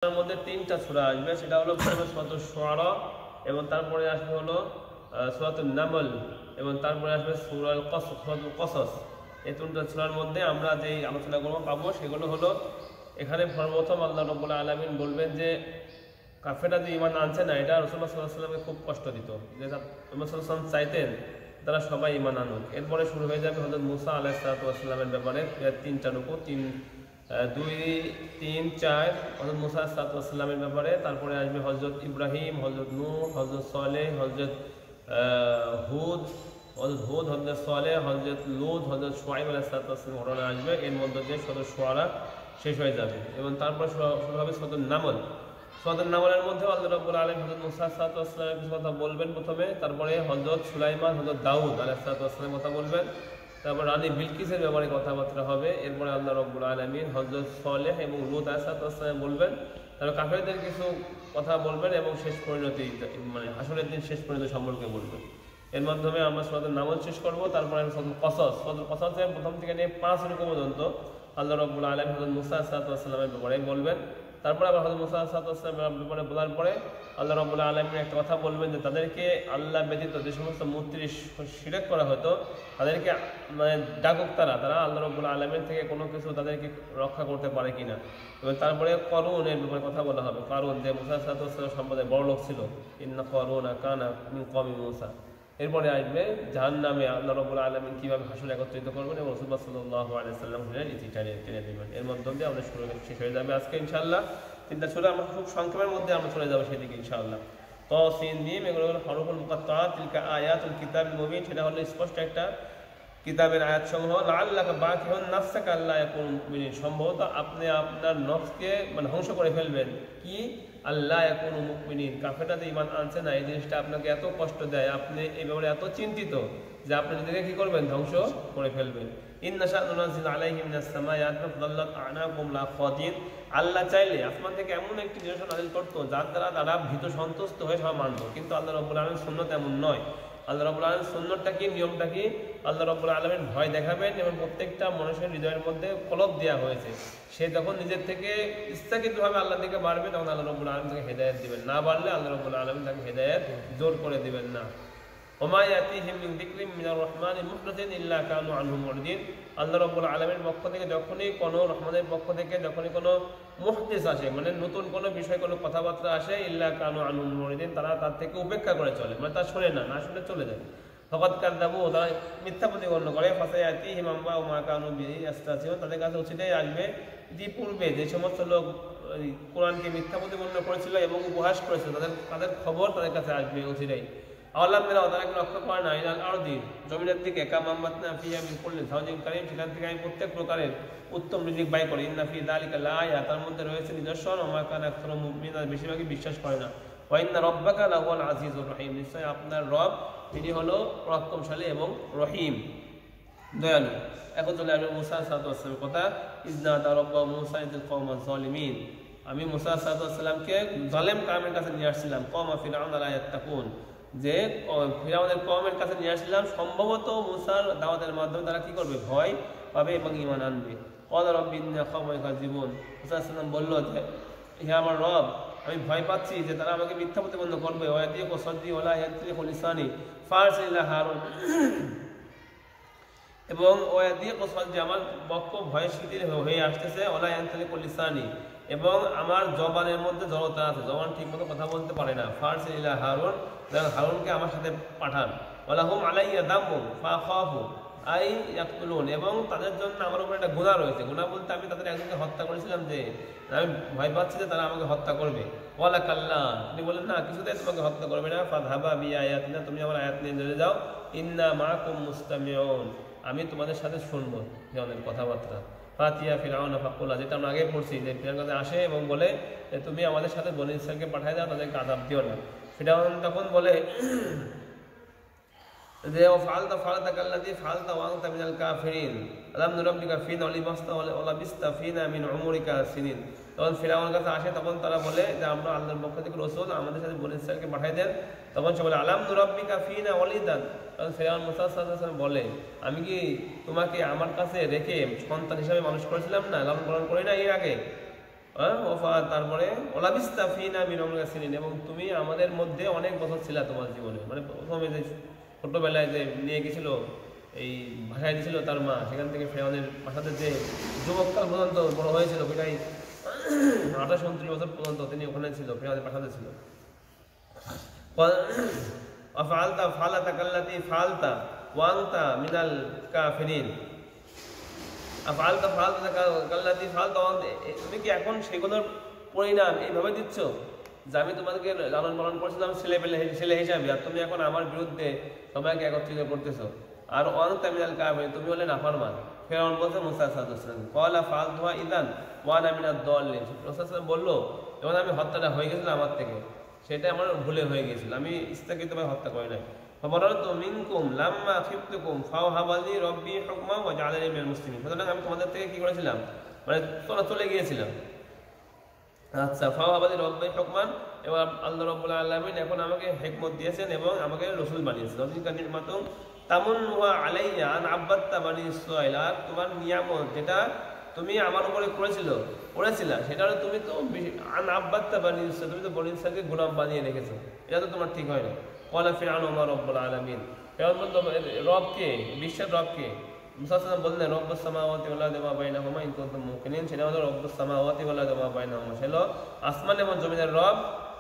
এর মধ্যে তিনটা সূরা আসবে, সেটা হলো প্রথমে সূরাতুশ শুআরা এবং তারপরে আসবে হলো সূরাতুন নামল এবং তারপরে আসবে সূরাতুল কসস। এই তিনটা সূরার মধ্যে আমরা যেই আলোচনাগুলো পাবো সেগুলো হলো, এখানে সর্বপ্রথম আল্লাহ রাব্বুল আলামিন বলবেন যে কাফেররা যে ঈমান আনছে না, এটা রাসূলুল্লাহ সাল্লাল্লাহু আলাইহি ওয়াসাল্লামকে খুব কষ্ট দিত, যে রাসূলুল্লাহ সাল্লাল্লাহু আলাইহি ওয়াসাল্লাম চাইতেন তারা সবাই ঈমান আনুক। এরপরে শুরু হয়ে যাবে হযরত মুসা আলাইহিস সালামের ব্যাপারে তিনটা রূপক 2, 3, 4 হযরত মুসা আলাইহিস সালামের ব্যাপারে, তারপরে আসবে হযরত ইব্রাহিম, হযরত নূহ, হযরত সালেহ, হযরত হুদ, হযরত সালেহ, হযরত লূত, হযরত শুআয়ব আলাইহিস সালাম ঘটনা আসবে। এর মধ্যে দিয়ে সূরা শুআরা শেষ হয়ে যাবে এবং তারপর শুরু হবে সূরা নামল। সূরা নামলের মধ্যে আল্লাহ রাব্বুল আলামিন হযরত মুসা আলাইহিস সালামের কিছু কথা বলবেন প্রথমে, তারপরে হযরত সুলাইমান, হযরত দাউদ আলাইহিস সালামের কথা বলবেন, তারপর রানী বিলকিসের ব্যাপারে কথাবার্তা হবে। এরপরে আল্লাহ রাব্বুল আলামিন হযরত সালেহ এবং লূত আলাইহিস সালাম বলবেন, তারপর কাফেরদের কিছু কথা বলবেন এবং শেষ পরিণতি, মানে হাসরের দিন শেষ পরিণতি সম্পর্কে বলবেন। এর মাধ্যমে আমরা সূরাতুন নামল শেষ করব। তারপরে সূরাতুল কসস, কসসের প্রথম থেকে নিয়ে 5 রকম পর্যন্ত আল্লাহ রাব্বুল আলামিন হযরত মুসা আলাইহিস সালামের ব্যাপারে বলবেন। তারপরে আবার হযরত মুসা আলাইহিস সালামের ব্যাপারে বলার পরে আল্লাহ রাব্বুল আলামিন একটা কথা বলবেন যে তাদেরকে আল্লাহ ব্যতীত যে সমস্ত মূর্তির শিরক করা হতো তাদেরকে মানে ডাকুক, তারা আল্লাহ রাব্বুল আলামিন থেকে কোনো কিছু তাদেরকে রক্ষা করতে পারে কিনা। এবং তারপরে করুনের ব্যাপারে কথা বলা হবে। কারণ যে মুসা আলাইহিস সালাম সম্বন্ধে বড় লোক ছিল, ইন্না কারুনা কানা মিন কওমি মুসা। এরপরে আসবে জাহান্নামে আল্লাহ রাব্বুল আলামিন কিভাবে হাসর একত্রিত করবেন এবং রাসূলুল্লাহ সাল্লাল্লাহু আলাইহি ওয়াসাল্লাম টেনে দেবেন। এর মধ্যে দিয়ে আমাদের শুরু শেষ হয়ে যাবে আজকে ইনশাআল্লাহ। তিনটা সূরা আমরা খুব সংক্ষেপের মধ্যে আমরা চলে যাবো সেদিকে ইনশাআল্লাহ। সিন মিম এগুলো হলো হরফুল মুকাত্তাআত, তিলকা আয়াতুল কিতাবিল মুবিন, সেটা হলো স্পষ্ট একটা কিতাবের আয়াত সমূহ। লাআল্লাকা বাকিউন নাফসাকা আল্লা ইয়াকুনু মুমিনিন, সম্ভবত আপনি আপনার নফসকে মানে ধ্বংস করে ফেলবেন। কি? আল্লা ইয়াকুনু মুমিনিন, কাফেররা যে ঈমান আনছে না, এই জিনিসটা আপনাকে এত কষ্ট দেয়, আপনি এই ব্যাপারে এত চিন্তিত যে আপনি নিজেকে কি করবেন? ধ্বংস করে ফেলবেন। ইন্না শাআ নুনাজ্জিল আলাইহিম মিনাস সামাই আয়াতান ফাদাল্লাত আ'নাকুম লা খাদিন, আল্লাহ চাইলে আসমান থেকে এমন একটি জিনিস নাযিল করত যার দ্বারা তারা ভীত সন্তুষ্ট হয়ে সব মানত, কিন্তু আল্লাহ রাব্বুল আলামিন সুন্নাত এমন নয়। আল্লাহ রাব্বুল আলামিন সুন্নাতটা কি, নিয়মটা কি? আল্লাহ রাব্বুল আলামিন ভয় দেখাবেন এবং প্রত্যেকটা মানুষের হৃদয়ের মধ্যে কলব দেওয়া হয়েছে। সে যখন নিজের থেকে ইচ্ছাকৃতভাবে আল্লাহর দিকে বাড়বে তখন আল্লাহ রাব্বুল আলামিন তাকে হেদায়েত দিবেন, না বাড়লে আল্লাহ রাব্বুল আলামিন তাকে হেদায়েত জোর করে দিবেন না। ওমা ইয়াতিহিম মিন যিকরিন মিনার রহমানি মুহদাসিন ইল্লা কানু আনহু মুরদিন, আল্লাহ রাব্বুল আলামিনের পক্ষ থেকে যখনই কোনো রহমানের পক্ষ থেকে যখনই কোনো মুহদিস আসে, মানে নতুন কোনো বিষয় কোনো কথাবার্তা আসে, ইল্লা কানু আনহু মুরদিন, তারা তার থেকে উপেক্ষা করে চলে, মানে তা শোনে না, না শুনে চলে যায়। ফাকাদ কাযযাবু, তারা মিথ্যা প্রতিপন্ন করে। ফাসায়াতিহিম আম্মা মা কানু বিহি ইস্তাহজিউন, তাদের কাছে অচিরেই আসবে ইতিপূর্বে যে সমস্ত লোক কোরআনকে মিথ্যা প্রতিপন্ন করেছিল এবং উপহাস করেছিল, তাদের খবর তাদের কাছে আসবে অচিরেই। আল্লাহ মেরা তারা কি লক্ষ্য করে না, ইলাল আরদি, জমিনের দিকে, কামাম্মাতনা ফিহা মিন কুল্লি যাওজিন কারীম, সেখান থেকে আমি প্রত্যেক প্রকারের উত্তম রিজিক বাই করি। ইন্না ফি যালিকা লাআয়া, তার মধ্যে রয়েছে নিদর্শন। ওয়া মা কানা আকসারুহুম মুমিনিন, বেশিরভাগই বিশ্বাস করে না। ওয়া ইন্না রাব্বাকা লাহুয়াল আজিজুর রহিম, নিশ্চয় আপনার রব তিনি হলো পরাক্রমশালী এবং রহিম, দয়ালু। এখন চলে আসবে মুসা আলাইহিস সালামের কথা। ইজনাদা রাব্বাহু মুসা ইযিল কওমা যালিমিন, আমি মুসা আলাইহিস সালামকে জালেম কওমের কাছে নিয়ে আসছিলাম। কওমা ফিরআউন লা ইয়াত্তাকুন, যে ফিরআউনের কওমের কাছে নিয়ে আসছিলাম, সম্ভবত মুসার দাওয়াতের মাধ্যমে তারা কি করবে? ভয় পাবে এবং ঈমান আনবে। ক্বালা রাব্বি ইন্নী আখাফু আন ইউকাযযিবুন, মুসা আলাইহিস সালাম বলল যে হে আমার রব, আমি ভয় পাচ্ছি যে তারা আমাকে মিথ্যা প্রতিপন্ন করবে। ওয়াদিকু সাদরি ওয়ালা ইয়াতরিকু লিসানি ফারসিল ইলা হারুন, এবং ওয়াদিকু সাদরি, আমার বক্ষ ভয়ে শিথিল হয়ে আসতেছে। ওয়ালা ইয়াতরিকু লিসানি, এবং আমার জবানের মধ্যে জড়তা আছে, জবান ঠিকমতো কথা বলতে পারে না। ফারসিল ইলা হারুন, হারুনকে আমার সাথে পাঠান। ওয়ালাহুম আলাইয়া দামুন ফাখাফু আই ইয়াকতুলুন, এবং তাদের জন্য আমার উপর একটা গুনাহ রয়েছে। গুনাহ বলতে আমি তাদের একজনকে হত্যা করেছিলাম, যে আমি ভয় পাচ্ছি যে তারা আমাকে হত্যা করবে। ওয়ালা কাল্লা, তিনি বলেন না, কিছুতেই তোমাকে হত্যা করবে না। ফাযহাবা বিআয়াতিনা, তুমি আমার আয়াত নিয়ে চলে যাও। ইন্না মাআকুম মুস্তামিউন, আমি তোমাদের সাথে শুনবো ফিরআউনের কথাবার্তা। ফাতিয়া ফিরআউন ফাকুলা, যেটা আমরা আগে পড়ছি, যে ফিরআউন কাছে আসে এবং বলে যে তুমি আমাদের সাথে বনী ইসরাঈলকে পাঠিয়ে দাও, তাদেরকে আযাব দিও না। ফিরআউন তখন বলে যে ফালতা ফালতা কাল্লাযী ফালতা ওয়া আনতা মিনাল কাফিরিন আলাম নুরাব্বিকা ফিনা ওয়া লাবিস্তা ফিনা মিন উমরিকা সিনিন। তখন ফিরআউনের কাছে আসে, তখন তারা বলে যে আমরা আল্লাহর পক্ষ থেকে রাসূল, আমাদের সাথে বনী ইসরাঈলকে পাঠিয়ে দেন। তখন সে বলে আলাম নুরাব্বিকা ফিনা ওয়ালিদান, তখন ফিরআউন মুসা সাল্লাল্লাহু আলাইহি ওয়াসাল্লাম বলে আমি কি তোমাকে আমার কাছে রেখে সন্তান হিসেবে মানুষ করেছিলাম না, লালন পালন করি না এর আগে? তারপরে ওলাবিস্তা ফিনা মিন উমরিকা সিনিন, এবং তুমি আমাদের মধ্যে অনেক বছর ছিলা তোমার জীবনে, মানে প্রথমে যে ছোট্টবেলায় যে নিয়ে গেছিল এই ভাষায় দিয়েছিল তার মা, সেখান থেকে ফেরাউনের বাসাতে যে যুবককাল পর্যন্ত বড় হয়েছিল, প্রায় 28-29 বছর পর্যন্ত তিনি ওখানে ছিল, ফেরাউনের বাসাতে ছিল। ফালতা ফালাতা কাল্লাতি ফালতা ওয়াংতা মিনাল কাফিরিন, ফালতা ফালতা কাল্লাতি ফালতা, তুমি কি এখন সেগুলোর পরিণাম এইভাবে দিচ্ছ যে আমি তোমাদেরকে লালন পালন করছিলাম ছেলে হিসাবে, আর তুমি এখন আমার বিরুদ্ধে সবাইকে একত্রিত করতেছো, আর ওয়াংতা মিনাল কাফিরিন, তুমি হলে নাফরমান। ফেরাউন বলছে মুসা সাল্লাল্লাহু আলাইহি ওয়াসাল্লাম, ক্বালা ফালতুহা ইযান ওয়া আনা মিনাদ দাল্লিন, মুসা সাল্লাল্লাহু বলল যখন আমি হত্যাটা হয়ে গেছিল আমার থেকে, সেটা আমার ভুলে হয়ে গিয়েছিল, আমি ইচ্ছাকৃতভাবে হত্যা করি নাই। ফাবারাতু মিনকুম লাম্মা খিফতুকুম ফাওহাবালি রব্বি হুকমা ওয়া জাআলানি মিনাল মুসলিমিন, সুতরাং আমি তোমাদের থেকে কি করেছিলাম, মানে চলে গিয়েছিলাম। আচ্ছা, ফাওহাবালি রব্বি হুকমান, এবং আল্লাহ রাব্বুল আলামিন এখন আমাকে হিকমত দিয়েছেন এবং আমাকে রাসূল বানিয়েছেন। রব্বিকা নি'মাতুম তামুন্নুহা আলাইয়া আন আব্বাদতা বানি ইসরাঈল, আর তোমার নিয়ামত যেটা তুমি আমার উপরে করেছিলা, সেটা তুমি তো আন আব্বাদতা বানি ইসরাঈল, তুমি তো বনি ইসরাঈলকে গোলাম বানিয়ে রেখেছো, এটা তো তোমার ঠিক হয় না। ক্বালা ফিরআউনু ওয়া রাব্বুল আলামিন, ফিরআউন বলল রবকে, বিশ্বের রবকে। মুসা সাল্লাল্লাহু বললেন রব্বুস সামাওয়াতি ওয়াল আরদি ওয়া মা বাইনাহুমা ইন কুনতুম মুকিনিন, সেটা হলো রব্বুস সামাওয়াতি ওয়াল আরদি ওয়া মা বাইনাহুমা, সেটা আসমান এবং জমিনের রব,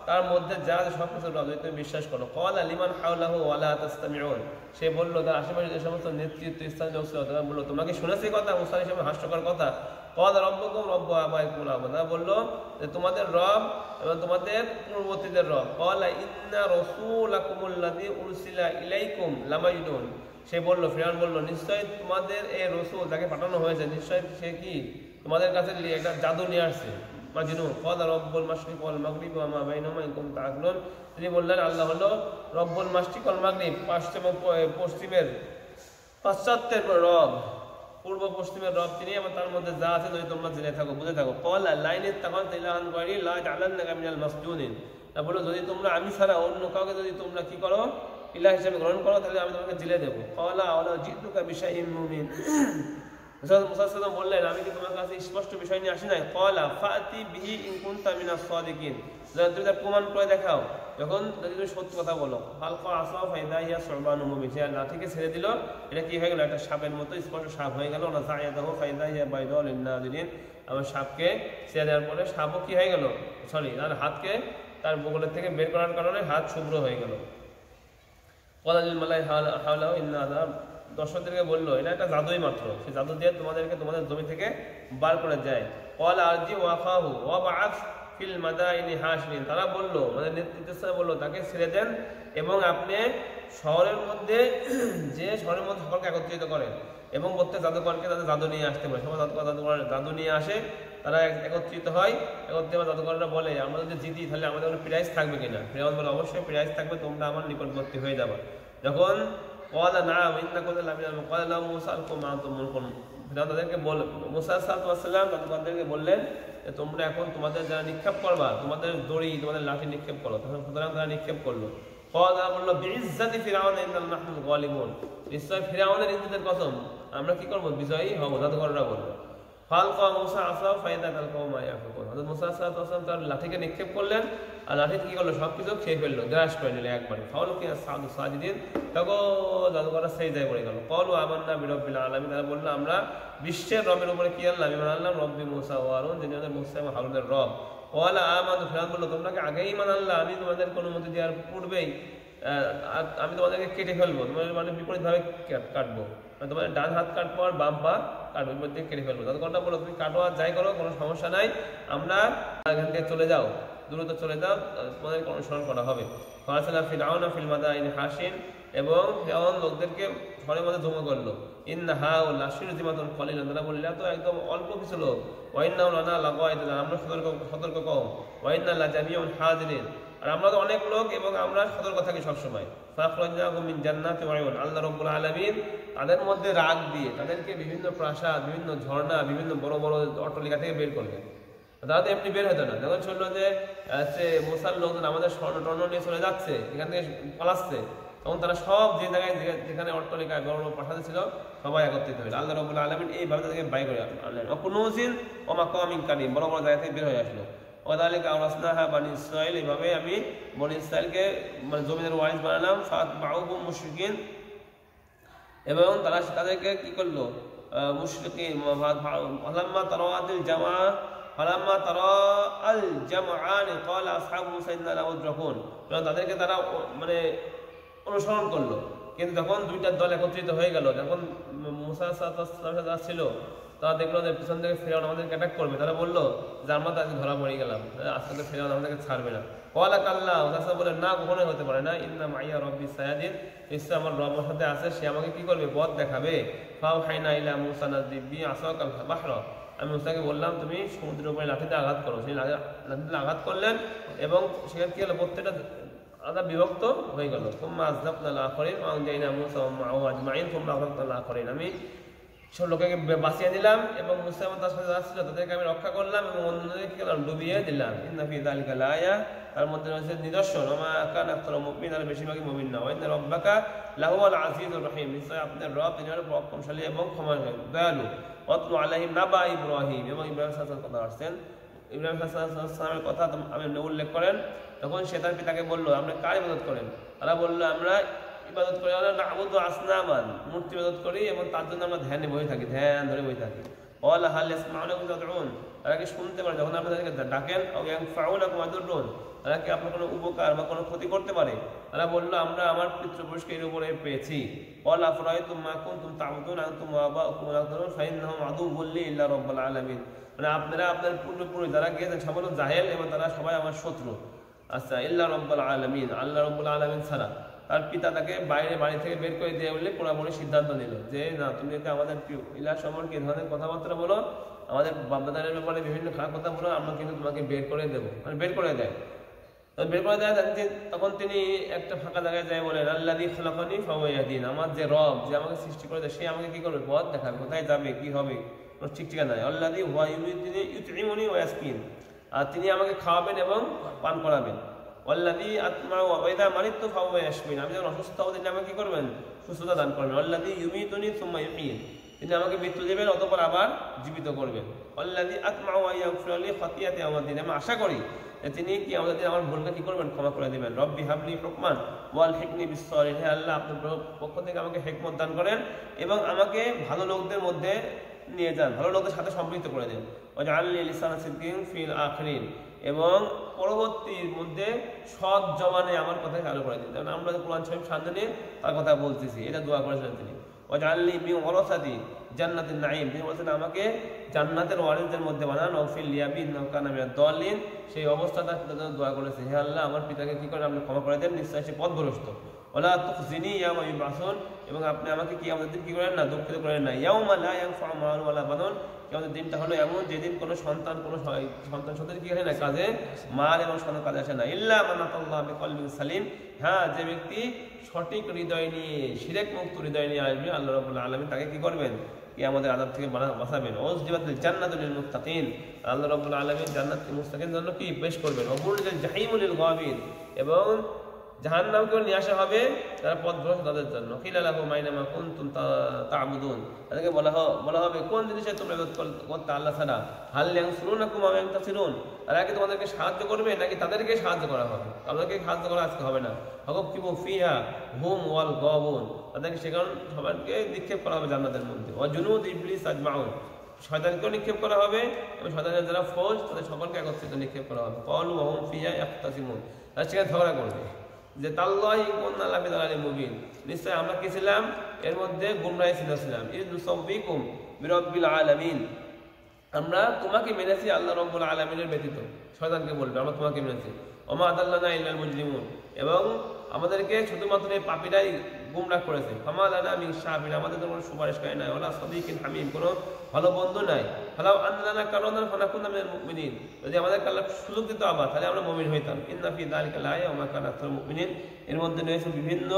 তার মধ্যে যা সবকিছু রব, যদি তুমি বিশ্বাস করো। ক্বালা লিমান হাওলাহু ওয়া লা তাসতামিউন, সে বলল তার আশেপাশে যে সমস্ত নেতৃত্ব স্থানীয় লোক ছিল তারা বলল তোমরা কি শুনেছি কথা, মুসা হিসেবে হাস্যকর কথা। ক্বালা রাব্বুকুম রাব্বু আবাইকুম আবাদ, বলল যে তোমাদের রব এবং তোমাদের পূর্ববর্তীদের রব। ক্বালা ইন্না রাসূলাকুমুল্লাযী উরসিলা ইলাইকুম লামাজনুন, সে বলল, ফিরআউন বলল নিশ্চয় তোমাদের এই রাসূল যাকে পাঠানো হয়েছে, নিশ্চয় সে কি তোমাদের কাছে একটা জাদু নিয়ে আসছে, মাজনুন। ক্বালা রব্বুল মাশরিক ওয়াল মাগরিব ওয়া মা বাইনাহুমা ইন কুনতুম তা'কিলুন, তিনি বললেন আল্লাহ হলো রব্বুল মাশরিক ওয়াল মাগরিব, পাশ্চাত্যের রব, পূর্ব পশ্চিমের রব তিনি, এবং তার মধ্যে যা আছে যদি তোমরা জেনে থাকো, বুঝে থাকো। ক্বালা লাইন ইত্তাখাযতা ইলাহান গায়রি লা জা'আলান্নাকা মিনাল মাসজুনিন, তা বলো যদি তোমরা আমি ছাড়া অন্য কাউকে যদি তোমরা কি করো ইলাহ হিসেবে গ্রহণ করো, তাহলে আমি তোমাকে জেলে দেবো। ক্বালা আওয়ালা জিতুকা বিশাইইন মুবিন, মুসা সাল্লাল্লাহু বললেন আমি কি তোমার কাছে স্পষ্ট বিষয় নিয়ে আসি নাই। ক্বালা ফাতি বিহি ইন কুনতা মিনাস সাদিকিন, তুমি তার প্রমাণ করে দেখাও যখন যদি তুমি সত্য কথা বলো। ফালকা আসা ফাইদা ইয়া সুরবানুম মুবিন, সে লাঠিকে ছেড়ে দিল, এটা কি হয়ে গেল, একটা সাপের মতো স্পষ্ট সাপ হয়ে গেল। না যায়াদাহু ফাইদা ইয়া বাইদাল লিন-নাযিরিন, আমার সাপকে ছেড়ে দেওয়ার পরে সাপও কি হয়ে গেল, তার হাতকে তার বগলের থেকে বের করার কারণে হাত শুভ্র হয়ে গেল। ক্বালা লিল মালাই হাওলাহু ইন্না আযা, দর্শকদেরকে বললো এটা একটা জাদুই মাত্র, সেই জাদু দিয়ে তোমাদেরকে তোমাদের জমি থেকে বার করে যায়। ক্বালা আরজি ওয়া খাহু ওয়া বা'আস ফিল মাদাইনি হাশিরিন, তারা বললো মানে নেতৃত্বস্থানে বললো তাকে ছেড়ে দেন এবং আপনি শহরের মধ্যে সকলকে একত্রিত করেন এবং প্রত্যেক জাদুকরকে তাদের জাদু নিয়ে আসতে পারে। সবাই জাদু নিয়ে আসে, তারা একত্রিত হয়, জাদুকররা বলে আমরা যদি জিতি তাহলে আমাদের কোনো প্রাইজ থাকবে কিনা। ফিরআউন বলে অবশ্যই প্রাইজ থাকবে, তোমরা আমার নিকটবর্তী হয়ে যাবে। যখন ক্বালা না'আম ইন্নাকুম লামিনাল মুরসালিন, ক্বালা লাহুম মূসা আলকু মা আনতুম মুলকুন, ফিরআউন তাদেরকে মুসা সাল্লাল্লাহু আলাইহি ওয়াসাল্লাম জাদুকরদেরকে বললেন যে তোমরা এখন তোমাদের যারা নিক্ষেপ করবা, তোমাদের দড়ি তোমাদের লাঠি নিক্ষেপ করো। সুতরাং তারা নিক্ষেপ করলো। ক্বালা বলল বিইজ্জাতি ফিরআউন ইন্নাল নাহনু গালিবুন, নিশ্চয় ফিরআউনের ইজ্জতের কসম আমরা কি করব, বিজয়ী হব। জাদুকররা বলল। ফালকা মুসা আসা ফাইদা কালকাও মা ইয়াফকুন, হযরত মুসা সাল্লাল্লাহু আলাইহি ওয়াসাল্লাম তার লাঠিকে নিক্ষেপ করলেন, আর লাঠি কি করলো, সবকিছু খেয়ে ফেললো, গ্রাস করে নিল একবারে। ফাউলকি আসহাবু সাজিদিন, তখন জাদুকররা সেজদায় পড়ে গেল। ক্বালু আমান্না বিরাব্বিল আলামিন, তারা বলল আমরা বিশ্বের রবের উপরে কি আল্লাহ ঈমান আনলাম, রব্বি মুসা ওয়া হারুন, যিনি আমাদের মুসা এবং হারুনের রব। ক্বালা আমানতু, ফিরআউন বলল তোমরা কি আগেই ঈমান আনলা, আমি তোমাদের অনুমতি দেওয়ার পূর্বেই আমি তোমাদেরকে কেটে ফেলবো, তোমাদের মানে বিপরীতভাবে কাটবো, তোমাদের ডান হাত কাটবো আর বাম পা কাটবো, বিপরীত থেকে কেটে ফেলবো। জাদুকরটা বলো তুমি কাটো আর যাই করো কোনো সমস্যা নাই, আমরা এখান থেকে চলে যাও, দ্রুত চলে যাও, তোমাদেরকে অনুসরণ করা হবে। ফারসালা ফিরআউন ফিল মাদাইনি হাশিন, এবং ফিরআউন লোকদেরকে ঘরের মধ্যে জমা করলো। ইন্না হাউলা শিরজিমাতুন কলিলান, তারা বলল তো একদম অল্প কিছু লোক। ওয়া ইন্নাহু লানা লাগাইতুন, আমরা সতর্ক কম। ওয়া ইন্না লা জামিউন হাজিরিন, আর আমরা তো অনেক লোক এবং আমরা সতর্ক থাকি সবসময়। ফাখরাজনাহুম মিন জান্নাতি ওয়া উয়ুন, আল্লাহ রাব্বুল আলামিন তাদের মধ্যে রাগ দিয়ে তাদেরকে বিভিন্ন প্রাসাদ, বিভিন্ন ঝর্ণা, বিভিন্ন বড় বড় অট্টালিকা থেকে বের করলেন। তারা তো এমনি বের হতো না, যখন শুনলো যে মুসার লোকজন আমাদের স্বর্ণ টর্ণ নিয়ে চলে যাচ্ছে, এখান থেকে পালাচ্ছে, তখন তারা সব যে জায়গায় যেখানে অট্টালিকা গড় প্রাসাদ ছিল সবাই একত্রিত হইল। আল্লাহ রাব্বুল আলামিন এইভাবে তাদেরকে বাই করে আনলেন। অকুনুজিন ও মাকামিন কারীম, বড় বড় জায়গা থেকে বের হয়ে আসলো। ওয়াদালিকা আওরাসনাহা বানি ইসরাঈল, এইভাবে আমি বনি ইসরাঈলকে মানে জমিনের ওয়ারিস বানালাম। ফাতবাউহুম মুশরিকিন, এবং তারা তাদেরকে কি করলো মুশরিকিন। ফালাম্মা তারাআতিল জামআ ফালাম্মা তারাআল জামআন ক্বালা আসহাবু মুসা ইন্না লামুদরাকুন, তাদেরকে তারা মানে অনুসরণ করলো। কিন্তু যখন দুইটা দল একত্রিত হয়ে গেল, যখন মুসা যারা ছিল তারা দেখলো যে পিছন থেকে ফিরআউন আমাদেরকে অ্যাটাক করবে, তারা বললো যে আমরা তো আজকে ধরা পড়ে গেলাম, আজকে তো ফিরআউন আমাদেরকে ছাড়বে না। ক্বালা কাল্লা, মুসা বলে না, কখনোই হতে পারে না। ইন্না মাইয়া রব্বি সায়াদিন, নিশ্চয় আমার রব আমার সাথে আছে, সে আমাকে কি করবে, পথ দেখাবে। ফাওহাইনা ইলা মুসা নাযিবি আসাকাল বাহরা, আমি মুসাকে বললাম তুমি সমুদ্রের উপরে লাঠিতে আঘাত করো। সেই লাঠিতে আঘাত করলেন এবং সেখানে কি হলো, প্রত্যেকটা আদা বিভক্ত হয়ে গেল। তোমরা আযযাবনাল আখরিন ওয়া আনজাইনা মুসা ওয়া মাআহু আজমাইন, তোমরা আযযাবনাল আখরিন, আমি সব লোককে বাঁচিয়ে দিলাম এবং মুসা এবং তার সাথে যারা ছিল তাদেরকে আমি রক্ষা করলাম এবং অন্যদেরকে কি করলাম, ডুবিয়ে দিলাম। ইন্না ফি যালিকা লাআয়া, তার মধ্যে রয়েছে নিদর্শন। ওয়া মা কানা আকতারু মুমিনিন, আর বেশিরভাগই মুমিন না। ওয়া ইন্না রাব্বাকা লাহুয়াল আজিজুর রহিম, নিশ্চয় আপনার রব তিনি হলেন পরাক্রমশালী এবং ক্ষমাশীল দয়ালু। ওয়াতলু আলাইহিম নাবা ইব্রাহিম, এবং ইব্রাহিম সাল্লাল্লাহু আলাইহি ওয়াসাল্লাম কথা আসছেন, ইব্রাহিম সাল্লাল্লাহু আলাইহি ওয়াসাল্লামের কথা আমি উল্লেখ করেন। তখন সে তার পিতাকে বলল, আপনি কার ইবাদত করেন? তারা বললো, আমরা ইবাদত করি নাবুদু আসনামান, মূর্তি ইবাদত করি এবং তার জন্য আমরা ধ্যানে বসে থাকি, ধ্যান ধরে বসে থাকি। ওয়ালা হাল ইয়াসমাউনাকুম তাদউন, তারা কি শুনতে পারে যখন আপনি তাদেরকে ডাকেন? আও ইয়ানফাউনাকুম আদুররুন, তারা কি আপনার কোনো উপকার বা কোনো ক্ষতি করতে পারে? তারা বললো, আমরা আমার পিতৃপুরুষকে এর উপরে পেয়েছি। ওয়ালা আফরাইতুম মা কুনতুম তা'বুদুন আনতুম ওয়া আবাউকুম লা তাদরুন ফাইন্নাহুম আদুউল লি ইল্লা রাব্বুল আলামিন, মানে আপনারা আপনার পূর্বপুরুষ যারা গিয়েছেন সবাই জাহেল এবং তারা সবাই আমার শত্রু। আচ্ছা, ইল্লা রাব্বুল আলামিন, আল্লাহ রাব্বুল আলামিন ছাড়া। তার পিতা তাকে বাইরে বাড়ি থেকে বের করে দিয়ে বলে পুরোপুরি সিদ্ধান্ত নিল যে না, তুমি যদি আমাদের ইলাহ সম্পর্কে এই ধরনের কথাবার্তা বলো, আমাদের বাপদাদারের ব্যাপারে বিভিন্ন খারাপ কথা বলো, আমরা কিন্তু তোমাকে বের করে দেবো, মানে বের করে দেয়। বের করে দেয় তখন তিনি একটা ফাঁকা জায়গায় যায় বলেন, আল্লাযী খালাকানি ফাহুয়া ইয়াহদিন, আমার যে রব, যে আমাকে সৃষ্টি করেছে, সে আমাকে কি করবে, পথ দেখাবে, কোথায় যাবে, কি হবে, কোনো ঠিক ঠিকানা নাই। আল্লাযী হুয়া ইউতঈমুনি ওয়া ইয়াসকিন, আর তিনি আমাকে খাওয়াবেন এবং পান করাবেন। আল্লাযী আতমাউ ওয়া ইযা মারিদতু ফাহুয়া ইয়াশফিন, আমি যখন অসুস্থ হব তিনি আমাকে কি করবেন, সুস্থতা দান করবেন। আল্লাযী ইউমিতুনি সুম্মা ইউহয়িন, তিনি আমাকে মৃত্যু দেবেন অতঃপর আবার জীবিত করবেন। আল্লাযী আতমাউ আন ইয়াগফিরা লি খাতিয়াতি ইয়াউমিদ্দিন, আমি আশা করি যে তিনি কি আমাদের আমার ভুলকে কি করবেন, ক্ষমা করে দিবেন। রব্বি হাবলি হুকমান ওয়াল হিকনি বিস-সালিহিন, হে আল্লাহ আপনার পক্ষ থেকে আমাকে হিকমত দান করেন এবং আমাকে ভালো লোকদের মধ্যে নিয়ে যান, ভালো লোকদের সাথে সম্পৃক্ত করে দেন। ওয়াজআলনি লিসানা সিদকিন ফিল আখিরিন, এবং পরবর্তীর মধ্যে সৎ জবানে আমার কথা চালু করে দিন। কারণ আমরা কোরআন শরীফ সামনে নিয়ে তার কথা বলতেছি, এটা দোয়া করেছিলেন তিনি। ওয়াজআলনি মিন ওয়ারাসাতি জান্নাতিন নাঈম, তিনি বলছেন আমাকে জান্নাতের ওয়ারিসদের মধ্যে বানান। ওয়াগফির লি আবি ইন্নাহু কানা মিনাদ দাল্লিন, সেই অবস্থাটা দোয়া করেছে, হে আল্লাহ আমার পিতাকে কি করেন, আপনি ক্ষমা করে দেন, নিশ্চয়ই সে পথভ্রষ্ট। ওয়ালা তুখজিনি ইয়াওমা ইউবআসুন, এবং আপনি আমাকে কিয়ামতের দিন কি করেন না, দুঃখিত করেন না। ইয়াওমা লা ইয়ানফাউ মালুন ওয়ালা বানুন, কিয়ামতের দিনটা হলো এমন যেদিন কোনো সন্তান সন্তান কি হয় না, কাজে মাল এবং সন্তান কাজে আসে না। ইল্লা মান আতাল্লাহ বিকলবিন সালিম, হ্যাঁ যে ব্যক্তি সঠিক হৃদয় নিয়ে, শিরক মুক্ত হৃদয় নিয়ে আসবে, আল্লাহ রাব্বুল আলামিন তাকে কি করবেন, কিয়ামতের আযাব থেকে বাঁচাবেন। ওয়াজলিবাতিল জান্নাতু লিল মুত্তাকিন, আল্লাহ রাব্বুল আলামিন জান্নাতকে মুত্তাকিনদের জন্য কি পেশ করবেন। ওয়াবুরিজাল জাহিমু লিল গাবিন, এবং জাহান্নামকে নিয়ে আসা হবে যারা পথভ্রষ্ট তাদের জন্য। কিলা লাহুম আইনা মা কুনতুম তা'বুদুন, তাদেরকে বলা হবে কোন জিনিসে তোমরা ইবাদত করতে আল্লাহ ছাড়া। হাল ইয়ানসুরুনাকুম আও ইয়ানতাসিরুন, তারা কি তোমাদেরকে সাহায্য করবে নাকি তাদেরকে সাহায্য করা হবে? তাদেরকে সাহায্য করা আজকে হবে না। ফাকুবকিবু ফিহা হুম ওয়াল গাবুন, তাদেরকে সেখানে সবাইকে নিক্ষেপ করা হবে জান্নাতের মধ্যে। ওয়া জুনুদ ইবলিস আজমাউন, শয়তানকেও নিক্ষেপ করা হবে এবং শয়তানের যারা ফৌজ তাদের সকলকে একত্রিত নিক্ষেপ করা হবে। ক্বালু ওয়া হুম ফিহা ইয়াখতাসিমুন, তারা সেখানে ঝগড়া করবে যে তাল্লাহি কুন্না লাফি দালালিন মুবিন, নিশ্চয় আমরা কি ছিলাম, এর মধ্যে গুমরাহি ছিলাম। ইয নুসাব্বিকুম বিরাব্বিল আলামিন, আমরা তোমাকে মেনেছি আল্লাহ রাব্বুল আলামিনের ব্যতীত। শয়তানকে বলবে আমরা তোমাকে মেনেছি। ওমা আদাল্লানা ইল্লাল মুজরিমুন, এবং আমাদেরকে শুধুমাত্র এই পাপীরাই গুমরাহ করেছে। ফামা লানা মিন শাফিন, আমাদের কোনো সুপারিশকারী নাই। ওয়ালা সাদিকিন হামিম, কোনো ভালো বন্ধু নাই। ফালাউ আন্নানা কারনান ফানাকুনা মিনাল মুমিনিন, যদি আমাদের আল্লাহ সুযোগ দিত আবার তাহলে আমরা মুমিন হইতাম। ইন্না ফি যালিকা লাআয়া ওয়া মা কানা আকসারুল মুমিনিন, এর মধ্যে রয়েছে বিভিন্ন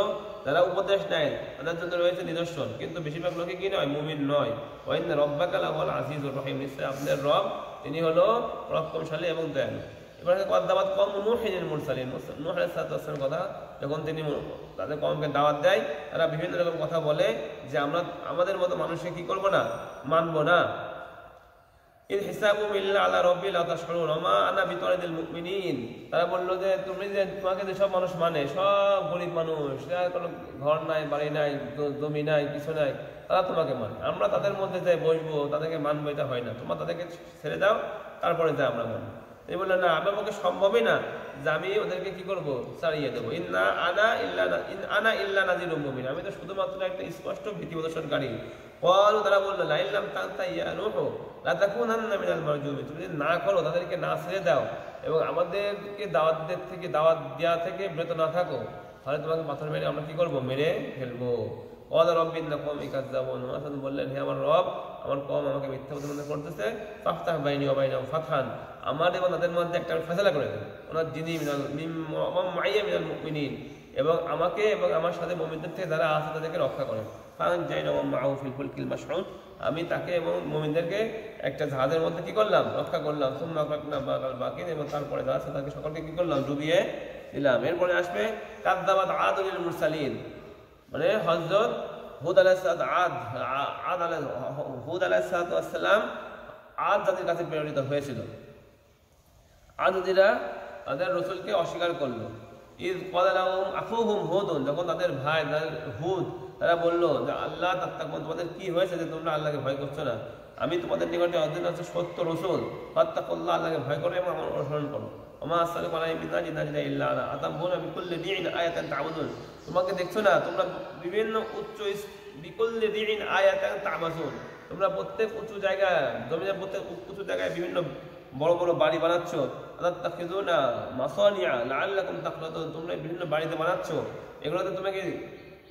যারা উপদেশ নেয় তাদের জন্য রয়েছে নিদর্শন, কিন্তু বেশিরভাগ লোকে কি নয়, মুমিন নয়। ওয়া ইন্না রাব্বাকা লাহুয়াল আজিজুর রহিম, নিশ্চয় আপনার রব তিনি হলো পরাক্রমশালী এবং দয়ালু। এবার দাওয়াত কম নূহিল মুরসালিন, নূহ আলাইহিস সালামের কথা যখন তিনি তাদের কওমকে দাওয়াত দেয়, তারা বিভিন্ন রকম কথা বলে যে আমরা আমাদের মতো মানুষকে কি করব না, মানব না। ইন হিসাবুহুম ইল্লা আলা রাব্বি লা তাশউরুন ওয়া আনা বিতারিদিল মুমিনিন, তারা বলল যে তুমি যে তোমাকে যে সব মানুষ মানে, সব গরিব মানুষ, যার কোনো ঘর নাই, বাড়ি নাই, জমি নাই, কিছু নাই, তারা তোমাকে মানে, আমরা তাদের মধ্যে যাই বসবো, তাদেরকে মানবো, এটা হয় না, তোমরা তাদেরকে ছেড়ে দাও, তারপরে যাই আমরা মানবো। এই বললেন না, আমার পক্ষে সম্ভবই না যে আমি ওদেরকে কি করব, ছাড়িয়ে দেবো। ইন আনা ইল্লা নাযিরুম মুবিন, আমি তো শুধুমাত্র একটা স্পষ্ট ভীতি প্রদর্শনকারী। ক্বালু, তারা বলল লা ইল্লাম তানতাহি ইয়া নূহ লা তাকুনান্না মিনাল মারজুমিন, তুমি যদি না করো, তাদেরকে না ছেড়ে দাও এবং আমাদেরকে দাওয়াত দেওয়া থেকে বিরত না থাকো, তাহলে তোমাকে পাথর মেরে আমরা কি করব, মেরে ফেলবো। ক্বালা রাব্বি ইন্না কওমি কাযযাবুন, মুসা বললেন হে আমার রব, আমার কওম আমাকে মিথ্যা প্রতিপন্ন করতেছে, ফাফতাহ বাইনি ওয়া বাইনাহুম ফাতহান, আমার এবং তাদের মধ্যে একটা ফয়সালা করে দেন, ওনার যিনি মাইয়া মিনাল মুমিনিন, এবং আমাকে এবং আমার সাথে মুমিনদের থেকে যারা আছে তাদেরকে রক্ষা করেন। ফানজাইনা ওয়া মাআহু ফিল ফুলকিল মাশহুন, আমি তাকে এবং মুমিনদেরকে একটা জাহাজের মধ্যে কি করলাম, রক্ষা করলাম। সুম্মা আগরাকনা বাকাল বাকিন, এবং তারপরে যারা আছে তাদেরকে সকলকে কি করলাম, ডুবিয়ে দিলাম। এরপরে আসবে কাযযাবাত আদুল মুরসালিন, মানে হযরত হুদ আলাইহিস সালাম আদ জাতির কাছে প্রেরিত হয়েছিল। আদুদিরা তাদের রসুলকে অস্বীকার করলো। ইয ক্বালা লাহুম আখুহুম হুদুন, যখন তাদের ভাই হুদ তারা বলল যে আল্লাহ তাত্তাকুন, তোমাদের কি হয়েছে যে তোমরা আল্লাহকে ভয় করছো না, আমি তোমাদের নিকটে অর্জন আছে সত্য রসুল, ফাত্তাকুল্লাহ, আল্লাহকে ভয় করো এবং আমার অনুসরণ করো। ওমা আসসালামু আলাইকুম মিনাজিনা ইল্লা আলা আতাবুনা বিকুল্লি দিন আয়াতান তা'বুদুন, তোমাকে দেখছো না তোমরা বিভিন্ন বিকুল্লি দিন আয়াতান তা'বাসুন, তোমরা প্রত্যেক উঁচু জায়গায়, জমিনের প্রত্যেক উঁচু জায়গায় বিভিন্ন বড় বড় বাড়ি বানাচ্ছ। আতাত্তাখিযুনা মাসানিআ লাআল্লাকুম তাখলুদুন, তোমরা বিভিন্ন বাড়িতে বানাচ্ছ, এগুলোতে তোমাকে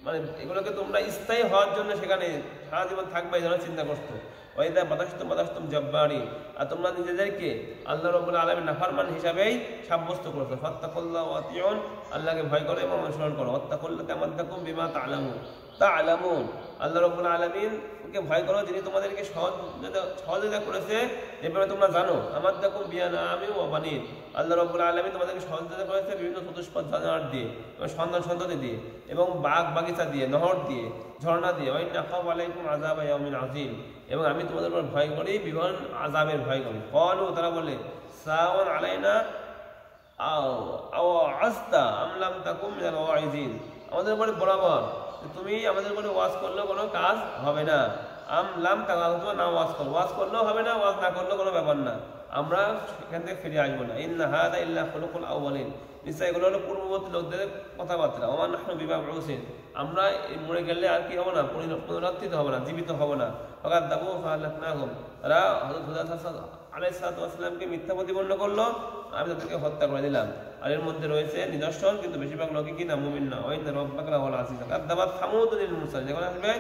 মানে এগুলোকে তোমরা স্থায়ী হওয়ার জন্য সেখানে সারা জীবন থাকবে এই ধরনের চিন্তা করছো। ওয়াইদা বাতাসতুম জাব্বারি, আর তোমরা নিজেদেরকে আল্লাহ রাব্বুল আলামিন নাফরমান হিসাবেই সাব্যস্ত করছো। ফাত্তাকুল্লাহ ওয়া আতিউন, আল্লাহকে ভয় করো এবং অনুসরণ করো। ওয়াত্তাকুল্লাহ তামাদ্দাকুম বিমা তা'লামুন, আল্লাহ রাব্বুল আলামিনকে ভয় করো যিনি তোমাদেরকে সহযোগিতা করেছে যেভাবে তোমরা জানো। আমাদ্দাকুম বিআনআমি ওয়া বানিন, আল্লাহ রাব্বুল আলামিন তোমাদেরকে সহযোগিতা করেছে বিভিন্ন চতুষ্পদ জানোয়ার দিয়ে এবং সন্তান দিয়ে এবং বাগ বাগিচা দিয়ে, নহর দিয়ে, ঝর্ণা দিয়ে। ওয়া ইন্না খাফু আলাইকুম আযাবা ইয়াউমিন আযীম, এবং আমি তোমাদের উপর ভয় করি বিভীষণ আযাবের ভয় করি। ক্বালু, তারা বলে সাওয়ান আলাইনা আও আস্তা আম লাম তাকুম মিনাল ওয়াইজিন, আমাদের উপরে বরাবর, তুমি আমাদের উপরে ওয়াজ করলেও কোনো কাজ হবে না। আম লাম তাকুম, না ওয়াজ করলেও হবে না, ওয়াজ না করলেও কোনো ব্যাপার না, আমরা সেখান থেকে ফিরে আসবো না। ইন্না হাযা ইল্লা খুলুকুল আউয়ালিন, নিশ্চয় এগুলো হলো পূর্ববর্তী লোকদের কথাবার্তা। ওয়া মা নাহনু বিমাবউসিন, আমরা মরে গেলে আর কি হবো না, পুনরুত্থিত হবো না, জীবিত হবো না। ফাকাযযাবু ফাআহলাকনাহুম, তারা হযরত হুদ আলাইহিস সালামকে মিথ্যা প্রতিপন্ন করলো, আমি তাদেরকে হত্যা করে দিলাম। আর এর মধ্যে রয়েছে নিদর্শন, কিন্তু বেশিরভাগ লোকই কি না, মুমিন না। ওয়া ইন্না রাব্বাকা লাহুল আজিজ। কাযযাবাত সামুদ লিল মুরসালিন, যখন আসবে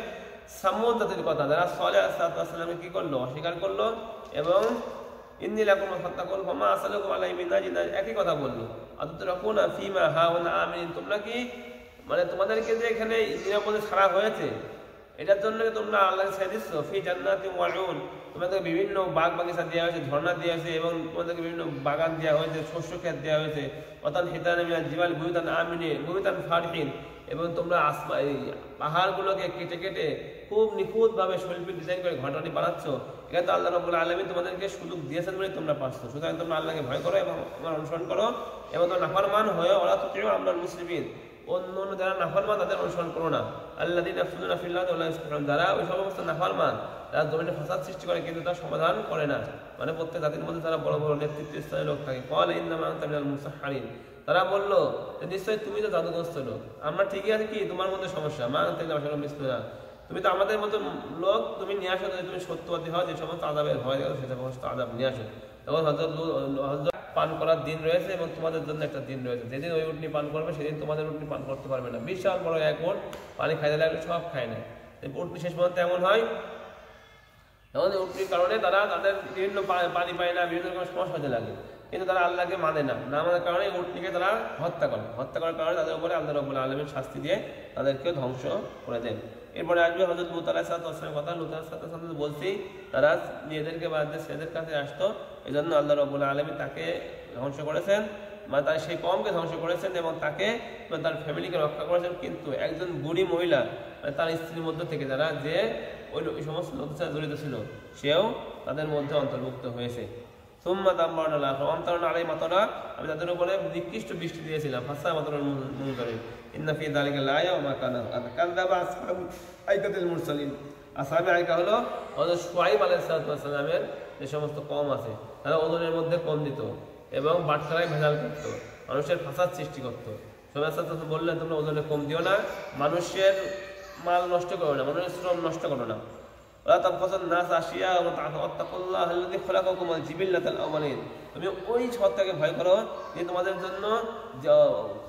সামুদ জাতির কথা, যারা সালেহ আলাইহিস সালামকে কি করলো, অস্বীকার করলো, এবং ইন্নী লাকুম ফাত্তাকুল ফামা আসালুকুম আলাইহি মিন আজরিন, একই কথা বললো। আতুতরাকুনা ফীমা হাউনা আমিন, তোমরা কি মানে তোমাদেরকে যে এখানে নিরাপদে ছাড়া হয়েছে এটার জন্য তোমরা আল্লাহকে ছেড়ে দিচ্ছ। ফি জান্নাতিন ওয়া উয়ুন, তোমাদেরকে বিভিন্ন বাগ বাগিচা দেওয়া হয়েছে, ঝর্ণা দেওয়া হয়েছে, এবং তোমাদেরকে বিভিন্ন বাগান দেওয়া হয়েছে, শস্য ক্ষেত দেওয়া হয়েছে। ওয়াতান হিতানা মিনাল জিবাল বুয়ুতান আমিনিন বুয়ুতান ফারহিন, এবং তোমরা পাহাড়গুলোকে কেটে কেটে খুব নিখুঁতভাবে শৈল্পিক ডিজাইন করে ঘরটাটি বানাচ্ছ। এটা তো আল্লাহ রাব্বুল আলামিন তোমাদেরকে সুযোগ দিয়েছেন বলে তোমরা পাচ্ছ। সুতরাং তোমরা আল্লাহকে ভয় করো এবং আমার অনুসরণ করো, এবং তোমরা নাফরমান হয়ে ওরা তুতিউ আমরাল মুসলিমিন, অন্য যারা নাফরমান তাদের অনুসরণ করো না। আল্লাযীনা ইয়াফসুদুনা ফিল আরদি ওয়া লা ইসলিহুন, যারা ওই সমস্ত নাফরমান যারা জমিনে ফাসাদ সৃষ্টি করে কিন্তু তার সমাধান করে না, মানে প্রত্যেক জাতির মধ্যে যারা বড় বড় নেতৃত্বস্থানীয় লোক থাকে। ক্বালা ইন্নামা আনতা মিনাল মুসাহহারিন, তারা বললো নিশ্চয়ই তুমি তো জাদুগ্রস্ত লোক, আমরা ঠিকই আছি, কি তোমার মধ্যে সমস্যা। মা আনতা ইল্লা বাশারুম মিসলুনা, তুমি তো আমাদের মতো লোক, তুমি নিয়ে আসো, তুমি সত্যবাদী হও, যে সমস্ত আযাবের ভয় দেখো সে সমস্ত আযাব নিয়ে আসো। তখন হযরত পান করার দিন রয়েছে এবং তোমাদের জন্য একটা দিন রয়েছে, যেদিন ওই উটনি পান করবে সেদিন তোমাদের উটনি পান করতে পারবে না। বিশাল বড় এক উট পানি খাইতে লাগলে সব খায় না, উটনি শেষ পর্যন্ত এমন হয়, তখন উটনির কারণে তারা তাদের বিভিন্ন পানি পায় না, বিভিন্ন রকম সমস্যা হতে লাগে, কিন্তু তারা আল্লাহকে মানে না, না মানার কারণে উটনিকে তারা হত্যা করার কারণে তাদের উপরে আল্লাহ রাব্বুল আলামিন শাস্তি দিয়ে তাদেরকে ধ্বংস করে দেন। এরপরে আসবে হযরত লূত আলাইহিস সালামের কথা। লূত আলাইহিস সালাম বলছি তারা মেয়েদেরকে বাদ দিয়ে ছেলেদের কাছে আসতো, এই জন্য আল্লাহ রাব্বুল আলামিন তাকে ধ্বংস করেছেন, মানে তার সেই কমকে ধ্বংস করেছেন এবং তাকে তার ফ্যামিলিকে রক্ষা করেছেন। কিন্তু একজন বুড়ি মহিলা মানে তার স্ত্রীর মধ্যে থেকে যারা যে ওই সমস্ত লোকের সাথে জড়িত ছিল সেও তাদের মধ্যে অন্তর্ভুক্ত হয়েছে। সুম্মা দাম্মারনা ফামতারনা আলাইহিম মাতারা, আমি তাদের উপরে নিকৃষ্ট বৃষ্টি দিয়েছিলাম। ফাসা মাতারাল মুনজারিন ইন্না ফি যালিকা লাআয়া ওয়া মা কানা কাযাবা আসহাবুল আইকাতিল মুরসালিন। আসহাবে আইকা হলো হযরত শুআইব আলাইহিস সালামের যে সমস্ত কওম আছে তারা ওজনের মধ্যে কম দিত এবং বাটখারায় ভেজাল করত, মানুষের ফাসাদ সৃষ্টি করত। সবাই বললেন তোমরা ওজনে কম দিও না, মানুষের মাল নষ্ট করো না, মানুষের শ্রম নষ্ট করো না। ওয়া তাবখাসুন নাস আশিয়া ওয়া তাকুল্লাহ আল্লাযী খালাকাকুম ওয়াল জিবিল্লাতাল আউয়ালিন, তুমি ওই সত্তাকে ভয় করো যে তোমাদের জন্য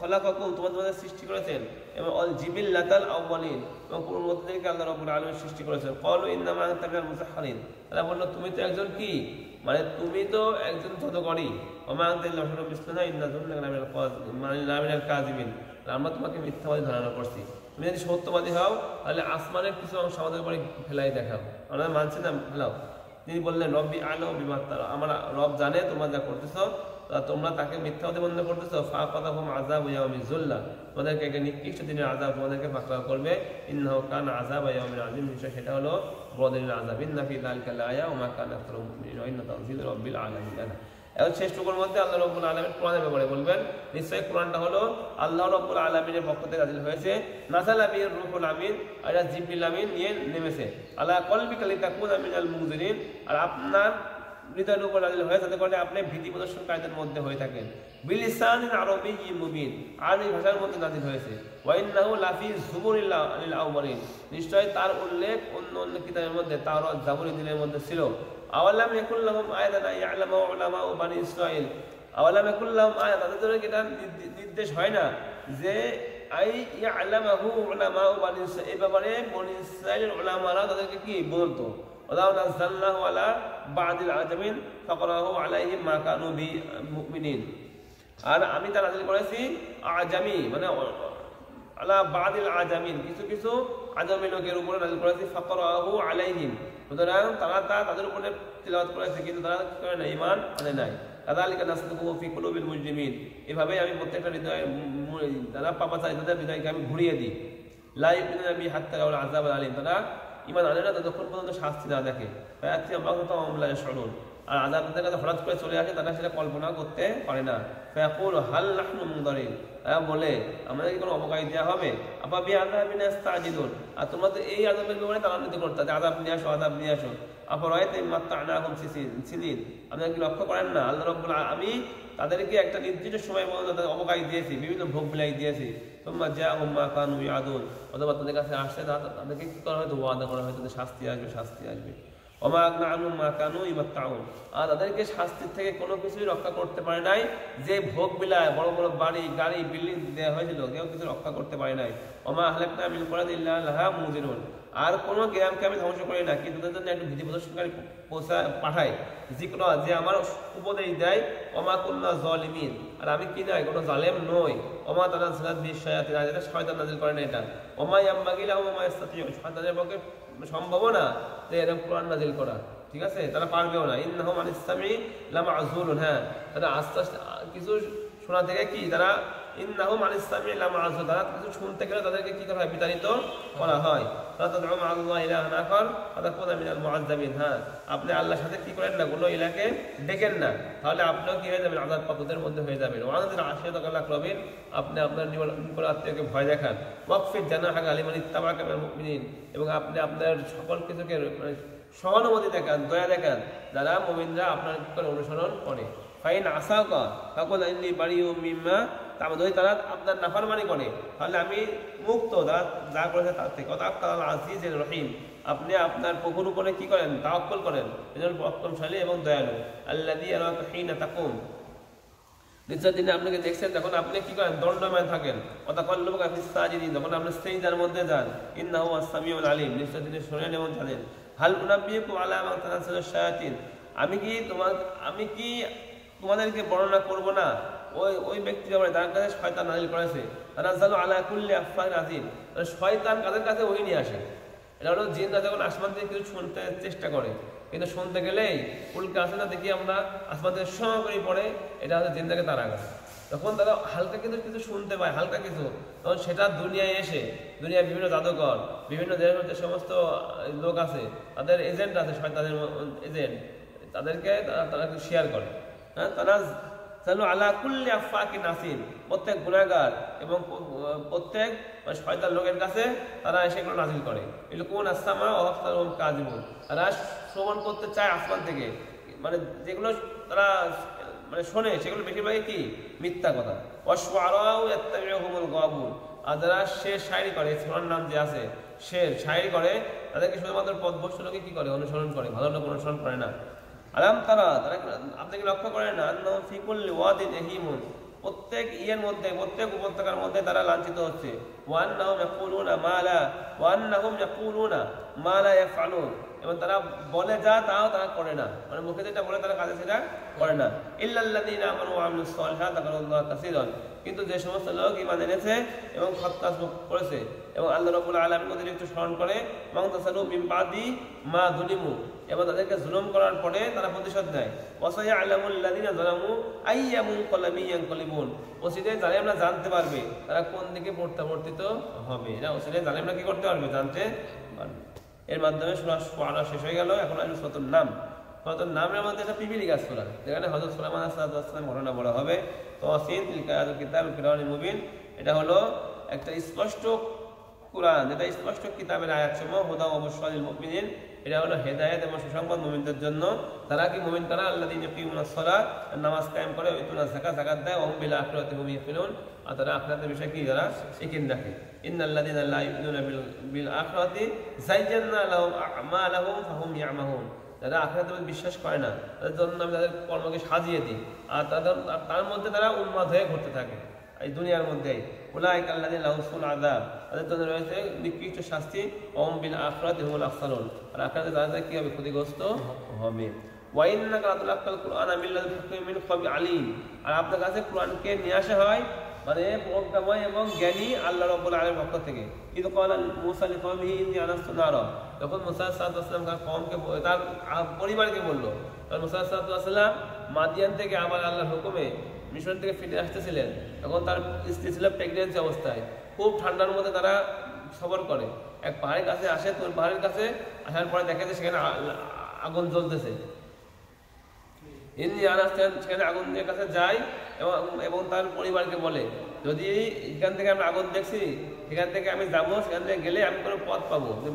খালাকাকুম তোমাদের সৃষ্টি করেছেন এবং অল জিবিল্লাতাল আউয়ালিন এবং পূর্ববর্তীদেরকে আল্লাহ রাব্বুল আলামিন সৃষ্টি করেছেন। ক্বালু ইন্নামা আনতা মিনাল মুসাহহারিন, তারা বলল তুমি তো একজন কি, মানে তুমি তো একজন জাদুকরী। ওয়া মা আনতা ইল্লা বাশারুম মিসলুনা ইন্না যুন্নাকা লামিনাল কাযিবিন, আমরা তোমাকে মিথ্যাবাদী ধারণা করছি। তুমি যদি সত্যবাদী হও তাহলে আসমানের কিছু অংশ আমাদের উপরে ফেলাই দেখাও, আমরা মানছি না, ফেলাও। তিনি বললেন রব্বি আ'লামু বিমা তারা, আমার রব জানে তোমরা যা করতেছো, তোমরা তাকে মিথ্যাবাদী মনে করতেছো। ফাআখাযাহুম আযাবু ইয়াউমিজ যুল্লা, তোমাদেরকে একটা নিকৃষ্ট দিনের আযাব তোমাদেরকে পাকড়াও করবে। ইন্নাহু কানা আযাবা ইয়াউমিন আযীম, সেটা হলো বড় দিনের আযাব। ইন্না ফি যালিকা লাআয়া ওয়া মা কানা আকসারুহুম মুমিনিন ওয়া ইন্না তানজিলা রাব্বিল আলামিন। এখন শেষ টুকুর মধ্যে আল্লাহ রাব্বুল আলামিন কোরআনের ব্যাপারে বলবেন। নিশ্চয়ই কোরআনটা হলো আল্লাহ রাব্বুল আলামিনের পক্ষ থেকে নাযিল হয়েছে। নাযালা বিহির রূহুল আমিন, আর জিবরিল আমিন নিয়ে নেমেছে। আলা কলবিকা লিতাকুনা মিনাল মুনজিরিন, আর আপনার হৃদয়ের উপর নাযিল হয়েছে যাতে করে আপনি ভীতি প্রদর্শনকারীদের মধ্যে হয়ে থাকেন। বিলিসানিন আরবিয়্যিন মুবিন, আরবি ভাষার মধ্যে নাযিল হয়েছে। ওয়া ইন্নাহু লাফি যুবুরিল আউয়ালিন, নিশ্চয়ই তার উল্লেখ অন্য অন্য কিতাবের মধ্যে, তাওরাত জাবুর ইনজিলের মধ্যে ছিল। আওয়ালাম ইয়াকুল লাহুম আয়াতান ইয়ালামু উলামা বানি ইসরাঈল, আওয়ালাম ইয়াকুল লাহুম আয়াত, তাদের কি এটা নির্দেশ হয় না যে আই ইয়ালামাহু উলামা বানি ইসরাঈল, এই ব্যাপারে বনি ইসরাঈলের উলামারা তাদেরকে কি বলতো। ওয়ালাউ নাযালনাহু আলা বা'দিল আজামিন ফাকরাহু আলাইহিম মা কানু বিমুমিনিন, আর আমি তা নাযিল করেছি আজামি মানে আলা বা'দিল আজামিন, কিছু কিছু আজামি লোকের উপরে নাযিল করেছি। ফাকরাহু আলাইহিম, সুতরাং তারা তাদের উপরে তিলাওয়াত করেছে কিন্তু তারা কি করে না, ঈমান আনে নাই। কাযালিকা নাসলুকুহু ফি কুলুবিল মুজরিমিন, এভাবে আমি প্রত্যেকটা হৃদয়ে যারা পাপাচারী তাদের হৃদয়কে আমি ঘুরিয়ে দিই। লা ইউমিনুনা বিহি হাত্তা রাউল আযাবাল আলীম, তারা ঈমান আনে না যতক্ষণ পর্যন্ত শাস্তি না দেখে। ফায়াতি বাগতাম ওয়া হুম লা ইয়াশউরুন, আর আযাব তাদের কাছে হঠাৎ করে চলে আসে, তারা সেটা কল্পনা করতে পারে না। ফায়াকুলু হাল নাহনু মুনযারিন, তারা বলে আমাদেরকে কোনো অবকাশ দেওয়া হবে। আপা বিআযাবিনা ইস্তাজিলুন, আর তোমরা তো এই আযাবের ব্যাপারে তাড়াতাড়ি করতে যে আযাব নিয়ে আসো, আযাব নিয়ে আসো। আফরাআইতা ইন মাত্তা'নাহুম সিনিন, আপনারা কি লক্ষ্য করেন না আল্লাহ রাব্বুল আমি তাদেরকে একটা নির্দিষ্ট সময় পর্যন্ত তাদের অবকাশ দিয়েছি, বিভিন্ন ভোগ বিলাস দিয়েছি। তোমরা জাআহুম মা কানু ইয়াদুন, অথবা তাদের কাছে আসছে তাদেরকে কি করা হয়তো ওয়াদা করা হয়তো তাদের শাস্তি আসবে, শাস্তি আসবে। ওমা আগনা আনহুম মা কানু ইমাত্তাউন, আর তাদেরকে শাস্তির থেকে কোনো কিছুই রক্ষা করতে পারে নাই। যে ভোগ বিলায় বড় বড় বাড়ি গাড়ি বিল্ডিং দেওয়া হয়েছিল কেউ কিছু রক্ষা করতে পারে নাই। ওমা আহলাকনা মিন কারিয়াতিন ইল্লা লাহা মুনজিরুন, আর কোনো গ্রামকে আমি ধ্বংস করি না কিন্তু তাদের জন্য একটু ভীতি প্রদর্শনকারী পাঠাই, যিকরা যে আমার উপদেশ দেয়। ওমা কুল্না যালিমিন, আর আমি কি নয় কোনো জালেম নই। ওমা তানাজ্জালাত বিশ-শায়াতিন, আর এটা শয়তান নাযিল করে না এটা। ওমা ইয়ামবাগি লাহুম ওয়া মা ইস্তাতিউন, শয়তানের পক্ষে সম্ভব না যে এরকম কোরআন নাযিল করা, ঠিক আছে, তারা পারবেও না। ইন্নাহুম আনিস সামি লামাযুলুন, হ্যাঁ তারা আস্তে আস্তে কিছু শোনা থেকে কি তারা ইন্নাহুম আনিস সামি লামাযুলুন, তারা কিছু শুনতে গেলে তাদেরকে কি করা হয়, বিতাড়িত করা হয়। তাদউ মা আল্লাহ ইলাহান আখার ফাতাকুনা মিনাল মুআযযাবিন, হ্যাঁ আপনি আল্লাহর সাথে কি করেন না, কোনো ইলাকে ডেকেন না, তাহলে আপনিও কি হয়ে যাবেন, আযাবপ্রাপ্তদের মধ্যে হয়ে যাবেন। ওয়ানাদির আশিয়াতাকাল আকরাবিন, আপনি আপনার নিকট আত্মীয়কে ভয় দেখান। ওয়াকফির জানাহাকা লিমান ইত্তাবাআকা মিনাল মুমিনিন, এবং আপনি আপনার সকল কিছুকে সহানুভূতি দেখান, দয়া দেখান যারা মুমিনরা আপনার কি করে অনুসরণ করে। ফাইন আসাকা ফাকুল ইন্নী বারিউম মিম্মা তা'মালুন, তারা আপনার নাফরমানি করে তাহলে আমি মুক্ত তারা যা করেছে তার থেকে। ওয়াতাওয়াক্কাল আজিজুর রহিম, আপনি আপনার প্রভুর উপরে কি করেন, তাওয়াক্কুল করেন, যিনি পরাক্রমশালী এবং দয়ালু। আল্লাযী ইয়ারাকা হিনা তাকুম, নিশ্চয় তিনি আপনাকে দেখছেন যখন আপনি কি করেন, দণ্ডময় থাকেন। ওয়াতাকাল্লুবাকা ফিস সাজিদিন, যখন আপনি সিজদার মধ্যে যান। ইন্নাহু আস-সামিউল আলিম, নিশ্চয় তিনি শোনেন এবং জানেন। হাল উনাব্বিউকুম আলা মান তানাজ্জালুশ শায়াতিন, আমি কি তোমাদেরকে বর্ণনা করব না ওই ব্যক্তির ব্যাপারে যার কাছে শয়তান নাযিল করেছে। তানাজ্জালু আলা কুল্লি আফফাকিন আযীম, শয়তান কাদের কাছে ওহী নিয়ে আসে। এটা হলো জিনরা যখন আসমান থেকে কিছু শুনতে চেষ্টা করে কিন্তু শুনতে গেলেই উল্কা আসে না, দেখি আমরা আসমান থেকে সম করে পড়ে, এটা হচ্ছে জিন্দাকে তারাগা। তখন তারা হালকা কিন্তু কিছু শুনতে পায়, হালকা কিছু, তখন সেটা দুনিয়ায় এসে, দুনিয়ার বিভিন্ন জাদুকর, বিভিন্ন যে সমস্ত লোক আছে, তাদের এজেন্ট আছে, তাদের এজেন্ট, তাদেরকে তারা শেয়ার করে। হ্যাঁ, তারা চালু আলা কুল্লি আফাকি নাসিন, প্রত্যেক গুনাহগার এবং প্রত্যেক শয়তান লোকের কাছে তারা সেগুলো নাজিল করে। এগুলো কোন আসামা অবস্থান কাজিমুন, তারা শ্রবণ করতে চায় আসমান থেকে, মানে যেগুলো তারা মানে শোনে সেগুলো বেশিরভাগই কি মিথ্যা কথা। ওয়াশওয়ারাউ ইয়াত্তাবিউহুমুল গাবুন, আর যারা শের শায়রি করে, সোনার নাম যে আছে শের শায়রি করে, তাদেরকে শুধুমাত্র পথভ্রষ্ট লোকে কি করে অনুসরণ করে, ভালো লোক অনুসরণ করে না। আলাম তারা আপনি কি লক্ষ্য করেন না আন্নাহুম ফি কুল্লি ওয়াদিন ইয়াহিমুন, প্রত্যেক ইয়ের মধ্যে, প্রত্যেক উপত্যকার মধ্যে তারা লাঞ্ছিত হচ্ছে। ওয়ান্নাহুম ইয়াকুলুনা মা লা ইয়াফআলুন, এবং তারা বলে যা তাও তারা করে না, মানে মুখে যেটা বলে তারা কাজে সেটা করে না। ইল্লাল্লাযীনা আমানু ওয়া আমিলুস সলিহাতি যাকারুল্লাহ কাসীরান, কিন্তু যে সমস্ত লোক ঈমান এনেছে এবং সৎ কাজ করেছে এবং আল্লাহ রাব্বুল আলামিনকে অতিরিক্ত স্মরণ করে, এবং তাসালু মিন বাদি মা যুলিমু, এবং তাদেরকে জুলুম করার পরে তারা প্রতিশোধ নেয়। ওয়াসায়ালামুল লাযীনা যালামু আইয়া মুনকালিবিন ইয়ানকালিবুন, ওসিরে জালেমরা জানতে পারবে তারা কোন দিকে প্রত্যাবর্তিত হবে। না, ওসিরে জালেমরা কি করতে পারবে, জানতে পারবে। এর মাধ্যমে সূরা শুআরা শেষ হয়ে গেল। এখন আসলে সূরাতুন নাম। সূরাতুন নামের মধ্যে একটা পিপিলিকা সূরা, যেখানে হযরত সুলাইমান আলাইহিস সালাম ঘটনা বলা হবে। তাসিন তিলকা আয়াতুল কিতাবুল ফিরআউনিল মুবিন, এটা হলো একটা স্পষ্ট কুরআন, যেটা স্পষ্ট কিতাবের আয়াতসমূহ, হুদা ওয়া বুশরা লিল মুমিনিন, এটা হলো হেদায়েত এবং সুসংবাদ মুমিনদের জন্য। তারা কি মুমিন, তারা আল্লাযীনা ইয়াকিমুনাস সালাত, নামাজ কায়েম করে, ওয়া ইউতুনা যাকাত, যাকাত দেয়, ওয়া হুম বিল আখিরাতি হুম ইউকিনুন, আর তারা আখিরাতের বিষয়ে কি যারা ইয়াকিন রাখে। ইন্নাল্লাযীনা লা ইউমিনুনা বিল আখিরাতি যায়্যানা লাহুম আমালাহুম ফাহুম ইয়ামাহুন, যারা আখিরাতে বিশ্বাস করে না তাদের জন্য আমি তাদের কর্মকে সাজিয়ে দিই, আর তার মধ্যে তারা উন্মাদ হয়ে ঘুরতে থাকে এই দুনিয়ার মধ্যে। উলাইকা আল্লাযীনা লাহুম সুল আযাব, তাদের জন্য রয়েছে নিকৃষ্ট শাস্তি। ওম বিল আখিরাতি হুমুল আখসারুন, আর আখিরাতে তারা কি হবে, ক্ষতিগ্রস্ত হবে। ওয়া ইন্নাকা লাতুলাক্কাল কুরআনা মিন লাদুন হাকিমিন আলীম, আর আপনার কাছে কোরআনকে নিয়ে আসা হয় মানে প্রজ্ঞাময় এবং জ্ঞানী আল্লাহ রাব্বুল আলামিনের পক্ষ থেকে। ইদ ক্বালা মূসা লিকওমিহি ইন্নী আনাস্তু নারা, যখন মূসা সাল্লাল্লাহু আলাইহি ওয়াসাল্লাম কওমকে, তার পরিবারকে বলল, তখন মূসা সাল্লাল্লাহু আলাইহি ওয়াসাল্লাম মাদিয়ান থেকে আবার আল্লাহর হুকুমে মিশন থেকে ফিরে আসতেছিলেন। তখন তার স্ত্রী ছিল প্রেগন্যান্সি অবস্থায়, খুব ঠান্ডার মধ্যে তারা সফর করে, এক পাহাড়ের কাছে আসে। তো পাহাড়ের কাছে আসার পরে দেখে যে সেখানে আগুন জ্বলতেছে। ইন্নী আনাস্তেন, সেখানে আগুনের কাছে যায় এবং তার পরিবারকে বলে, যদি এখান থেকে আমরা আগুন দেখছি, সেখান থেকে আমি যাবো, সেখান থেকে গেলে আমি কোনো পথ পাবো যে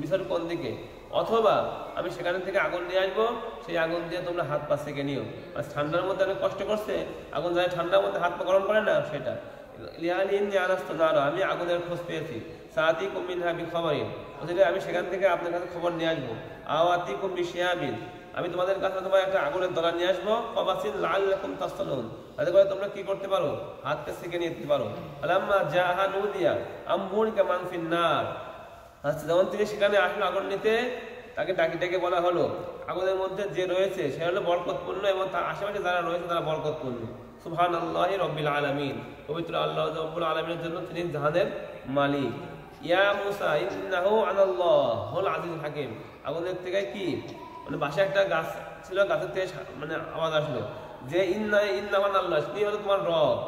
মিশন কোন দিকে, অথবা আমি সেখান থেকে আগুন নিয়ে আসবো, সেই আগুন দিয়ে তোমরা হাত পা সেঁকে নিও। আর ঠান্ডার মধ্যে অনেক কষ্ট করছে, আগুন যায় ঠান্ডার মধ্যে হাত পা গরম করে না, সেটা ইন্নী আনাস্তু নারা, আমি আগুনের খোঁজ পেয়েছি। সাআতিকুম মিনহা বিখাবারিন, আমি সেখান থেকে আপনার কাছে খবর নিয়ে আসবো। আওয়াতিকুম বিশিহাবিন, আমি তোমাদের কাছে তোমার একটা আগুনের দলা নিয়ে আসবো। কবাসিন লাআল্লাকুম তাসতালুন, তাতে করে তোমরা কি করতে পারো, হাতকে সেঁকে নিতে পারো। আলাম্মা জাহা নুদিয়া আমবুরিকা মান ফিন নার, আচ্ছা, যখন তিনি সেখানে আসলো আগুন নিতে, তাকে ডাকি ডেকে বলা হলো, আগুনের মধ্যে যে রয়েছে সে হলো বরকতপূর্ণ এবং তার আশেপাশে যারা রয়েছে তারা বরকতপূর্ণ। সুবহানাল্লাহি রাব্বিল আলামিন, পবিত্র আল্লাহ রাব্বুল আলামিনের জন্য, তিনি জাহানের মালিক। ইয়া মুসা ইন্নাহু আনাল্লাহুল আজিজুল হাকিম, আগুনের থেকে কি মানে বাসা একটা গাছ ছিল, গাছের থেকে মানে আওয়াজ আসলো যে ইন্নামান আল্লাহ, তিনি হলো তোমার রব,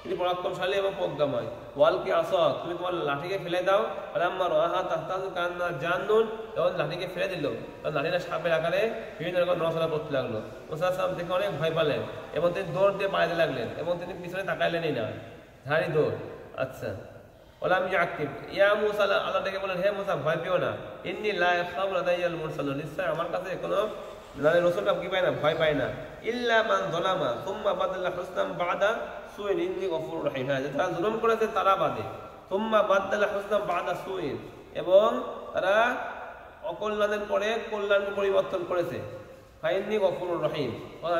তিনি পরাক্রমশালী এবং প্রজ্ঞাময়। ওয়াল কি আসক, তুমি তোমার লাঠিকে ফেলে দাও। আলাম্মা রাহা তাহতাজু কান্না জান্নুন, যখন লাঠিকে ফেলে দিল, তখন লাঠিটা সাপের আকারে বিভিন্ন রকম নড়াচড়া করতে লাগলো। মুসা সাহেব দেখে অনেক ভয় পেলেন এবং তিনি দৌড় দিয়ে পালাতে লাগলেন এবং তিনি পিছনে তাকাইলেনই না, ঝাড়ি দৌড়। আচ্ছা, ওলাম ইয়াকিব ইয়া মুসা, আল্লাহ ডেকে বলেন, হে মুসা ভয় পেও না। ইন্নী লা ইয়াখাফু লাদাইয়াল মুরসালুন, নিশ্চয় আমার কাছে কোনো রাসূলরা কি পায় না, ভয় পায় না। ইল্লা মান যালামা সুম্মা বাদালা হুসনাম বাদা সুইন ইন্নী গফুরুর রহিম, যারা জুলুম করেছে তারা বাদে। সুম্মা বাদালা হুসনাম বাদা সুইন, এবং তারা অকল্যাণের পরে কল্যাণকে পরিবর্তন করেছে। ফাইন্নী গফুরুর রহিম,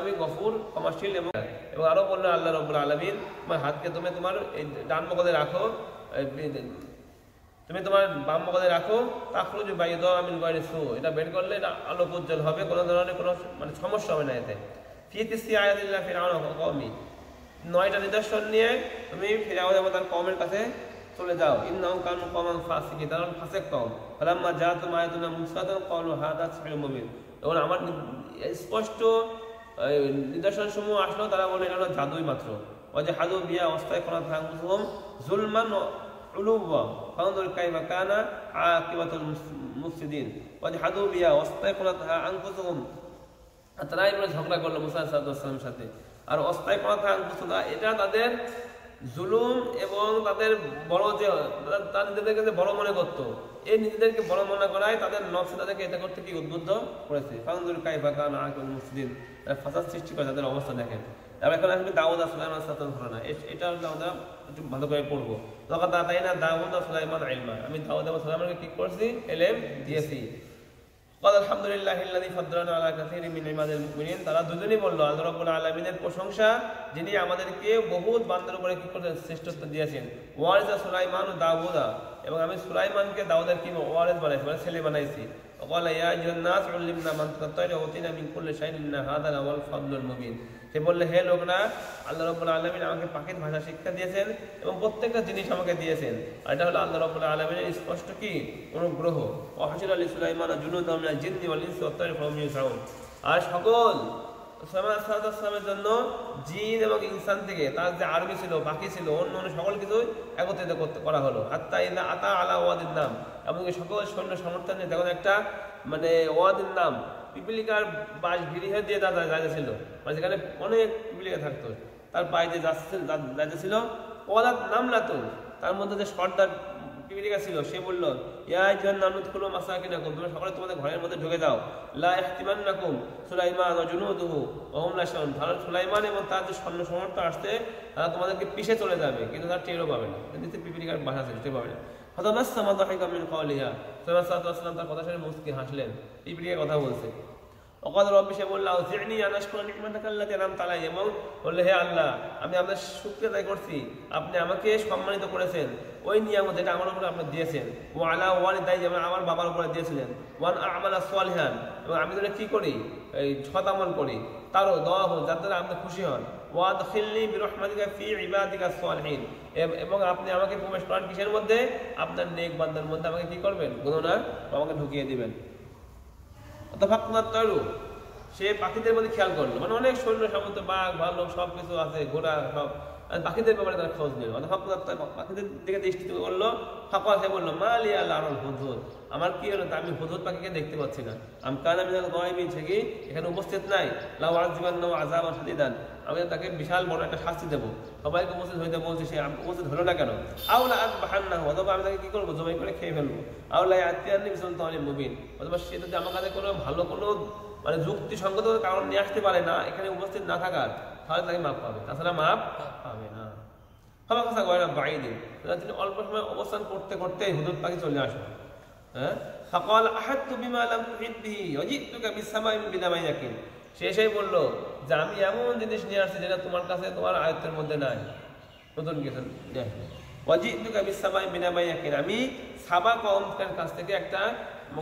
আমি গফুর ক্ষমাশীল। এবং আরো বললেন আল্লাহ রাব্বুল আলামিন, তোমার হাতকে তুমি তোমার এই ডান মগজে রাখো, তুমি তোমার বাম মগজে রাখো। তাখরুজু বাইদা মিন গায়রি সু, এটা বের করলে এটা আলোক উজ্জ্বল হবে, কোনো ধরনের কোনো মানে সমস্যা হবে না এতে। ফি তিসি আয়াতিল্লাহ ফিরআউন ওয়া কওমি, 9টা নিদর্শন নিয়ে তুমি ফিরআউন এবং তার কওমের কাছে চলে যাও। ইন্নাহুম কানু কওমান ফাসিকিন, তারা ফাসিক কওম। ফালাম্মা জাআতুহুম আয়াতুনা মুসরাতান ক্বালু হাযা সিহরুম মুবিন, এবং আমার স্পষ্ট নিদর্শন সমূহ আসলো, তারা বলে এটা হলো জাদুই মাত্র। ওয়াজে হাদু বিয়া অস্তায় কোন জুলমান উলুওয়া ফাউন্দুর কাইফা কানা আকিবাতুল মুফসিদিন। ওয়াজে হাদু বিয়া অস্তায় কোন আনফুসুহুম, তারাই বলে ঝগড়া করলো মুসা সাল্লাল্লাহু আলাইহি ওয়াসাল্লামের সাথে। আর অস্তায় কোন আনফুসুহা, এটা তাদের জুলুম এবং তাদের বড় যে তারা নিজেদেরকে যে বড় মনে করতো, এই নিজেদেরকে বড় মনে করায় তাদের নফস তাদেরকে এটা করতে কি উদ্বুদ্ধ করেছে। ফাউন্দুর কাইফা কানা আকিবাতুল মুফসিদিন, ফাসাদ সৃষ্টি করে তাদের অবস্থা দেখেন। তারপর এখন আসবে দাউদ আর সুলাইমান সাথে ঘটনা, এটা আমরা একটু ভালো করে পড়বো। তখন তাই না দাউদ আর সুলাইমান ইলমা, আমি দাউদ এবং সুলাইমানকে কি করছি, ইলম দিয়েছি। ক্বাল আলহামদুলিল্লাহিল্লাযী ফাদ্দালানা আলা কাসীরিন মিন ইবাদিল মুমিনিন, তারা দুজনেই বলল আল্লাহ রাব্বুল আলামিনের প্রশংসা, যিনি আমাদেরকে বহুত বান্দার উপরে কি করেছেন, শ্রেষ্ঠত্ব দিয়েছেন। ওয়ারিসা সুলাইমান ও দাউদা, এবং আমি সুলাইমানকে দাউদের কি ওয়ারিস বানাইছি, মানে ছেলে বানাইছি। وقال يا أيها الناس علمنا منطق الطير وأوتينا من كل شيء إن هذا لهو الفضل المبين। সে বললে, হে লোকরা, আল্লাহ রাব্বুল আলামিন আমাকে পাখির ভাষা শিক্ষা দিয়েছেন এবং প্রত্যেকটা জিনিস আমাকে দিয়েছেন, আর এটা হলো আল্লাহ রাব্বুল আলামিনের স্পষ্ট কি অনুগ্রহ। ওয়াহশিরা লিসুলাইমান জুনুদান মিনাল জিন্নি ওয়াল ইনসি ওয়াত-তায়রি ফাহুম ইউসাউন, আর সকল সুলাইমান আলাইহিস সালামের জন্য জিন এবং ইনসান থেকে তার যে আরবি ছিল, বাকি ছিল, অন্য অন্য সকল কিছু একত্রিত করা হলো। হাত্তা ইযা আতা আলা ওয়াদিন নাম, এমনকি সকল সৈন্য সমর্থন নিয়ে দেখুন একটা মানে ওয়াদিন নাম, পিপিলিকার বাস গিরিহে দিয়ে যাইতেছিল, মানে যেখানে অনেক পিপিলিকা থাকতো, তার পায়ে যে যাইতেছিল। ওয়াদাত নামলাতুন, তার মধ্যে যে সর্দার পিপিলিকা ছিল, সে বলল, ইয়া আইয়ুহান নাস উদখুলু মাসাকিনাকুম, তোমরা সকলে তোমাদের ঘরের মধ্যে ঢুকে যাও। লা ইহতিমান্নাকুম সুলাইমান ওয়া জুনুদুহু ওয়া হুম লা ইয়াশউরুন, তাহলে সুলাইমান এবং তার যে সৈন্য সমর্থ আসতে, তারা তোমাদেরকে পিছে চলে যাবে, কিন্তু তারা টেরও পাবে না। কিন্তু পিপিলিকার বাসা ছিল, টের পাবে না। ফাতাবাসসামা দাহিকাম মিন কাওলিহা, সুলাইমান সাল্লাল্লাহু আলাইহি ওয়াসাল্লাম তার কথা শুনে মুস্কি হাসলেন, পিপিলিকা কথা বলছে। ওয়াকাদ রাব্বি, সে বলল, আউযি'নি আন আশকুরা নি'মাতাকা আল্লাতী আন'আমতা আলাইয়া, এবং বললে, হে আল্লাহ, আমি আপনার শুকরিয়া আদায় করছি, আপনি আমাকে সম্মানিত করেছেন ওই নিয়ামত যেটা আমার উপরে আপনি দিয়েছেন। ওয়া আলা ওয়ালিদাইয়া, আমার বাবার উপরে দিয়েছিলেন। ওয়ান আ'মালা সালিহান, এবং আমি যেন কি করি, এই সৎ আমল করি, তারও দোয়া হোক যাতে আপনি খুশি হন। ওয়াদখিলনি বিরহমাতিকা ফি ইবাদিকা সালিহিন, এবং আপনি আমাকে প্রবেশ করান কিসের মধ্যে, আপনার নেক বান্দার মধ্যে আমাকে কি করবেন, গুণনা আমাকে ঢুকিয়ে দিবেন। সে পাখিদের মধ্যে খেয়াল করলো, মানে অনেক সৈন্য সামন্ত, বাঘ ভাল্লুক সব কিছু আছে, ঘোড়া সব, পাখিদের ব্যাপারে তারা খোঁজ নিল। পাখিদের দিকে দৃষ্টি করলো। ফাঁকা সে বললো, মা লিয়া লারুল হুদহুদ, আমার কি হলো, আমি হুদহুদ পাখিকে দেখতে পাচ্ছি না। আমি কানা মিনাল গায়বিন, সে কি এখানে উপস্থিত নাই। লাউ আযিবান্নাহু আযাবান শাদীদান, আমি তাকে বিশাল বড় একটা শাস্তি দেবো। সবাইকে উপস্থিত হইতে বলছে, সে উপস্থিত হলো না কেন। আউলা আযবাহান্নাহু, অথবা আমি তাকে কি করবো, জবাই করে খেয়ে ফেলবো। আউলা ইয়াতিয়ানি বিসুলতানিন মুবিন, অথবা সে যদি আমার কাছে কোনো ভালো কোনো মানে যুক্তিসঙ্গত কারণ নিয়ে আসতে পারে না, এখানে উপস্থিত না থাকার, তাহলে তাকে মাফ পাবে, তাছাড়া মাফ পাবে না। সবার কথা গয়না বাইদিন, তিনি অল্প সময় অবস্থান করতে করতে হুদুদ পাখি চলে আসবে। হ্যাঁ, ফাকাল আহাদতু বিমা লাম তুহিত বিহি ওয়াজিতুকা বিসামাইন বিনামাইয়াকিন, সে এসেই বলল যে আমি এমন জিনিস নিয়ে আসছি যেটা তোমার কাছে, তোমার আয়ত্তের মধ্যে নাই, নতুন কিছু নিয়ে আসবে। ওয়াজিতুকা বিসামাইন বিনামাইয়াকিন, আমি সাবা কওমের কাছ থেকে একটা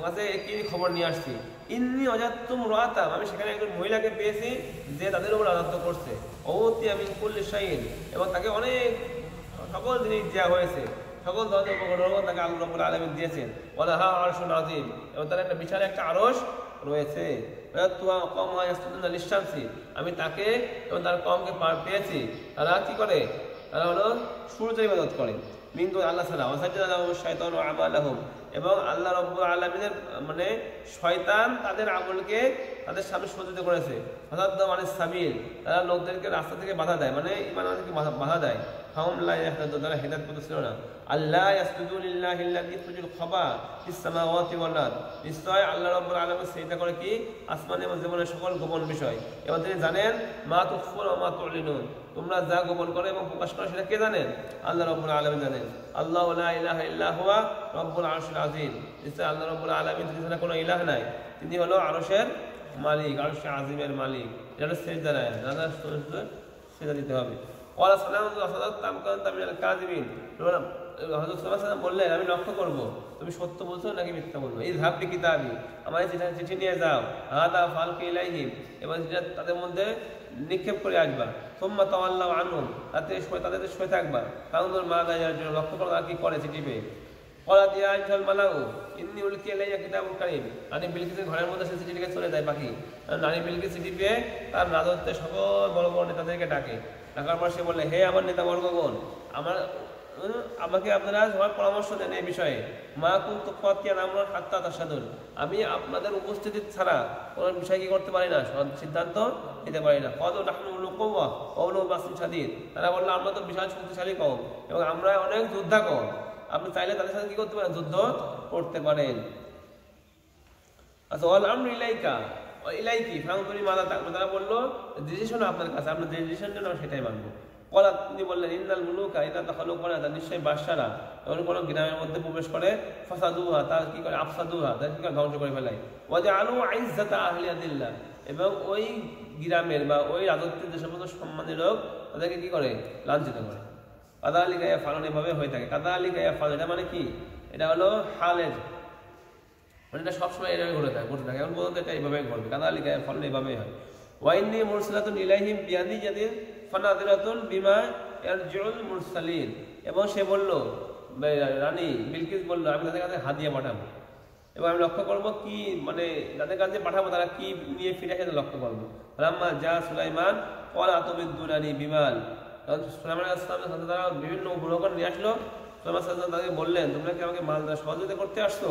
কাছে কি খবর নিয়ে আসছি। ইন্নী ওয়াজাদতুম রাআতাম, আমি সেখানে একজন মহিলাকে পেয়েছি যে তাদের উপর রাজত্ব করছে। ওতিয়া মিন কুল্লি শাইইন, এবং তাকে অনেক সকল জিনিস দেওয়া হয়েছে, সকল ধরনের উপকরণ তাকে আল্লাহ রাব্বুল আলামিন দিয়েছেন। ওয়ালাহা আরশুন আযীম, এবং তার একটা বিশাল একটা আরশ রয়েছে। আমি তাকে এবং তার কওমকে পেয়েছি, তারা কি করে, তারা হলো সূর্যের ইবাদত করে, মিন দুনি আল্লাহ ছাড়া। ওয়াসাজ্জাদা লাহুম শাইতানু আমালাহুম, এবং আল্লাহ রাব্বুল আলামিনের মানে শয়তান তাদের আমলকে তাদের সামনে সজ্জিত করেছে। ফাসাদ্দা আনিস সাবিল, তারা লোকদেরকে রাস্তা থেকে বাধা দেয়, মানে ইমান আনতে বাধা দেয়। ফাহুম লা ইয়াহতাদুন, তারা হিদায়াত পেতে ছিল না। আল্লাহ ইয়াসজুদু লিল্লাহিল্লাযী ইখরাজাল খাবা ফিস সামাওয়াতি ওয়াল আরদ, নিশ্চয় আল্লাহ রাব্বুল আলামিন সেজদা করে কি আসমান এবং জমিনের সকল গোপন বিষয়, এবং তিনি জানেন মা তুখফুন ওয়া মা তু'লিনুন, তোমরা যা গোপন করো এবং প্রকাশ করো সেটা কে জানেন, আল্লাহ রাব্বুল আলামিন জানেন। আল্লাহু লা ইলাহা ইল্লা হুয়া রাব্বুল আরশিল আযীম, নিশ্চয় আল্লাহ রাব্বুল আলামিন ছাড়া কোনো ইলাহ নাই, তিনি হলো আরশের মালিক, আরশে আযীমের মালিক। এটা সেজদা নাই, দাদা সেজদা দিতে হবে। ওয়ালা সালামু সাদাতাম কানতা মিনাল কাযিবিন, হযরত সাল্লাল্লাহু আলাইহি ওয়াসাল্লাম বললেন, আমি লক্ষ্য করব তুমি সত্য বলছো নাকি মিথ্যা বলছো। এই ধাপটি কিতাবি, আমার চিঠি নিয়ে যাও। হাদা ফালকি ইলাইহিম, এবং যেটা তাদের মধ্যে নিক্ষেপ করে আসবা। সুম্মা তাওয়াল্লাউ আনহুম, তাদের সয়ে থাকবা। কাউনুল মা দায়ার জন্য লক্ষ্য করো তারা কি করে চিঠি পেয়ে। ক্বালাত ইয়া আইয়ুহাল মালাউ ইন্নী উলকিয়া ইলাইয়া কিতাবুন কারীম। রানী বিলকিসের ঘরের মধ্যে সে চিঠি লিখে চলে যায় পাখি। রানী বিলকিস চিঠি পেয়ে তার রাজত্বের সকল বড় বড় নেতাদেরকে ডাকে। ডাকার পর সে বলে, হে আমার নেতাবর্গগণ, আমাকে আপনারা সবার পরামর্শ দেন এই বিষয়ে। মা কুনতু কাতিয়ান আমরান হাত্তা তাশহাদুন, আমি আপনাদের উপস্থিতি ছাড়া কোনো বিষয় কি করতে পারি না, সিদ্ধান্ত নিতে পারি না। কত নাহনু উলু কুওয়া ওয়া উলু বাসিন শাদীদ, তারা বললো আমরা তো বিশাল শক্তিশালী কওম এবং আমরা অনেক যোদ্ধা কওম, আপনি চাইলে তাদের সাথে কি করতে পারেন, যুদ্ধ করতে পারেন। আচ্ছা, ওয়াল আমরু ইলাইকা ইলাইকি ফানজুরি মাযা তা'মালুন, তারা বললো ডিসিশন আপনার কাছে, আপনি যে ডিসিশন নেন সেটাই মানবো। ক্বালাত, তিনি বললেন, ইন্নাল মুলুকা ইযা দাখালু ক্বারাতান, নিশ্চয়ই বাদশারা যখন কোনো গ্রামের মধ্যে প্রবেশ করে, ফাসাদুহা, তারা কি করে, আফসাদুহা, তারা কি করে, ধ্বংস করে ফেলায়। ওয়া জাআলু ইজ্জাতা আহলিহা দিল্লাহ, এবং ওই গ্রামের বা ওই রাজত্বের যে সমস্ত সম্মানী লোক তাদেরকে কি করে, লাঞ্ছিত করে। কাযালিকা ইয়াফআলুন, এভাবে হয়ে থাকে। কাযালিকা ইয়াফআলুন, এটা মানে কি, এটা হলো হালের, মানে এটা সবসময় এভাবে ঘটে থাকে, এখন পর্যন্ত এটা এইভাবে ঘটবে। কাযালিকা ইয়াফআলুন, এইভাবেই হয়। ওয়া ইন্নী মুরসালাতুন ইলাইহিম বিহাদিয়াতিন ফানাযিরাতুন বিমা ইয়ারজিউল মুরসালিন, এবং সে বলল, রানী বিলকিস বলল, আমি তাদের কাছে হাদিয়া পাঠাবো এবং আমি লক্ষ্য করবো কি, মানে তাদের কাছে পাঠাবো তারা কি নিয়ে ফিরে আসে লক্ষ্য করবো। রাম্মা যা সুলাইমান ক্বালা আতুমিদ্দুনানি বিমাল, কারণ সুলাইমান আলাইহিস সালাম তারা বিভিন্ন উপকরণ নিয়ে আসলো। সুলাইমান সাল্লাল্লাহু তাদেরকে বললেন, তোমরা কি আমাকে মাল দ্বারা সহযোগিতা করতে আসছো?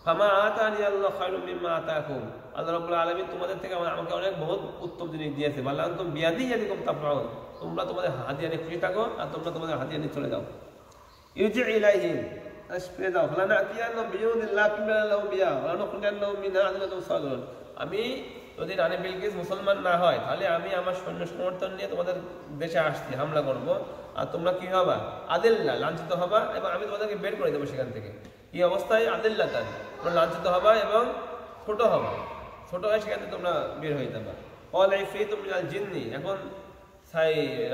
ফামা আতানি আল্লাহু খায়রুম মিম্মা আতাকুম, আল্লাহ রাব্বুল আলামিন তোমাদের থেকে আমাকে অনেক বহুত উত্তম জিনিস দিয়েছে। বাল আনতুম বিয়াদিয়াতিকুম তাফরাউন, তোমরা তোমাদের হাদিয়া নিয়ে খুশি থাকো আর তোমরা তোমাদের হাদিয়া নিয়ে চলে যাও। ইরজি ইলাইহিম, ফিরে যাও। ফালানাতিয়ান্নাহুম বিজুনুদিন লা কিবলা লাহুম বিহা ওয়া লানুখরিজান্নাহুম মিনহা আযিল্লাতুন সাগিরুন, আমি যদি রানী বিলকিস মুসলমান না হয় তাহলে আমি আমার সৈন্য সমর্থন নিয়ে তোমাদের দেশে আসছি, হামলা করব, আর তোমরা কি হবা, আদিল্লা, লাঞ্ছিত হবা, এবং আমি তোমাদেরকে বের করে দেবো সেখান থেকে। এই অবস্থায় আদিল্লাতান, তোমরা লাঞ্ছিত হবা এবং ছোট হবা, ছোট হয়ে সেখান থেকে তোমরা বের হয়ে যাবা। ক্বালা ইফরিতুম মিনাল জিন্নি, এখন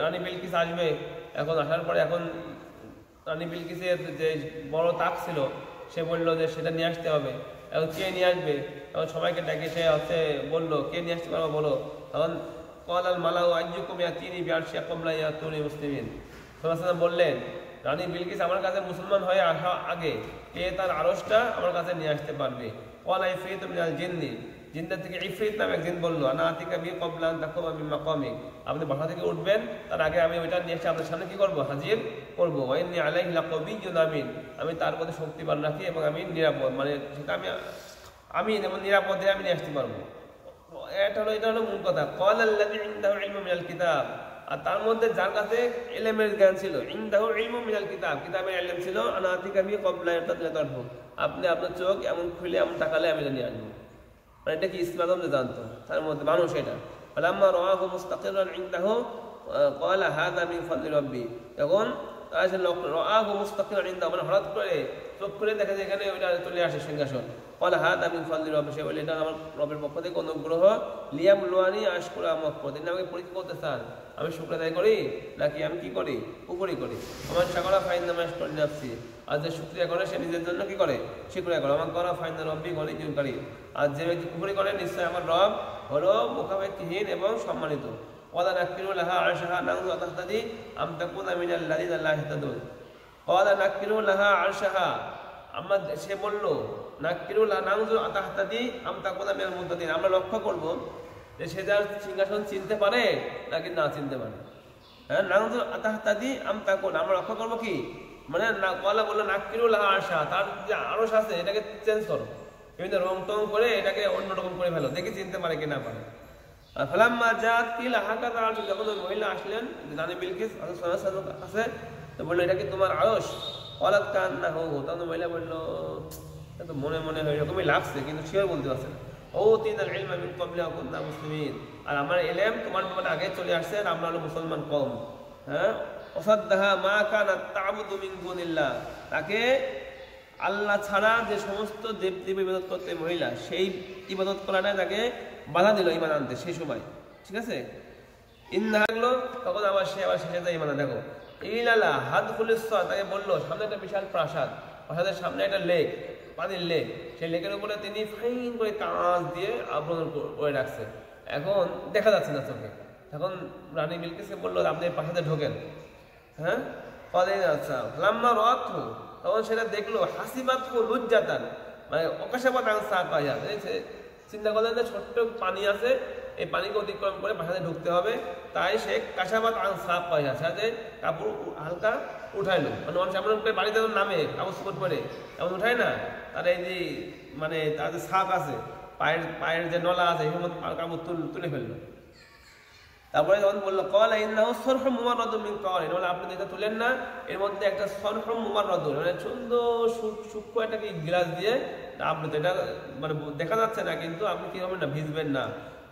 রানী বিলকিস আসবে, এখন আসার পরে এখন রানী বিলকিসের যে বড় তাক ছিল সে বললো যে সেটা নিয়ে আসতে হবে। এখন কে নিয়ে আসবে, এখন সবাইকে ডেকে সে বললো কে নিয়ে আসতে পারবো বলো। তখন ক্বালাল মালাউ আইয়ুকুম ইয়াতিনি বিআরশিহা ক্বাবলা ইয়াতুনি মুসলিমিন, সাল্লাল্লাহু বললেন, রানী বিলকিস আমার কাছে মুসলমান হয়ে আসা আগে কে তার আরশটা আমার কাছে নিয়ে আসতে পারবে। ক্বালা ইফরিতুম মিনাল জিন্নি, জিন্নাত থেকে ইফরিত নামে একদিন বললো, আনা আতিকা বি ক্বাবলা আন তাকুমা মিন মাকামিক, আপনি বাসা থেকে উঠবেন তার আগে আমি ওইটা নিয়ে এসে আপনার সামনে কি করবো, হাজির করবো। ওয়া ইন্নী আলাইহি লাকাবিয়্যুন আমিন, আমি তার প্রতি শক্তিবান রাখি এবং আমি নিরাপদ, মানে সেটা আমি যেমন নিরাপদে আমি নিয়ে আসতে পারবো। এটা হলো মূল কথা। ক্বালাল্লাযী ইনদাহু ইলমুম মিনাল কিতাব, আর তার মধ্যে যার কাছে ইলমের জ্ঞান ছিল, ইনদাহু ইলমুম মিনাল কিতাব, কিতাবের ইলম ছিল, আনা আতিকা বি ক্বাবলা ইয়ারতাদিলা তারফু, আপনি আপনার চোখ এমন খুলে এমন তাকালে আমি এটা নিয়ে আসবো। মানে এটা কি ইসলাম যে জানতো, তার মধ্যে মানুষ এটা। ফালাম্মা রাআহু মুস্তাকিরান ইনদাহু ক্বালা হাযা মিন ফাদলি রাব্বি, তখন তারা সে রাআহু মুস্তাকিরান ইনদাহু, মানে হঠাৎ করে চোখ খুলে দেখা যায় এখানে ওইটা চলে আসে সিংহাসন। ক্বালা হাযা মিন ফাদলি রাব্বি, সে বলে এটা আমার রবের পক্ষ থেকে অনুগ্রহ। লিয়াবলুয়ানি আশকুরা আম আকফুর, তিনি আমাকে পরীক্ষা করতে চান আমি শুকর আদায় করি নাকি আমি কি করি, কুফরি করি। আমার শাকরা ফাইন্নামা ইয়াশকুরু লিনাফসি, আর যে শুকরিয়া করে সে নিজের জন্য কি করে, শুকরিয়া করে। আমার করা ফাইন্না রব্বি গনিয়্যুন কারীম, আর যে ব্যক্তি কুফরি করে নিশ্চয় আমার রব হলো মুখাপেক্ষীহীন এবং সম্মানিত। ক্বালা নাক্কিরু লাহা আরশাহা নানজুরু আতাহতাদি আম তাকুনা মিনাল লাযিনা লা ইয়াহতাদুন, ক্বালা নাক্কিরু লাহা আরশাহা, আমরা সে বলল, নাক্কিরু লাহা নানজুরু আতাহতাদি আম তাকুনা মিনাল মুহতাদিন, আমরা লক্ষ্য করব যে সে যার সিংহাসন চিনতে পারে নাকি না চিনতে পারে। হ্যাঁ, নানজুরু আতাহতাদি আম তাকুন, আমরা লক্ষ্য করবো কি, মানে ক্বালা বললো নাক্কিরু লাহা আরশাহা, তার যে আরশ আছে এটাকে চেঞ্জ করো, বিভিন্ন রং টং করে এটাকে অন্যরকম করে ফেলো, দেখি চিনতে পারে কি না পারে। ফালাম্মা জাআত কিলা হাকাযা আরশ, যখন ওই মহিলা আসলেন রানী বিলকিস আছে, তো বললো এটা কি তোমার আরশ? ক্বালাত কান্নাহু, তখন মহিলা বললো তো মনে মনে হয় এরকমই লাগছে কিন্তু শিওর বলতে পারছে না। ওতিনাল ইলমা মিন ক্বাবলি ওয়া কুননা মুসলিমিন, আর আমার ইলম তোমার ব্যাপারে আগে চলে আসছে আর আমরা হলো মুসলমান কওম। হ্যাঁ, ওয়াসাদ্দাহা মা কানাত তা'বুদু মিন দুনিল্লাহ, তাকে আল্লাহ ছাড়া যে সমস্ত দেবদেবী ইবাদত করতে মহিলা, সেই ইবাদত করাটা তাকে বাধা দিল ঈমান আনতে সেই সময়। ঠিক আছে, ইন্নাহা লাগলো, তখন আবার শেষে যায় ঈমান। দেখো ইলালা হাদ খুলিস, তাকে বললো সামনে একটা বিশাল প্রাসাদ, প্রাসাদের সামনে একটা লেক, পানির লেক, সেই লেকের উপরে তিনি ফাইন করে কাঁচ দিয়ে আবরণ করে রাখছে, এখন দেখা যাচ্ছে না চোখে। তখন রানী বিলকিসকে বললো আপনি প্রাসাদে ঢোকেন। হ্যাঁ, আচ্ছা, লাম্মা রাআতহু, তখন সেটা দেখলো হাসিবাত লুজ্জাতান, মানে অকাশাবাদ আনসা পাইয়া, চিন্তা করলেন যে ছোট্ট পানি আছে, এই পানিকে অতিক্রম করে বাসাতে ঢুকতে হবে, তাই সে কাশাবাদ আনসা পাইয়া, সাথে কাপড় হালকা উঠাইলো। মানে মানুষ এমন করে বাড়িতে নামে কাপড় সুপড় করে এমন উঠায় না, তার এই যে মানে তার যে সাপ আছে, পায়ের যে নলা আছে এই সময় কাপড় তুলে ফেললো। তারপরে যখন বললো কল ইন্নাহু সরহুম মুমাররাদুম মিন কাওয়ারিন, মানে আপনি যেটা তুলেন না, এর মধ্যে একটা সরহুম মুমাররাদুন, মানে সুন্দর সূক্ষ্ম একটা কি গ্লাস দিয়ে আপনি তো এটা মানে দেখা যাচ্ছে না, কিন্তু আপনি কি হবেন না, ভিজবেন না।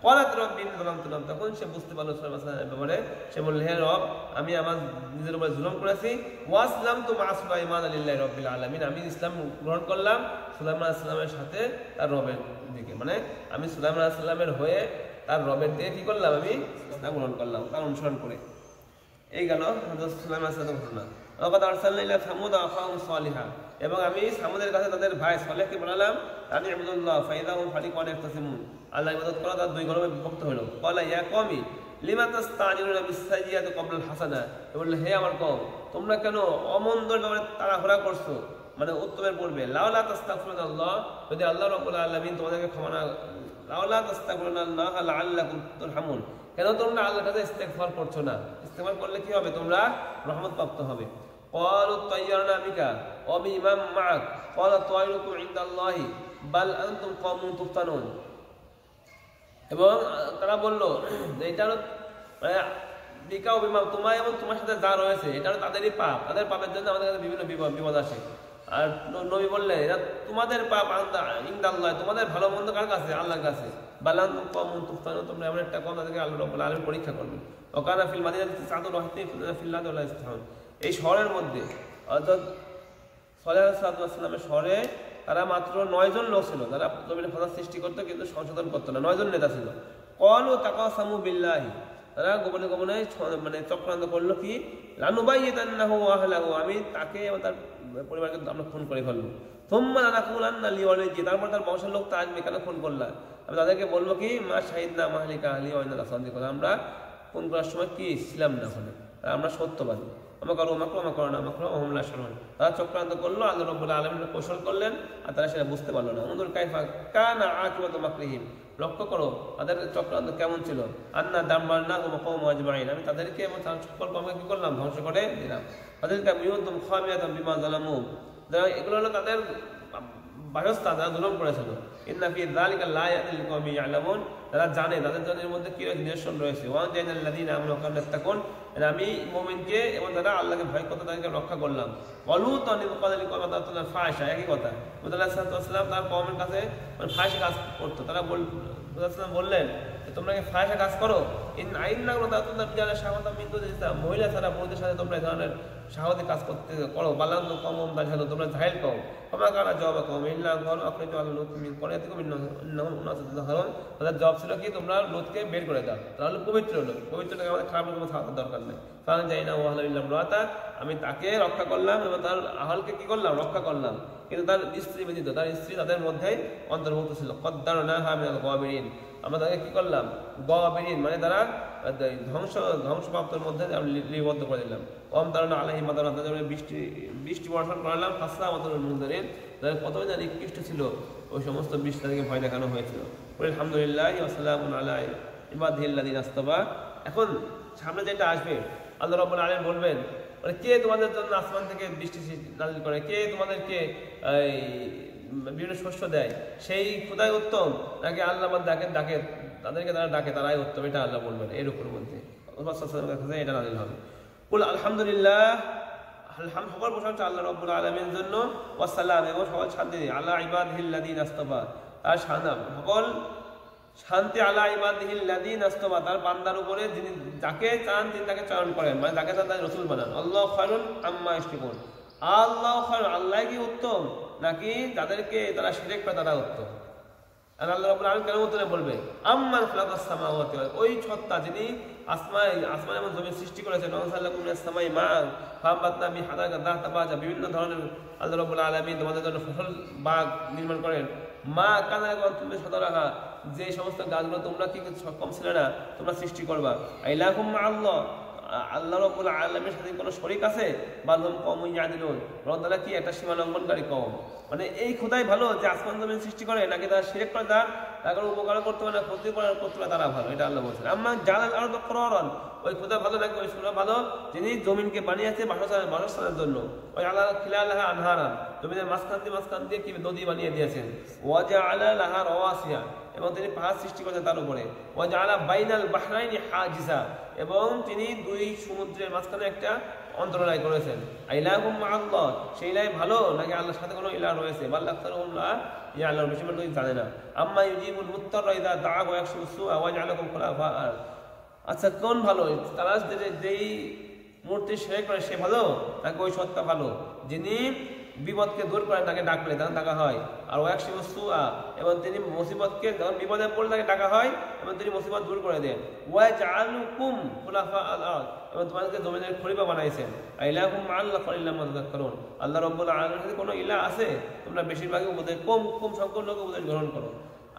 কলাত রব্বিন যালামতু নাফসি, তখন সে বুঝতে পারলো সুলাইমানের ব্যাপারে। সে বলল, হে রব, আমি আমার নিজের উপরে জুলুম করেছি। ওয়াসলামতু মা সুলাইমান লিল্লাহি রাব্বিল আলামিন, আমি ইসলাম গ্রহণ করলাম সুলাইমান আলাইহিস সালামের সাথে তার রবের দিকে, মানে আমি সুলাইমান আলাইহিস সালামের হয়ে তার রবের দিয়ে কি করলাম, আমি ইসলাম গ্রহণ করলাম তার অনুসরণ করে। এই গেল হযরত সুলাইমান আলাইহিস সালামের ঘটনা। ওয়াকাদ আরসালনা ইলা সামুদ আখাহুম সালিহা, এবং আমি সামুদের কাছে তাদের ভাই সালেহকে বললাম আনি ইবুদুল্লাহ ফাইদা হুম ফারিকুন ইয়াখতাসিমুন, আল্লাহ ইবাদত করা তার দুই গ্রুপে বিভক্ত হলো। ক্বালা ইয়া কওমি লিমা তাস্তাজিলুনা বিস-সাইয়্যাতি ক্বাবলা আল-হাসানা, বলল হে আমার কওম, তোমরা কেন অমন্দর ব্যাপারে তাড়াহুড়া করছো, মানে উত্তমের পূর্বে। লাউলা তাস্তাগফিরুনাল্লাহ, যদি আল্লাহ রাব্বুল আলামিন তোমাদেরকে ক্ষমা না, লাউলা তাস্তাগফিরুনাল্লাহ লাআল্লাকুম তুরহামুন, কেন তোমরা আল্লাহর কাছে ইস্তেগফার করছো না? ইস্তেগফার করলে কি হবে? তোমরা রহমত প্রাপ্ত হবে। ক্বালু তায়্যারনা বিকা ওয়া বিমান মা'আক ক্বালা তায়রুকুম ইনদাল্লাহি বাল আনতুম কওমুন তুফতানুন, এবং তারা বলল যে এটা মানে বিকা ও বিমান, তোমার এবং তোমার সাথে যা রয়েছে এটা তাদেরই পাপ, তাদের পাপের জন্য আমাদের কাছে বিভিন্ন বিপদ আসে। আর নবী বললেন এটা তোমাদের পাপ ইনদাল্লাহ, তোমাদের ভালো মন্দ কার কাছে? আল্লাহর কাছে। বাল আনতুম কওমুন তুফতানুন, তোমরা এমন একটা কওম তাদেরকে আল্লাহ রাব্বুল আলামিন পরীক্ষা করবেন। ওয়াকানা ফিল মাদিনাতি তিসআতুন ওয়া ইসতুনা ফিল্লাহি ওয়া লা ইসতাহুন, এই শহরের মধ্যে অর্থাৎ সালেহ আলাইহিস সালামের শহরে তারা মাত্র 9 জন লোক ছিল, তারা জমিনে ফাসাদ সৃষ্টি করতো কিন্তু সংশোধন করতো না। 9 জন নেতা ছিল। ক্বালু তাকাসামু বিল্লাহি, তারা গোপনে গোপনে মানে চক্রান্ত করলো কি, লানুবাইয়িতান্নাহু ওয়া আহলাহু, আমি তাকে এবং তার পরিবারকে আমরা খুন করে ফেলবো। সুম্মা লানাকুলান্না লিওয়ালিজি, তারপর তার বংশের লোক তা আসবে, কেন খুন করলাম? আমি তাদেরকে বলবো কি, মা শাহিদনা মাহলিকা আহলি ওয়া ইন্না লাসাদিকুন, আমরা খুন করার সময় কি ছিলাম না ওখানে, আমরা সত্যবাদী। তারা চক্রান্ত করলো, আল্লাহ রাব্বুল আলামিন কৌশল করলেন, আর তারা সেটা বুঝতে পারলো না। উনজুর কাইফা কানা আকিবাতু মাকরিহিম, লক্ষ্য করো তাদের চক্রান্ত কেমন ছিল। আন্না দামবারনাহুম ওয়া কওমুহুম আজমাইন, আমি তাদেরকে এবং তার সকল কওমকে কি করলাম, ধ্বংস করে দিলাম। তাদেরকে বিউতুম খাবিয়াতাম বিমা যালামু, এগুলো হলো তাদের বাসস্থান, তারা জুলুম করেছিল। ইন্না ফি যালিকা লাআয়াতিন লিকাওমিন ইয়ালামুন, তারা জানে তাদের জন্য এর মধ্যে কি নিদর্শন রয়েছে। ওয়া জানাল্লাযিনা আমানু ওয়া কানু ইয়াত্তাকুন, আমি মুমিনকে এবং তারা আল্লাহকে ভয় করতে তাদেরকে রক্ষা করলাম। ওয়ালুতান ইয ক্বালা লিকওমিহি তাতুনা ফাহিশা, একই কথা। মুহাম্মদ সাল্লাল্লাহু আলাইহি ওয়াসাল্লাম তার কওমের কাছে মানে ফাহিশা কাজ করতো, তারা বললেন তোমরা কি ফাহিশা কাজ করো? মহিলা ছাড়া পুরুষদের সাথে তোমরা এই ধরনের শাহাওয়াতি কাজ করতে করো। বালান কম দাঁড়ালো, তোমরা জাহেল কম। ক্ষমা কারা জবাব কম ইল্লা ঘর আখরিজ আল লুত মিন ক্বরিয়াতিকুম ইন্নাহুম, তাদের জবাব ছিল কি, তোমরা লুতকে বের করে দাও। তাহলে পবিত্র লোক, পবিত্রটাকে আমাদের খারাপ কোনো থাকার দরকার নেই। কারণ যাই না ওয়াহলা ইল্লাম রাতা, আমি তাকে রক্ষা করলাম এবং তার আহলকে কি করলাম, রক্ষা করলাম, কিন্তু তার স্ত্রী ব্যতীত, তার স্ত্রী তাদের মধ্যেই অন্তর্ভুক্ত ছিল। কদ্দারনাহা মিনাল গাবিরিন, আমরা তাকে কি করলাম, গাবিরিন মানে তারা ধ্বংসপ্রাপ্তের মধ্যে লিপিবদ্ধ করে দিলাম। কম তারা আলাইহিম মাদারান, তাদের বৃষ্টি বর্ষণ করালাম। ফাসসামাতুল মুনজিরিন, তাদের কতই না নিকৃষ্ট ছিল ওই সমস্ত বৃষ্টি, তাদেরকে ভয় দেখানো হয়েছিল। আলহামদুলিল্লাহ ওয়া সালামুন আলা ইবাদিহিল্লাযিনা ইসতাফা। এখন সামনে যেটা আসবে, আল্লাহ রাব্বুল আলামিন বলবেন মানে কে তোমাদের জন্য আসমান থেকে বৃষ্টি নাযিল করে, কে তোমাদেরকে বিভিন্ন শস্য দেয়, সেই খোদাই উত্তম নাকি আল্লাহ ডাকে তাদেরকে তারা ডাকে তারাই উত্তম, এটা আল্লাহ বলবেন। এর উপর মধ্যে এটা নাযিল হবে। কুল আলহামদুলিল্লাহ, সকল প্রশংসা আল্লাহ রাব্বুল আলামিনের জন্য। ওয়া সালাম, এবং সবাই শান্তি আলা ইবাদিহিল্লাযিনা ইসতাফা, তার সকল শান্তি আলা ইবাদিহিল্লাযিনা ইসতাফা, তার বান্দার উপরে যিনি যাকে চান তিনি তাকে চয়ন করেন, মানে যাকে চান তাকে রাসূল বানান। আল্লাহু খায়রুন আম্মা ইউশরিকুন, আল্লাহু খায়রুন, আল্লাহ কি উত্তম নাকি যাদেরকে তারা শিরক করে তারা উত্তম? আর আল্লাহ রাব্বুল আলামিন কেন উত্তরে বলবে আম্মান খালাকাস সামাওয়াতি, ওই সত্তা যিনি আসমান এবং জমিন সৃষ্টি করেছেন। নসাল্লাকুম মিনাস সামাই মা'আন ফাআমবাতনা বিহি হাদাইকা যাতা বাহজা, বিভিন্ন ধরনের আল্লাহ রাব্বুল আলামিন তোমাদের জন্য ফসল বাগ নির্মাণ করেন। মা কানা লাকুম তুমি সদরাহা, যে সমস্ত গাছগুলো তোমরা কি সক্ষম ছিলে না তোমরা সৃষ্টি করবা। ইলাহুম মা আল্লাহ, আল্লাহ রাব্বুল আলামিনের সাথে কোনো শরীক আছে? বালহুম কওমুন ইয়াদিলুন, বরং তারা কি একটা সীমা লঙ্ঘনকারী কওম। মানে এই খোদাই ভালো যে আসমান জমিন সৃষ্টি করে, নাকি তারা শিরক করে তার কোনো উপকার করতে পারে না, ক্ষতি করতে পারে তারা ভালো? এটা আল্লাহ বলছেন। আম্মা জালাল আরদ করারান, ওই খোদা ভালো নাকি ওই সুরা ভালো যিনি জমিনকে বানিয়েছে বাসস্থানের জন্য? ওই আল্লাহ খিলালাহা আনহারান, জমিনের মাঝখান দিয়ে কি নদী বানিয়ে দিয়েছেন। ওয়াজআলা লাহা রাওয়াসিয়া, এবং তিনি পাহাড় সৃষ্টি করেছেন তার উপরে। ওয়াজআলা বাইনাল বাহরাইনি হাজিসা, এবং তিনি দুই সমুদ্রের মাঝখানে একটা অন্তরায় করেছেন। ইলাহুম মাআল্লাহ, সেই ইলাহ ভালো নাকি আল্লাহর সাথে কোনো ইলাহ রয়েছে? বাল আকতারুহুম লা ইয়ালামুন, বেশিরভাগ লোক জানে না। আম্মা ইউজিবুল মুত্তারা ইযা দাআ ওয়া ইয়াকশিফু সুআ ওয়া ইয়াজআলুকুম খুলাফা। আচ্ছা, কোন ভালো? তারা যেই মূর্তি শিরক করে সে ভালো, নাকি ওই সত্তা ভালো যিনি বিপদকে দূর করেন তাকে ডাকলে তখন ডাকা হয়? আর ওয়াকশিফু সুআ, এবং তিনি মুসিবতকে যখন বিপদে পড়লে তাকে ডাকা হয় এবং তিনি মুসিবত দূর করে দেন। ওয়াজআলুকুম খুলাফা আল আরদ, এবং তোমাদেরকে জমিনের খলিফা বানাইছেন। ইলাহুম মাআল্লাহ ফালিল্লাহ মা তাযাক্কারুন, আল্লাহ রাব্বুল আলামিনের সাথে কোনো ইলাহ আছে? তোমরা বেশিরভাগই উপদেশ, কম সংখ্যক লোক উপদেশ গ্রহণ করো।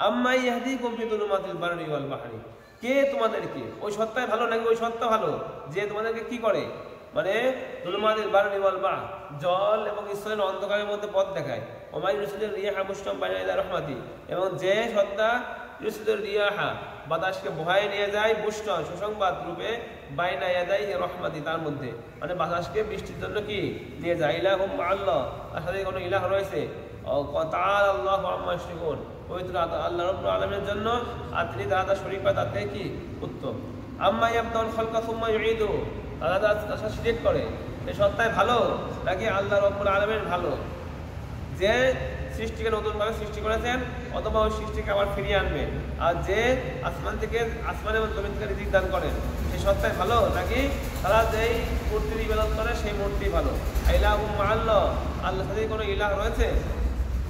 আম্মা ইয়াহদিকুম ফি যুলুমাতিল বাররি ওয়াল বাহরি, কে তোমাদেরকে? ওই সত্তাই ভালো নাকি ওই সত্তা ভালো যে তোমাদেরকে কি করে? মানে যুলুমাতিল বাররি ওয়াল বাহর, জল এবং স্থলের অন্ধকারের মধ্যে পথ দেখায়। ওমা ইউরসিলুর রিয়াহা বুশরাম বাইনা ইয়াদাই রাহমাতি, এবং যে সত্তা ইউরসিলুর রিয়াহা, বাতাসকে বহায় নিয়ে যায়, বুশরান সুসংবাদ রূপে, বাইনা ইয়াদাই রাহমাতি, তার মধ্যে, মানে বাতাসকে বৃষ্টির জন্য কি নিয়ে যায়। ইলাহুম মাআল্লাহ, তার সাথে কোনো ইলাহ রয়েছে? তাআলা আল্লাহু আম্মা ইউশরিকুন, পবিত্র আল্লাহ রাব্বুল আলামিনের জন্য, আর তিনি তারা শরীক পায় তার থেকে কি উত্তম। আম্মা ইয়াবদাউল খালকা সুম্মা ইউঈদু, তারা শিরক করে, এই সত্তায় ভালো নাকি আল্লাহ রাব্বুল আলামিন ভালো যে সৃষ্টিকে নতুনভাবে সৃষ্টি করেছেন, অথবা ওই সৃষ্টিকে আবার ফিরিয়ে আনবেন? আর যে আসমান এবং জমিন থেকে রিজিক দান করেন, সেই সত্তায় ভালো নাকি তারা যেই মূর্তির ইবাদত করে সেই মূর্তি ভালো? ইলাহুম মাআল্লাহ, আল্লাহর সাথে কোনো ইলাহ রয়েছে?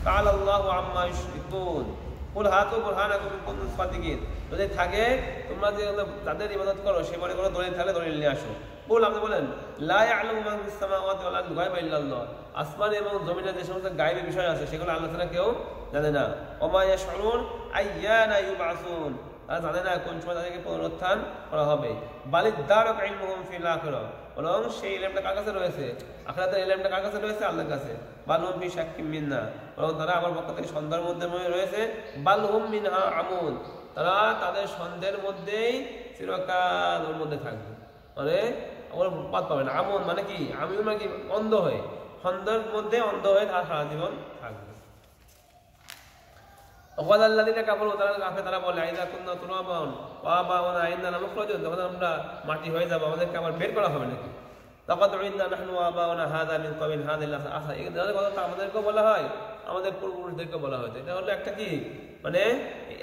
তাআলা আল্লাহু আম্মা ইউশরিকুন, কুল হাতু বুরহানাকুম ইন কুনতুম সাদিকিন, যদি থাকে তোমরা যে যাদের ইবাদত করো সে মনে করো দলিল থাকলে দলিল নিয়ে আসো। বল, আপনি বলেন লা ইয়ালামু মান ফিস সামাওয়াতি ওয়াল আরদি গায়বা ইল্লাল্লাহ, আসমান এবং জমিনের যে সমস্ত গায়বী বিষয় আছে সেগুলো আল্লাহ তাআলা কেউ জানে না। ওমা ইয়াশউরুন আইয়ানা ইউবআসুন, তারা জানে না কোন সময় তাদেরকে পুনরুত্থান করা হবে। বালিদ দারাকা ইলমুহুম ফিল আখিরাহ, বরং সেই ইলমটা কার কাছে রয়েছে? আখিরাতের ইলমটা কার কাছে রয়েছে? আল্লাহর কাছে। বালহুম ফি শাক্কিম মিন্না, বরং তারা আমার পক্ষ থেকে সন্দেহের মধ্যে রয়েছে। বালহুম মিনহা আমুন, তারা তাদের সন্দেহের মধ্যেই চিরকাল ওর মধ্যে থাকবে, মানে ওর বাদ পাবে না। আমন মানে কি? আমি মানে কি? অন্ধ হয়ে, সন্দেহের মধ্যে অন্ধ হয়ে তারা সারা জীবন থাকবে। তারা বলে আইদা কুন্না তুরাবান ওয়া আবাউনা ইন্না লামুখরাজুন, যখন আমরা মাটি হয়ে যাব আমাদেরকে আবার বের করা হবে নাকি? লাকাদ উইন্না নাহনু ওয়া আবাউনা হাযা মিন ক্বাবিল হাযিল আসা, এই কথা আমাদেরকেও বলা হয়, আমাদের পূর্বপুরুষদেরকে বলা হয়। এটা হলো একটা কি, মানে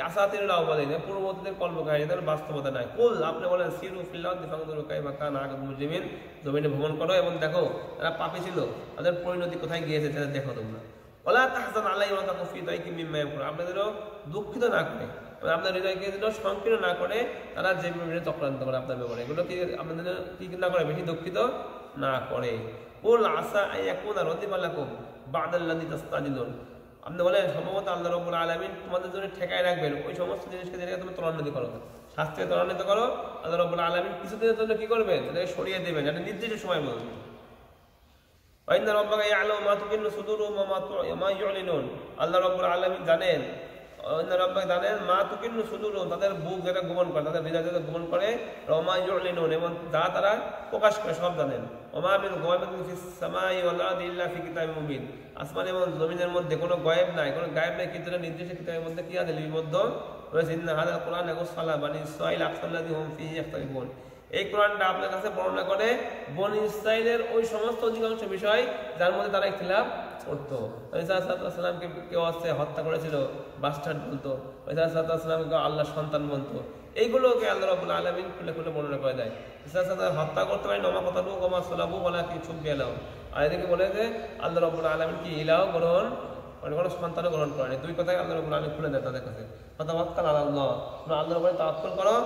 আসাতিরুল আওয়ালিন, পূর্ববর্তীদের কল্পকাহিনী, এদের বাস্তবতা নাই। কুল, আপনি বলেন সিরু ফিল আরদি ফানজুরু কাইফা কানা আকিবাতুল মুজরিমিন, জমিনে ভ্রমণ করো এবং দেখো তারা পাপী ছিল, তাদের পরিণতি কোথায় গিয়েছে সেটা দেখো তোমরা। ওয়ালা তাহজান আলাইহিম ওয়া তাকু ফি দাইকিম মিম্মা ইয়াকুন, আপনাদেরও দুঃখিত না করে, আপনার হৃদয়কে যেন সংকীর্ণ না করে তারা যে বিভিন্ন চক্রান্ত করে আপনার ব্যাপারে, এগুলো কি আপনাদের কি না করে, বেশি দুঃখিত না করে। কুল আসা আইয়াকুনা রাদিফা লাকুম বা'দাল্লাযী তাস্তাজিলুন, আপনি বলেন সম্ভবত আল্লাহ রাব্বুল আলামিন তোমাদের জন্য ঠেকায় রাখবেন ওই সমস্ত জিনিসকে যেটাকে তুমি ত্বরান্বিত করো, শাস্তি ত্বরান্বিত করো। আল্লাহ রাব্বুল আলামিন কিছুদিনের জন্য কি করবেন? এটাকে সরিয়ে দেবেন, এটা নির্দিষ্ট সময় বলবেন। ওয়াইন্না রাব্বাকা ইয়ালামু মা তুকিন্নু সুদুরুহুম ওয়া মা ইউলিনুন, আল্লাহ রাব্বুল আলামিন জানেন, ওয়াইন্না রাব্বাকা জানেন মা তুকিন্নু সুদুরুহুম, তাদের বুক যেটা গোপন করে, তাদের হৃদয় যেটা গোপন করে, ওয়া মা ইউলিনুন, এবং যা তারা প্রকাশ করে সব জানেন। ওয়া মা মিন গায়বাতিন ফিস সামাই ওয়াল আরদি ইল্লা ফি কিতাবিম মুবিন, আসমান এবং জমিনের মধ্যে কোনো গায়েব নাই, কোনো গায়েব নাই, কিন্তু নির্দিষ্ট কিতাবের মধ্যে কি আছে? লিপিবদ্ধ রয়েছে। ইন্না হাযাল কুরআন ইয়াকুসসু আলা বানি ইসরাঈল আকসাল্লাযী হুম ফীহি ইখতালিফুন, এই কোরআনটা আপনার কাছে বর্ণনা করে বনী ইসরাঈলের ওই সমস্ত অধিকাংশ বিষয় যার মধ্যে তারা ইখতিলাফ করতো। ঈসা আলাইহিস সালামকে কেউ আসছে হত্যা করেছিল, বাস্টার্ড বলতো, ঈসা আলাইহিস সালামকে আল্লাহর সন্তান বলতো, এইগুলোকে আল্লাহ রাব্বুল আলামিন খুলে খুলে বর্ণনা করে দেয়। ঈসা আলাইহিস সালাম হত্যা করতে পারেন, ওমা কতালু ওমা সালাবু ওয়ালাকিন শুব্বিহা লাহুম, আর এদিকে বলে যে আল্লাহ রাব্বুল আলামিন কি ইলাহ গ্রহণ, মানে কোনো সন্তানও গ্রহণ করেন। দুই কথাই আল্লাহ রাব্বুল আলামিন খুলে দেয় তাদের কাছে। ফাতাওয়াক্কাল আলাল্লাহ, তোমরা আল্লাহর উপরে তাওয়াক্কুল করো।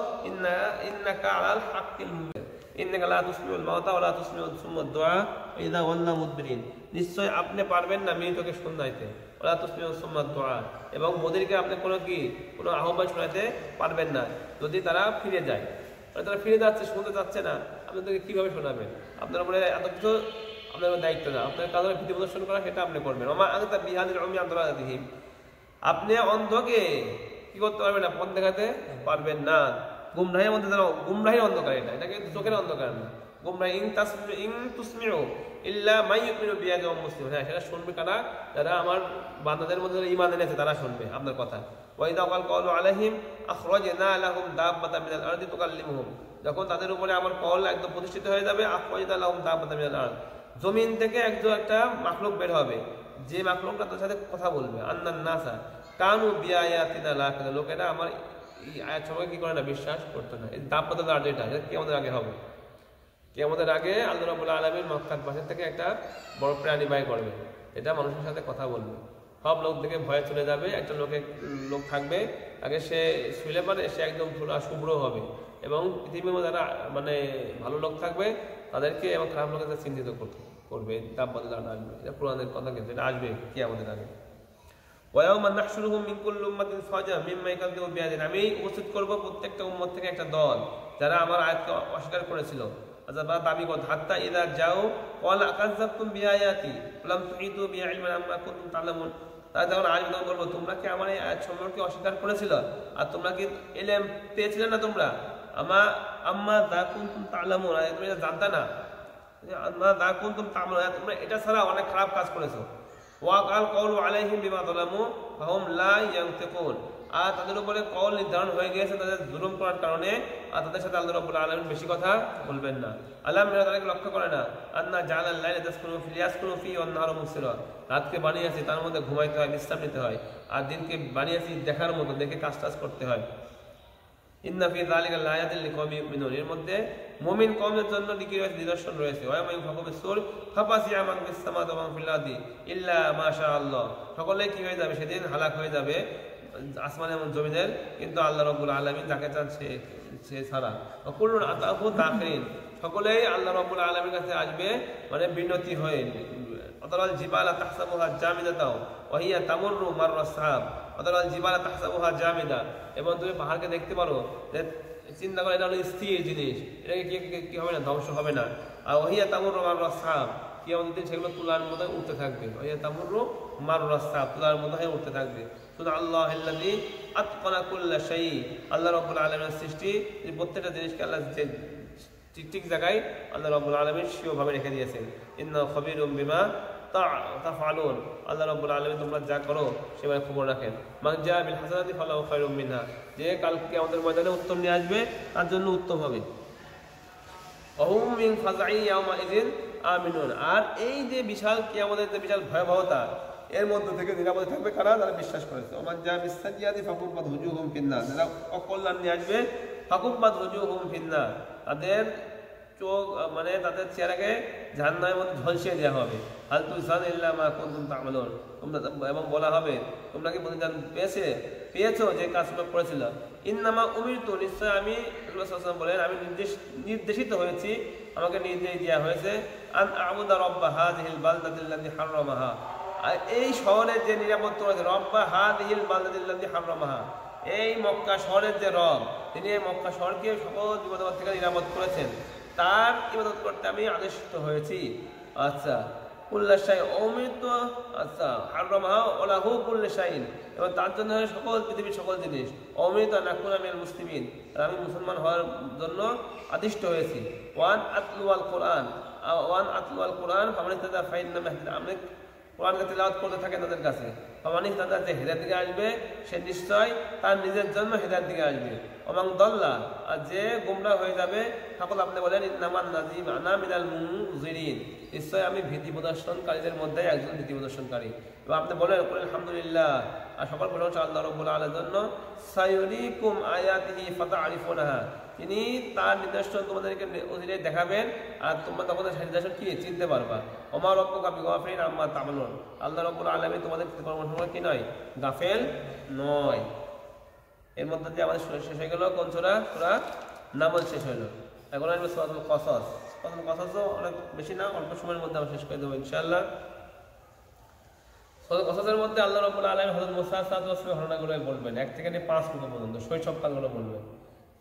ইন্নাকা আলাল হাক্কিল মুবিন, ইন্নাকা লা তুসমিউল মাউতা ওয়া লা তুসমিউস সুম্মা দুআ ইযা ওয়াল্লা মুদবিরিন, নিশ্চয় আপনি পারবেন না মৃতকে শোনাইতে, ওয়া লা তুসমিউস সুম্মা দুআ, এবং বদিরকে আপনি কোনো আহ্বান শোনাতে পারবেন না যদি তারা ফিরে যায়, মানে তারা ফিরে যাচ্ছে, শুনতে চাচ্ছে না, আপনাদেরকে কীভাবে শোনাবেন? আপনার উপরে এত কিছু আপনার দায়িত্ব না, আপনার কাজ ভীতি প্রদর্শন করা, সেটা আপনি করবেন। আপনি অন্ধকে কি করতে পারবেন না? পথ দেখাতে পারবেন না। গুমরাহির মধ্যে গুমরাহির অন্ধকার, এটা কিন্তু চোখের অন্ধকার না। গুমরাহি ইন তুসমিউ ইল্লা মাই ইউমিনু বিয়াদি ওয়া মুসলিম। হ্যাঁ, সেটা শুনবে কারা? যারা আমার বান্দাদের মধ্যে ঈমান এনেছে, তারা শুনবে আপনার কথা। ওয়া ইযা ক্বালু আলাইহিম আখরাজনা লাহুম দাব্বাতাম মিনাল আরদি তুকাল্লিমুহুম। যখন তাদের উপরে আমার কল একদম প্রতিষ্ঠিত হয়ে যাবে, আখরাজনা লাহুম দাব্বাতাম মিনাল আরদ, জমিন থেকে একটা মাখলুক বের হবে, যে মাখলুকটা তার সাথে কথা বলবে। আন্নান নাসা কানু বিআয়াতিনা লা ইয়াকিলুন। লোকেরা আমার এই আয়াত সম্পর্কে কি করে না? বিশ্বাস করতো না। এই দাব্বাতুল আরদ, এটা কিয়ামতের আগে হবে। কিয়ামতের আগে আল্লাহ রাব্বুল আলামিন মক্কার পাশে থেকে একটা বড় প্রাণী বাই করবে, এটা মানুষের সাথে কথা বলবে। সব লোক থেকে ভয়ে চলে যাবে। একটা লোক থাকবে, আগে সে শুলে পারে, সে একদম পুরো শুভ্র হবে, এবং পৃথিবীর মধ্যে যারা মানে ভালো লোক থাকবে তাদেরকে এবং খারাপ লোকের চিহ্নিত করবে। দাব্বাতুল আরদ আসবে, এটা পুরাণের কথা, কিন্তু এটা আসবে কিয়ামতের আগে। ওয়ায়াউমা নাহশুরুহুম মিন কুল্লি উম্মাতিন ফাজা মিম্মা ইয়াকাযযিবু বিআয়াতিনা। আমি উপস্থিত করব প্রত্যেকটা উম্মত থেকে একটা দল যারা আমার আয়াতকে অস্বীকার করেছিল। আচ্ছা, বা দাবি করত হাত্তা ইযা যাও ওয়ালা আকাযযাবতুম বিআয়াতি লাম তুহিতু বিইলমিন আম্মা কুনতুম তা'লামুন। তারা যখন আবেদন করবো, তোমরা কি আমার এই আয়াত সম্পর্কে অস্বীকার করেছিল? আর তোমরা কি ইলম পেয়েছিলে না? তোমরা আম্মা যা কুনতুম তা'লামুন, তুমি এটা জানতা না? আম্মা যা কুনতুম তা'মালুন, তোমরা এটা ছাড়া অনেক খারাপ কাজ করেছো। ওয়াকাল কওলু আলাইহিম বিমা যালামু ফাহুম লা ইয়ানতিকুন। আর তাদের উপরে কওল নির্ধারণ হয়ে গিয়েছে তাদের জুলুম করার কারণে, আর তাদের সাথে আল্লাহ রাব্বুল আলামিন বেশি কথা বলবেন না। আল্লাহ তাদেরকে লক্ষ্য করে না। আন্না জাআলাল লাইলা ইয়াসকুনু ফি ওয়ান নাহারা মুবসিরা। রাতকে বানিয়েছি তার মধ্যে ঘুমাইতে হয়, বিশ্রাম নিতে হয়, আর দিনকে বানিয়েছি দেখার মতো, দেখে কাজ করতে হয়। ইন্না ফি যালিকা লায়াতিল লিকাওমিন ইউমিনুন। এর মধ্যে মুমিন কওমের জন্য নিদর্শন রয়েছে। ওয়া মাইয়ুন ফাকুবিস সুর ফাফাসিয়া মান ফিস সামাওয়াতি ওয়া মান ফিল আরদি ইল্লা মা শাআল্লাহ। সকলে কি হয়ে যাবে? সেদিন হালাক হয়ে যাবে আসমান এবং জমিনের, কিন্তু আল্লাহ রাব্বুল আলামিন যাকে চান সে ছাড়া। কুল্লুন আতাহু দাখিরিন। সকলেই আল্লাহ রাব্বুল আলামিনের কাছে আসবে মানে বিনতি হয়ে। অতরাল জিবালা তাহসাবুহা জামিদাতাও ওয়া হিয়া তামুররু মাররাস সাহাব। অতরাল জিবালা তাহসাবুহা জামিদা, এবং তুমি পাহাড়কে দেখতে পারো যে চিন্তা করে এটা হলো স্থির জিনিস, এটাকে কি হবে না? ধ্বংস হবে না। আর ওয়া হিয়া তামুররু মাররাস সাহাব, কিয়ামতের দিন সেগুলো তুলার মতো উঠতে থাকবে। ওয়া হিয়া তামুররু মাররাস সাহাব, তুলার মতো হয়ে উঠতে থাকবে। সুবহানাল্লাহিল্লাযী আতকানা কুল্লা শাই। আল্লাহ রাব্বুল আলামিনের সৃষ্টি, যে প্রত্যেকটা জিনিসকে আল্লাহ যে ঠিক জায়গায় আল্লাহ রাব্বুল আলামিন স্বীয়ভাবে রেখে দিয়েছেন। ইন্নাহু খাবীরুম বিমা তাফআলুন। আল্লাহ রাব্বুল আলামিন তোমরা যা করো সেভাবে খবর রাখেন। মান জা বিল হাসানাতি ফালাহু খায়রুম মিনহা। যে কালকে আমাদের ময়দানে উত্তম নিয়ে আসবে তার জন্য উত্তম হবে। ওয়াহুম মিন ফাযাই ইয়াওমা ইযিন আমিনুন। আর এই যে বিশাল কিয়ামতের যে বিশাল ভয়াবহতা, এর মধ্যে থেকে নিরাপদে থাকবে কারা? যারা বিশ্বাস করেছে। ওমান জা বিসাইয়্যাতি ফাকুব্বাত হুজুহুম ফিন্নার। যারা অকল্যাণ নিয়ে আসবে, ফাকুব্বাত হুজুহুম ফিন্নার, তাদের চোখ মানে তাদের চেহারাকে জাহান্নামের মধ্যে ঝলসিয়ে দেওয়া হবে। হাল তুজান ইল্লা মা কুনতুম তা'মালুন। তোমরা, এবং বলা হবে তোমরা কি প্রতিদান পেয়েছো যে কাজগুলো করেছিল। ইন্নামা উমিরতু, নিশ্চয় আমি, রাসূলুল্লাহ সাল্লাল্লাহু আলাইহি ওয়াসাল্লাম বলেন, আমি নির্দেশিত হয়েছি, আমাকে নির্দেশ দেওয়া হয়েছে, আন আ'বুদা রাব্বা হাযিহিল বালদাতিল্লাযী হাররামাহা। আর এই শহরের যে নিরাপত্তা রয়েছে, রব্বা হাযিহিল বালদাতিল্লাযী হাররামাহা, এই মক্কা শহরের যে রব, তিনি এই মক্কা শহরকে সকল বিপদ থেকে নিরাপদ করেছেন, তার ইবাদত করতে আমি আদেশিত হয়েছি। আচ্ছা, কুল্লা শাই অমৃত, আচ্ছা হাররামাহা ওয়ালাহু কুল্লু শাইইন, এবং তার জন্য সকল পৃথিবীর সকল জিনিস। অমৃত নাকুনা মিনাল মুসলিমিন, আমি মুসলমান হওয়ার জন্য আদিষ্ট হয়েছি। ওয়ান আতলুয়াল কোরআন, ফামান ইহতাদা ফাইন্নামা ইহতাদা। আমি কোরআনকে তিলাওয়াত করতে থাকে তাদের কাছে। ফামান ইহতাদা, যে হেদায়েতের দিকে আসবে সে নিশ্চয় তার নিজের জন্য হেদায়েতের দিকে আসবে। ওমান দাল্লা, আর যে গোমরাহ হয়ে যাবে, সকল আপনি বলেন ইন্নামান নাযিম আনা মিনাল মুনজিরিন, নিশ্চয় আমি ভীতি প্রদর্শনকারীদের মধ্যে একজন ভীতি প্রদর্শনকারী। এবং আপনি বলেন আলহামদুলিল্লাহ, আর সকল প্রশংসা আল্লাহ রাব্বুল আলামিনের জন্য। সায়ুরিকুম আয়াতিহি ফাতারিফুনাহা, তিনি তার নিদর্শন তোমাদেরকে অধীনে দেখাবেন, আর তোমরা তখন সেই নিদর্শন কি চিনতে পারবা। ওমা রাব্বুকা বিগাফিলিন আম্মা তা'মালুন, আল্লাহ রাব্বুল আলামিন তোমাদের কর্মসমূহ কি নয়, গাফেল নয়। এর মধ্যে দিয়ে আমাদের শেষ হয়ে গেল কোন সূরা? সূরা নামল শেষ হলো। এখন আসবে সূরাতুল কসস। সূরাতুল কসসও অনেক বেশি না, অল্প সময়ের মধ্যে আমরা শেষ করে দেবো ইনশাআল্লাহ। সূরাতুল কসসের মধ্যে আল্লাহ রাব্বুল আলামিন হযরত মুসা সাল্লাল্লাহু আলাইহি ওয়াসাল্লামের ঘটনাগুলো বলবেন, 1 থেকে 5 পর্যন্ত শৈশবকালগুলো বলবেন।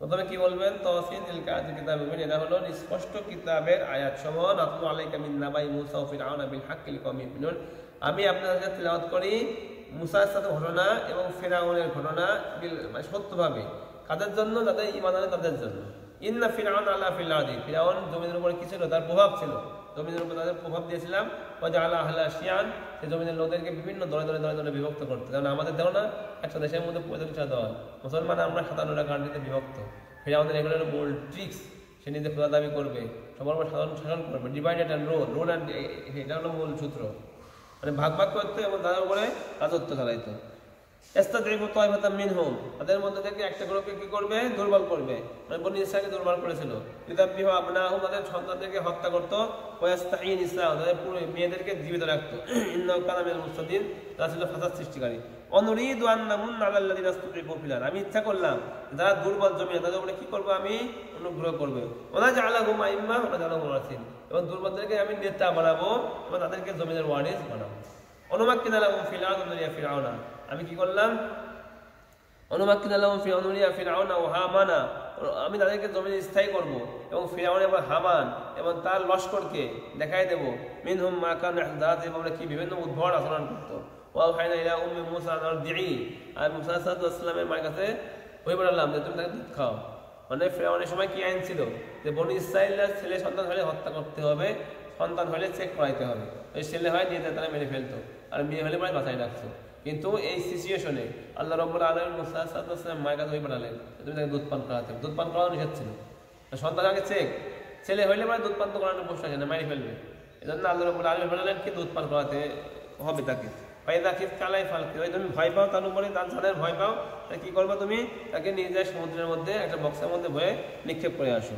প্রথমে কি বলবেন? তাওসিন তিলকা আয়াতুল কিতাবিল মুবিন, এটা হলো স্পষ্ট কিতাবের আয়াতসমূহ। নাতলু আলাইকা মিন নাবাই মূসা ওয়া ফিরআউনা বিল হাক্কি লিকাওমিন ইউমিনুন, আমি আপনাদের কাছে তিলাওয়াত করি মুসার সাথে ঘটনা এবং ফিরআউনের ঘটনা মানে সত্যভাবে। কাদের জন্য? যাদের ঈমান আনে তাদের জন্য। ইন্না ফিরআউনা আলা ফিল আরদি, ফিরআউন জমিনের উপরে কি ছিল? তার প্রভাব ছিল, জমিনের উপর তাদের প্রভাব দিয়েছিলাম। ওয়া জাআলা আহলা শিয়ান, সেই জমিনের লোকদেরকে বিভিন্ন দলে দলে দলে দলে বিভক্ত করতে। কারণ আমাদের দেও না একটা দেশের মধ্যে 45টা দল, মুসলমান আমরা 57টা কান্ট্রিতে বিভক্ত। ফিরআউনের এগুলো মূল ট্রিক্স, সে নিজে খোদা দাবি করবে, সবার উপর সাধারণ শাসন করবে, ডিভাইডেড অ্যান্ড রোল অ্যান্ড, এটা হলো মূল সূত্র, মানে ভাগ ভাগ করতে এবং তাদের উপরে রাজত্ব চালাইতো। ইস্তাদঈফু তাইফাতাম মিনহুম, তাদের মধ্যে থেকে একটা গ্রুপকে কি করবে? দুর্বল করবে, মানে বনী ইসরাঈলকে দুর্বল করেছিল। ইউযাব্বিহু আবনাহুম, তাদের সন্তানদেরকে হত্যা করত। ওয়া ইস্তাহয়ী নিসাআহুম, তাদের পুরো মেয়েদেরকে জীবিত রাখত। ইন্নাহু কানা মিনাল মুফসিদিন, তারা ছিল ফাসাদ সৃষ্টিকারী। অনুরিদু আন নামুন্না আলাল লাযিনা ইসতুদঈফু ফিল আরদ, আমি ইচ্ছা করলাম যারা দুর্বল জমিনে তাদের উপরে কি করব? আমি অনুগ্রহ করব। ওয়া নাজআলাহুম আইম্মা ওয়া নাজআলাহুম ওয়ারাসিন, এবং দুর্বলদেরকে আমি নেতা বানাবো এবং তাদেরকে জমিনের ওয়ারিস বানাবো। অনুমাক্কিনা লাহুম ফিল আরদি ওয়া ফিরআউনা, আমি কি করলাম? অনুমাক্কিনা লাহুম ফি অনুরিয়া ফিরআউনা ওয়া হামানা, আমি তাদেরকে জমিনে স্থায়ী করব এবং ফিরআউন এবং হামান এবং তার লস্করকে দেখাই দেব। মিনহুম মা কানা ইহদাত, এবং কি বিভিন্ন উদ্ভট আচরণ করত। ওয়া ওয়াহাইনা ইলা উম্মি মূসা আন আরদিঈ, আর মূসা সাল্লাল্লাহু আলাইহি ওয়াসাল্লামের মায়ের কাছে ওই বললাম যে তুমি তাকে দুধ খাও। মানে ফিরআউনের সময় কি আইন ছিল যে বনী ইসরাঈলের ছেলে সন্তান হলে হত্যা করতে হবে, সন্তান হলে চেক করাইতে হবে। ওই ছেলে হয় দিয়ে তারা মেরে ফেলতো, আর মেয়ে হলে পরে বাঁচাই রাখতো। কিন্তু এই সিচুয়েশনে আল্লাহ রাব্বুল আলামিন মূসা সাল্লাল্লাহু আলাইহি ওয়াসাল্লাম মায়ের কাছে ওই পাঠালেন তুমি তাকে দুধ পান করাতে। দুধ পান করানো নিষেধ ছিল, সন্তান আগে চেক, ছেলে হইলে পরে দুধ পান তো করানোর প্রশ্ন আসে না, মারি ফেলবে। এই জন্য আল্লাহ রাব্বুল আলামিন পাঠালেন কি দুধ পান করাতে হবে তাকে। ফাইদা খিফ কালাই ফালকি, ওই তুমি ভয় পাও তার উপরে, তার জানের ভয় পাও, তাহলে কি করবে? তুমি তাকে নিয়ে যায় সমুদ্রের মধ্যে একটা বক্সের মধ্যে ভয়ে নিক্ষেপ করে আসো।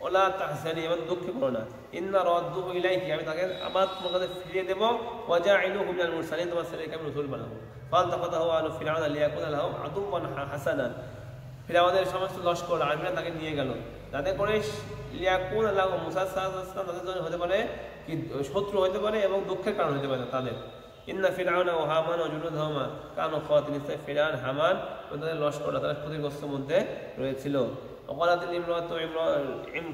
ওলা তাহসানি, এমন দুঃখ করো না। ইন্না রাদ্দুহু ইলাইকি, আমি তাকে আবার তোমার কাছে ফিরিয়ে দেবো। ওয়া জাইলুহু মিনাল মুরসালিন, তোমার ছেলেকে আমি রাসূল বানাবো। ফালতাফাতাহু আলু ফিরআউন লিয়াকুনা লাহুম আদুওয়ান হাসানান, ফিরআউনের সমস্ত লস্কর আর্মিরা তাকে নিয়ে গেল যাতে করে লিয়াকুনা লাহুম, মূসা সাল্লাল্লাহু আলাইহি ওয়াসাল্লাম তাদের জন্য হতে পারে কি শত্রু হতে পারে এবং দুঃখের কারণ হতে পারে তাদের। ইন্না ফিরআউনা ওয়া হামান ওয়া জুনুদাহুমা কানু খাতিন, ফিরআউন হামান ও তাদের লস্কররা তারা ক্ষতিগ্রস্তের মধ্যে রয়েছিল। ওয়ালাতিল ইমরাতু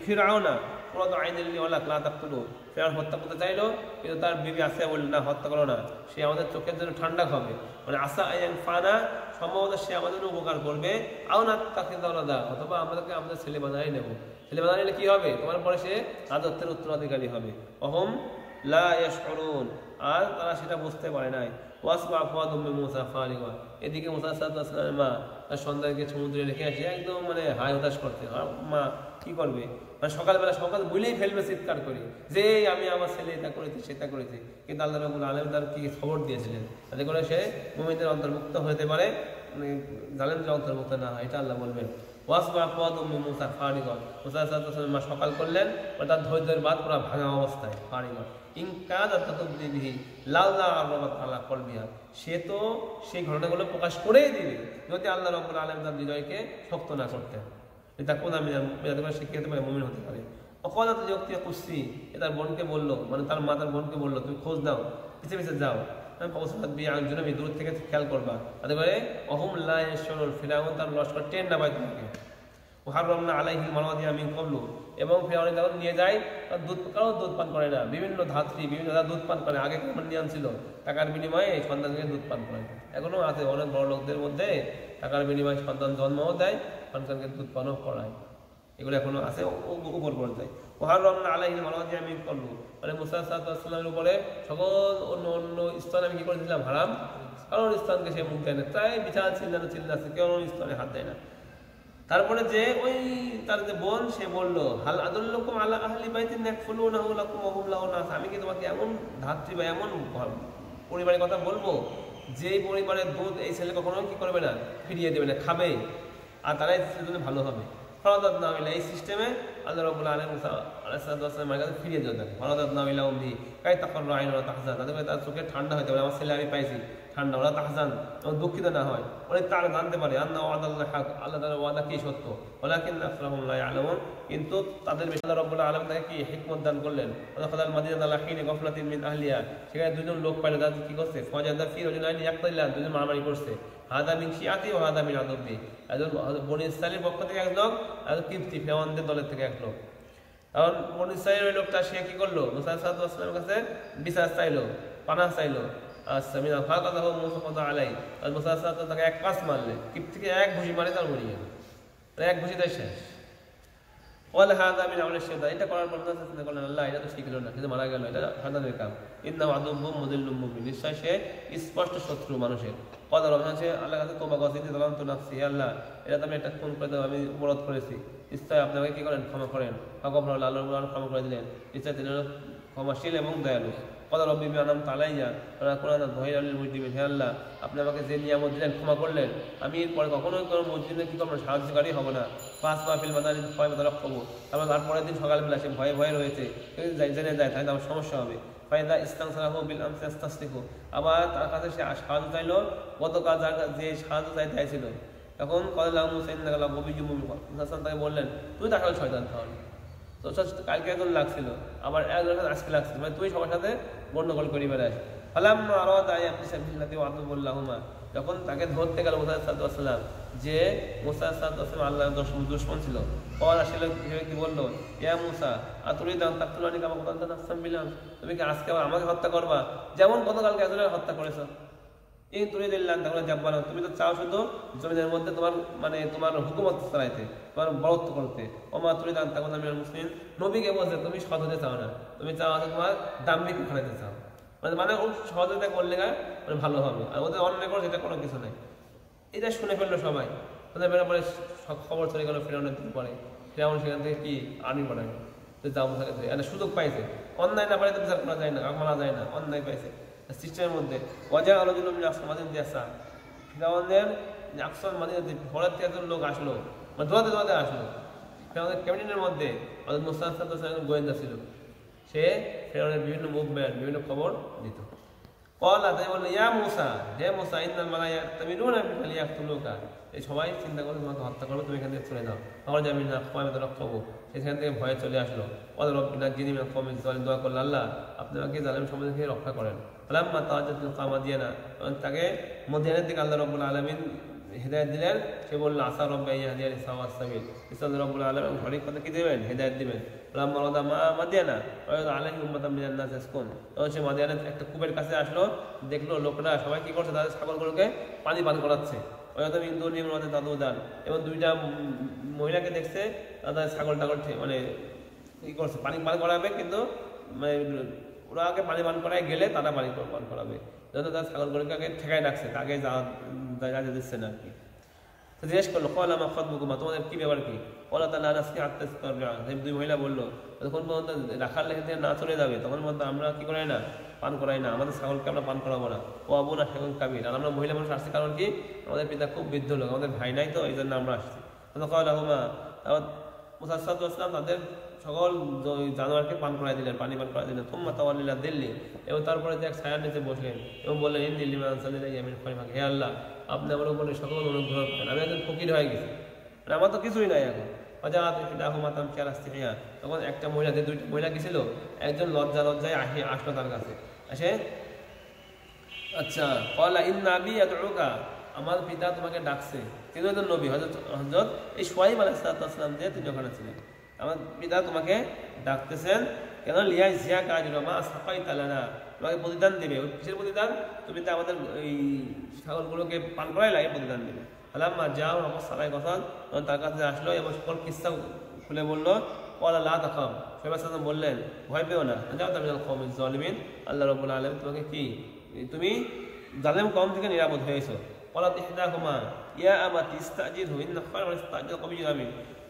ফিরআউনা কুরাতু আইনিল লি ওয়ালাক লা তাকতুলু, ফিরআউন হত্যা করতে চাইলো কিন্তু তার বিবি আসিয়া বলল না হত্যা করো না, সে আমাদের চোখের জন্য ঠান্ডা হবে, মানে আসা আইয়ান ফানা, সম্ভবত সে আমাদের উপকার করবে। আও না তাকে দাওলাদা, অথবা আমাদেরকে আমাদের ছেলে বানাই নেব। ছেলে বানাই নিলে কি হবে? তোমার পরে সে রাজত্বের উত্তরাধিকারী হবে। অহম লা ইয়াশউরুন, আর তারা সেটা বুঝতে পারে নাই। ওয়াসবা ফাদ উম্মি মূসা ফারিগা, এদিকে মূসা সাল্লাল্লাহু আলাইহি ওয়াসাল্লামের মা তার সন্তানকে সমুদ্রে রেখে আসে একদম মানে হায় হতাশ করতে। মা কি করবে? মানে সকালবেলা সকাল বলেই ফেলবে চিৎকার করে যে আমি আমার ছেলে এটা করেছি সেটা করেছি, কিন্তু আল্লাহ রাব্বুল আলামিন তার কি খবর দিয়েছিলেন যাতে করে সে মুমিনদের অন্তর্ভুক্ত হতে পারে, মানে জালেমদের অন্তর্ভুক্ত না হয়, এটা আল্লাহ বলবেন। ওয়াসবা ফাদ উম্মি মূসা ফারিগা, মূসা সাল্লাল্লাহু আলাইহি ওয়াসাল্লাম মা সকাল করলেন, তার ধৈর্যের বাদ পুরো ভাঙা অবস্থায় ফারিগা। সে তো সেই ঘটনাগুলো প্রকাশ করেই দিবে যদি আল্লাহ রাব্বুল আলামিন তার হৃদয়কে শক্ত না করতেন। এটা কোন আমি শিখিয়ে পারে মুমিন হতে পারে। অকলাত যুক্তি কুসি, এ তার বোনকে বললো, মানে তার মা তার বোনকে বললো তুমি খোঁজ দাও, পিছিয়ে পিছিয়ে যাও, আমি দূর থেকে খেয়াল করবা তাতে করে অহুম লা ইয়াশউরুন, ফিরআউন তার লস্কর টেন না পায় তোমাকে। ওয়াহাররামনা আলাইহিল মারাদিয়া মিন ক্বাবলু, এবং ফিরআউন যখন নিয়ে যায় তার কারো দুধ পান করে না, বিভিন্ন ধাত্রী বিভিন্ন দুধ পান করে। আগে কেমন নিয়ম ছিল টাকার বিনিময়ে সন্তানকে দুধ পান করে, এখনো আছে অনেক বড় লোকদের মধ্যে টাকার বিনিময়ে সন্তান জন্মও দেয়, সন্তানকে দুধ পানও করায়, এগুলো এখনো আছে উপর পর্যায়ে। ওয়াহাররামনা আলাইহিল মারাদিয়া মিন ক্বাবলু, মানে মূসা সাল্লাল্লাহু আলাইহি ওয়াসাল্লামের উপরে সকল অন্য অন্য স্থান আমি কি করে দিলাম হারাম, কারণ স্থানকে সে মুখ দেয় না, তাই বিছানা চিল্লাচ্ছে কেউ স্থানে হাত দেয় না। তারপরে যে ওই তার যে বোন সে বলল হাল আদুল্লুকুম আলা আহলি বাইতিন ইয়াকফুলুনাহু লাকুম ওয়া হুম লাহু নাস, আমি কি তোমাকে এমন ধাত্রী বা এমন পরিবারের কথা বলবো যেই পরিবারের দুধ এই ছেলে কখনো কি করবে না, ফিরিয়ে দেবে না, খাবে, আর তারাই ছেলেদের ভালো হবে। ফরাদাত না হইলে এই সিস্টেমে আল্লাহ রাব্বুল আলামিন মুসা আলাইহিস সালামের কাছে ফিরিয়ে দিলেন তাকে। ফরাদাত না হইলে উম্মি কাই তাকররা আইন ওয়া তাহজান, তার চোখে ঠান্ডা হইতে পারে, আমার ছেলে আমি পাইছি ঠান্ডা, ওরা তাহজান এবং দুঃখিত না হয়, অনেক তারা জানতে পারে আন্না ওয়াদাল্লাহ হক, আল্লাহ তাআলার ওয়াদা কি সত্য। ওয়ালাকিন আকসারহুম লা ইয়ালামুন, কিন্তু তাদের বেশি আল্লাহ রাব্বুল আলামিন তাকে কি হিকমত দান করলেন। ওয়াদাখালাল মাদিনাতা আলা হিনি গাফলাতিন মিন আহলিহা, সেখানে দুজন লোক পাইলো যারা কি করছে ফাজাদা ফি রাজুলাইনি ইয়াকতালিলান, দুজন মারামারি করছে। হাদা মিন শিয়াতি ও হাদা মিন আদবি, একজন বনি ইসরাইলের পক্ষ থেকে এক লোক, একজন কিবতি ফিরআউনদের দলের থেকে এক লোক। কারণ বনি ইসরাইলের ওই লোকটা সে কি করলো, মুসা সাল্লাল্লাহু আলাইহি ওয়াসাল্লামের কাছে বিচার চাইলো, পানাহ চাইলো। আচ্ছা মিনা ফাকাদাহু মুসা ফাদা আলাই, আর মুসা সাল্লাল্লাহু তাকে এক পাঁচ মারলে, কিবতিকে এক ঘুষি মারে তার মরে গেল, এক ঘুষিতে শেষ। ওয়াল হাদা মিন আমলি শাইতান, এটা করার পর চিন্তা করলেন আল্লাহ এটা তো শিখলো না, কিন্তু মারা গেল, এটা শয়তানের কাম। ইন্নাহু আদুব্বুম মুদিল্লুম মুবিন, নিশ্চয় সে স্পষ্ট শত্রু মানুষের। কদর আছে আল্লাহর কাছে তওবা করছি, যালামতু নাফসি, আল্লাহ এটা তো আমি একটা খুন করে দেব, আমি অপরাধ করেছি, ইচ্ছায় আপনাকে কি করেন ক্ষমা করেন। ফাগফার আল্লাহ ক্ষমা করে দিলেন, ইচ্ছায় তিনি ক্ষমাশীল এবং দয়ালু। কদর রব্বি বিমা আনআমতা আলাইয়া ওয়া কুনা যাহিরাল মুজরিমিন, হে আল্লাহ আপনি আমাকে যে নিয়ামত দিলেন ক্ষমা করলেন, আমি এরপরে কখনোই কোনো মুজরিমের কি করবো সাহায্যকারী হব না। পাঁচ মাহফিল মাদানি ভয় মাদা রক্ষবো, তারপর তারপরের দিন সকালবেলা সে ভয়ে ভয়ে রয়েছে, জেনে যায় তাহলে আমার সমস্যা হবে। ফায়দা ইস্তানসারাহু বিল আমসি আস্তাসরিকু, আবার তার কাছে সে সাহায্য চাইলো, গতকাল যার কাছে যে সাহায্য চাইতে চাইছিল, তখন কল্লাহু মুসা ইন্নাকা লাগাবিয়্যুম মুবিন, মুসা তাকে বললেন তুই তো আসলে শয়তান তাহলে, তো কালকে একজন লাগছিল, আবার একজন আজকে লাগছিল, মানে তুই সবার সাথে গন্ডগোল করি বেড়াস। ফালাম্মা আরাদা আন ইয়াবতিসা বিল্লাতি ওয়া আদুবুল্লাহুমা, যখন তাকে ধরতে গেল মুসা সাল্লাল্লাহু আলাইহি ওয়াসাল্লাম, যে মুসা সাল্লাল্লাহু আলাইহি ওয়াসাল্লাম আল্লাহর দুশমন ছিল, কল আসলে কি বললো, ইয়া মুসা আতুরিদু আন তাকতুলানি কামা কাতালতা নাফসান বিল আমস, তুমি কি আজকে আবার আমাকে হত্যা করবা যেমন গতকালকে একজনের হত্যা করেছো। এই তুরিদিল্লাহ তাহলে যাব্বা না, তুমি তো চাও শুধু জমিনের মধ্যে তোমার মানে তোমার হুকুমত চালাইতে, তোমার বড়ত্ব করতে। ওমা তুরিদান তাকুন মিনাল মুসলিমিন, নবীকে বলছে তুমি সৎ হতে চাও না, তুমি চাও আছে তোমার দাম্ভিক খারাইতে চাও, মানে সহযোগিতা করলে মানে ভালো হবে, আর ওদের অন্যায় করে সেটা কোনো কিছু নেই। এটা শুনে ফেললো সবাই, ওদের বেলা পরে খবর চলে গেল ফেরাউনের দিন পরে, ফেরাউন সেখান থেকে কি আর্মি বানায়, তো যাবো থাকে একটা সুযোগ পাইছে, অন্যায় না পারে তো বিচার করা যায় না, মানা যায় না, অন্যায় পাইছে সিস্টেমের মধ্যে। ওয়াজা আলাদুল মাদিন দিয়াসা, ফিরাউনের আকসার মাদিনাতে ঘরের থেকে একজন লোক আসলো, মানে দোয়াতে দোয়াতে আসলো ফিরাউনের ক্যাবিনেটের মধ্যে। মুসা সাল্লাল্লাহু গোয়েন্দা ছিল, সে ফিরাউনের বিভিন্ন মুভমেন্ট বিভিন্ন খবর দিত। কলা তাই বললো ইয়া মুসা, হে মুসা ইন্নাল মালাইকা ইয়াতামিরুনা বিকা লিয়াকতুলুকা, এই সবাই চিন্তা করে তোমাকে হত্যা করবে, তুমি এখান থেকে চলে যাও। আমার জামিন না ক্ষমা রক্ষাবো, সেখান থেকে ভয়ে চলে আসলো। ওয়াদ রব্বিনা যিনি কওমিন যালিম, দোয়া করল আল্লাহ আপনি আমাকে জালিম সমাজ থেকে রক্ষা করেন। ফালাম্মা তাওয়াজ্জাহা কামাদিয়ানা, তাকে মদিয়ানের দিকে আল্লাহ রাব্বুল আলামিন হেদায়েত দিলেন। সে বলল আসা রব্বি ইয়াহদিয়ানি সাওয়াস সাবিল, ইসলাম রাব্বুল আলামিন সঠিক পথে কি দেবেন, হেদায়েত দিবেন। ফালাম্মা রাদা মাদিয়ানা ওয়া আলাইহি উম্মাতাম মিনান নাস ইয়াসকুন, তখন সে মাদিয়ানের একটা কূপের কাছে আসলো, দেখলো লোকরা সবাই কি করছে, তাদের ছাগলগুলোকে পানি পান করাচ্ছে। ওয়াদাম ইনদুনি ইমরাতান তাদুদান, এবং দুইটা মহিলাকে দেখছে তাদের ছাগল টাগল মানে কি করছে পানি পান করাবে, কিন্তু মানে ওরা আগে পানি পান করায় গেলে তারা পানি পান করাবে, যত তার ছাগলগুলোকে আগে ঠেকায় রাখছে, তাকে যা দিচ্ছে না আর কি। তো জিজ্ঞেস করলো কলা মা খাতবুকুমা, তোমাদের কি ব্যাপার কি? ওলা তাআলা নাসকি আত্তাসতারবিআ, দুই মহিলা বললো যখন পর্যন্ত রাখার লেখা থেকে না চলে যাবে তখন পর্যন্ত আমরা কি করাই না, পান করাই না, আমাদের ছাগলকে আমরা পান করাবো না। ও আবু না সেখন কাবির, আর আমরা মহিলা মানুষ আসছি কারণ কি, আমাদের পিতা খুব বৃদ্ধ লোক, আমাদের ভাই নাই, তো এই জন্য আমরা আসছি। কলাহুমা, তারপর মুসা সাল্লাল্লাহু আলাইহি ওয়াসাল্লাম তাদের সকল জানোয়ারকে পান করাই দিলেন, পানি পান করাই দিলেন। তুম্মা তাওয়াল্লা দিল্লি, এবং তারপরে যে এক ছায়ার নিচে বসলেন এবং বললেন ইন দিল্লি আনসালিল্লাহি খয়মাক, হে আল্লাহ আপনি আমার উপরে সকল অনুগ্রহ করেন, আমি একজন ফকির হয়ে গেছি, মানে আমার তো কিছুই নাই এখন। তখন একটা মহিলা, দুইটা মহিলা গেছিল, একজন লজ্জায় আসলো তার কাছে, আসে আচ্ছা কলা ইন্না আবি ইয়াদউকা, আমার পিতা তোমাকে ডাকছে, তিনি একজন নবী, হযরত এই শুআয়ব আলাইহিস সালাম যে তিনি ওখানে ছিলেন, আমার পিতা তোমাকে ডাকতেছেন, কেন লিয়া জিয়া কাজরা মা সাকাইতা লানা, তোমাকে প্রতিদান দেবে। ওই কিসের প্রতিদান? তুমি তো আমাদের এই ছাগলগুলোকে পান করাইলা, এই প্রতিদান দেবে। আলাম্মা যাও আমার সালাই কথা, তখন তার কাছে আসলো এবং সকল কিস্সা খুলে বললো। কলা লা তাখাফ, শুআয়ব সাল্লাম বললেন ভয় পেও না, যাও তামিনাল কওমিজ জালিমিন, আল্লাহ রাব্বুল আলামিন তোমাকে কি, তুমি জালেম কওম থেকে নিরাপদ হয়েছো। কলাত ইহদাহুমা ইয়া আমাতি ইস্তাজিরহু ইন্না খায়রা মান ইস্তাজিল কাবিয়্যুল আমিন,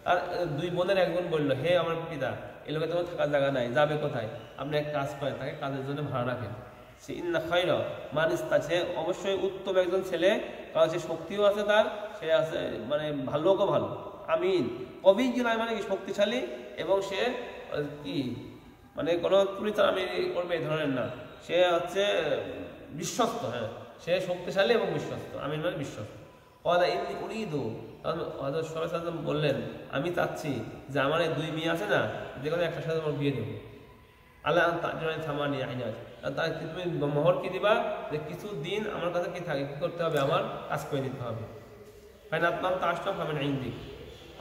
আর দুই বোনের একজন বলল হে আমার পিতা, এই লোকে তোমার থাকার জায়গা নাই, যাবে কোথায়, আপনি এক কাজ করেন, তাকে কাজের জন্য ভাড়া রাখেন। সে ইন্না খায়রা মান ইস্তাজিল, অবশ্যই উত্তম একজন ছেলে, কারণ সে শক্তিও আছে, তার সে আছে মানে ভালোকে ভালো, আমিন কবিয়্যুল আমিন মানে কি শক্তিশালী, এবং সে কি মানে কোনো চুরিচার আমি করবে এই ধরনের না, সে হচ্ছে বিশ্বস্ত, হ্যাঁ সে শক্তিশালী এবং বিশ্বস্ত, আমিন মানে বিশ্বস্ত। কলা ইন্নী উরিদু, কারণ হযরত শুআয়ব সাল্লাল্লাহু বললেন আমি চাচ্ছি যে আমার এই দুই মেয়ে আছে না, যে কোনো একটা সাথে আমার বিয়ে দেবো, আলা তাজরানি থামানিয়া হিজাজ, তার তুমি মোহর কি দিবা যে কিছু দিন আমার কাছে কি থাকে, কি করতে হবে, আমার কাজ করে দিতে হবে। ফাইন আতমাম তাশরাফ ফামিন ইনদি,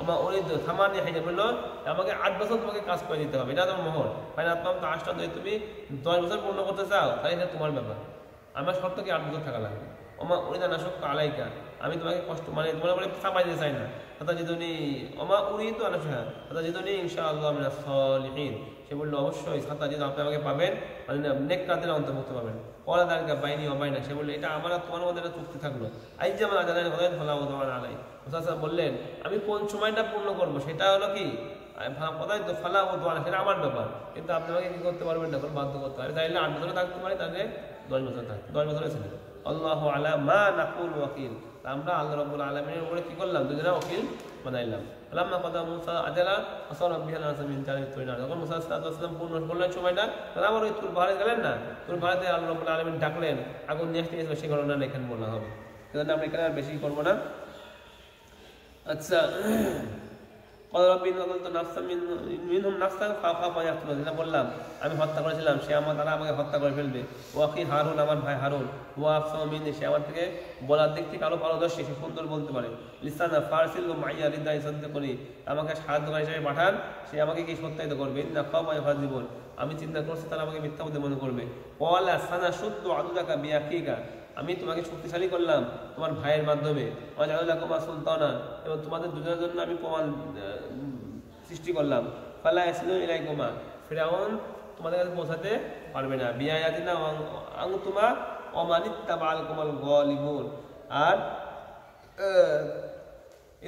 আমার উরিদ থামানিয়া হিজাজ বললো আমাকে 8 বছর তোমাকে কাজ করে দিতে হবে, এটা তোমার মোহর। ফাইন আতমাম তাশরাফ, যদি তুমি 10 বছর পূর্ণ করতে চাও তাহলে এটা তোমার ব্যাপার, আমার শর্ত কি 8 বছর থাকা লাগবে। ওমা উরিদা নাশক আলাইকা, আমি তোমাকে কষ্ট মানে তোমার বলে চাপাই দিতে চাই না। তাতা জিদুনি ওমা উরিদু আনাশা তাতা জিদুনি ইনশাআল্লাহ মিনাস সলিহিন, সে বললো অবশ্যই সাতা জিদ আপনি আমাকে পাবেন, মানে নেককারদের অন্তর্ভুক্ত পাবেন। পলা দালিকা বাইনি ও বাইনা, সে বললো এটা আমার তোমার মধ্যে একটা চুক্তি থাকলো। আইজামান আজালান হলেন ফলা উদওয়ান আলাই, মুসাসা বললেন আমি কোন সময়টা পূর্ণ করবো সেটা হলো কি পদায় তো ফালা উদওয়ান, সেটা আমার ব্যাপার, কিন্তু আপনি আমাকে কি করতে পারবেন না, বাধ্য করতে পারে। চাইলে 8 বছরে থাকতে পারে, তাহলে 10 বছর থাকতে, 10 বছরে ছিলেন। আল্লাহু আলা মা নাকুল ওয়াকিল, আমরা আল্লাহ রাব্বুল আলামিনের উপরে কি করলাম, দুজনে ওকিল বানাইলাম। আল্লামা কদা মুসা আজালা আসরা বিহাল আসামিন জারিত তৈনা, যখন মুসা সাল্লাল্লাহু আলাইহি ওয়াসাল্লাম পূর্ণ করলেন সময়টা, তারা আবার ওই তুর পাহাড়ে গেলেন না, তুর পাহাড়ে আল্লাহ রাব্বুল আলামিন ডাকলেন, আগুন নিয়ে আসতে, সেই ঘটনা এখানে বলা হবে, সেজন্য আমরা এখানে আর বেশি করবো না। আচ্ছা, বললাম আমি হত্যা করেছিলাম, সে তারা আমাকে হত্যা করে ফেলবে। ওয়াকি হারুন, আমার ভাই হারুন, ওয়াফসামিন, সে আমার থেকে বলার দিক থেকে আরো পারদর্শী, সে সুন্দর বলতে পারে। লিসানা ফারসিল মাইয়া রিদাই সদ্য করি, আমাকে সাহায্যকারী হিসেবে পাঠান, সে আমাকে কি সত্যায়িত করবে। না খাওয়াই জীবন, আমি চিন্তা করছি তারা আমাকে মিথ্যাবাদী মনে করবে। ওয়ালা সানা শুদ্ধ আদুদাকা বিয়াকিকা, আমি তোমাকে শক্তিশালী করলাম তোমার ভাইয়ের মাধ্যমে। সুলতানা, এবং তোমাদের দুজনের জন্য আমি প্রমাণ সৃষ্টি করলাম। ফালা ইয়াসিলু ইলাইকুমা, ফিরআউন তোমাদের কাছে পৌঁছাতে পারবে না। বিআয়াতিনা আনতুমা ওয়া মান ইত্তাবাআকুমুল গালিবুন, আর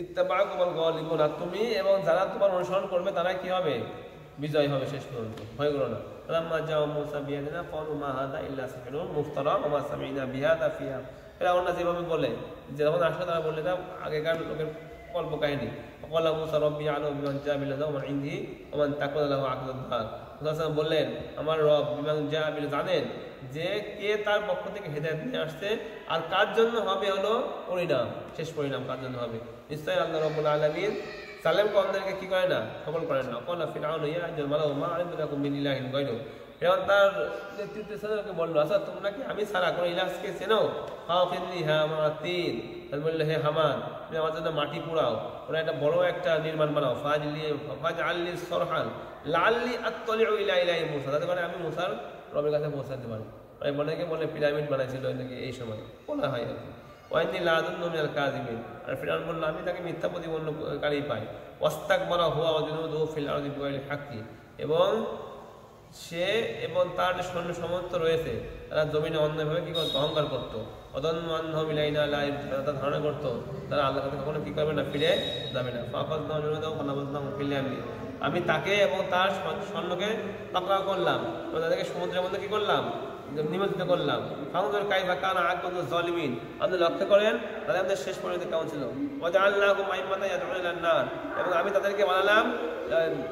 ইত্তাবাআকুমুল গালিবুন, আর তুমি এবং যারা তোমার অনুসরণ করবে তারা কি হবে, বিজয় হবে শেষ পর্যন্ত, ভয় করো না। লাম্মা জাও মুসা বিয়াদিনা ক্বালু মা হাযা ইল্লা সিহরুন মুফতারা ওয়া মা সামি'না বিহাযা ফিহা, ফিরআউন যেভাবে বলে, যখন আসলে তারা বললে এটা আগেকার লোকের কল্প কাহিনী। ক্বালা মুসা রাব্বি আ'লামু বিমান জা'a বিল হুদা ওয়া মান ইনদিহি ওয়া মান তাকুনা লাহু আকিবাতুদ দার, মুসা বললেন আমার রব বিমান জা'a বিল, জানেন যে কে তার পক্ষ থেকে হেদায়েত নিয়ে আসছে আর কার জন্য হবে হলো পরিণাম, শেষ পরিণাম কার জন্য হবে। নিশ্চয়ই আল্লাহ রাব্বুল আলামিন সালেম কওমদেরকে কি করেন না, সফল করেন না। ক্বালা ফিরআউন ইয়া আইয়ুহাল মালাউ মা আলিমতু লাকুম মিন ইলাহিন গায়রু, ফিরআউন তার নেতৃত্বের সাথে বললো আচ্ছা তোমরা কি আমি ছাড়া কোনো ইলাহকে চেনো। ফাওকিনি হামাতিন, তাহলে বললে হে হামান তুমি আমার জন্য মাটি পোড়াও, ওরা একটা বড় একটা নির্মাণ বানাও। ফাজআললি সরহান লাআল্লি আত্তালিউ ইলা ইলাহি মুসা, যাতে করে আমি মুসার রবের কাছে পৌঁছাতে পারি। অনেকে বলে পিরামিড বানাইছিল নাকি এই সময় বলা হয় আর কি। ওয়াইনি লাযুন্নু মিনাল কাযিবিন, আর ফিরআউন বলল আমি তাকে মিথ্যা প্রতিপন্নকারী পাই। ওয়াস্তাকবারা হুয়া ওয়া জুনুদুহু ফিল আরদি বিগাইরিল হাক্কি, এবং সে এবং তার যে সৈন্য সমর্থ রয়েছে তারা জমিনে অন্যায়ভাবে কি করতো, অহংকার করতো। অদন্মান্নহু মিলাইনা লা ইরজিউ, তারা ধারণা করতো তারা আল্লাহর কাছে কখনো কি করবে না, ফিরে যাবে না। ফাআখাযনাহু জুনুদাহু ফানাবাযনাহু ফিল ইয়ামি, আমি তাকে এবং তার সৈন্যকে পাকড়াও করলাম এবং তাদেরকে সমুদ্রের মধ্যে কি করলাম, নিমজ্জিত করলাম। ফাউজুর কাইফা কানা আকিবাতুল জালিমিন, আপনি লক্ষ্য করেন তাদের আমাদের শেষ পর্যন্ত কেমন ছিল। ওয়াজআলনাহুম আইম্মাতান ইয়াদউনা ইলান নার, এবং আমি তাদেরকে বানালাম,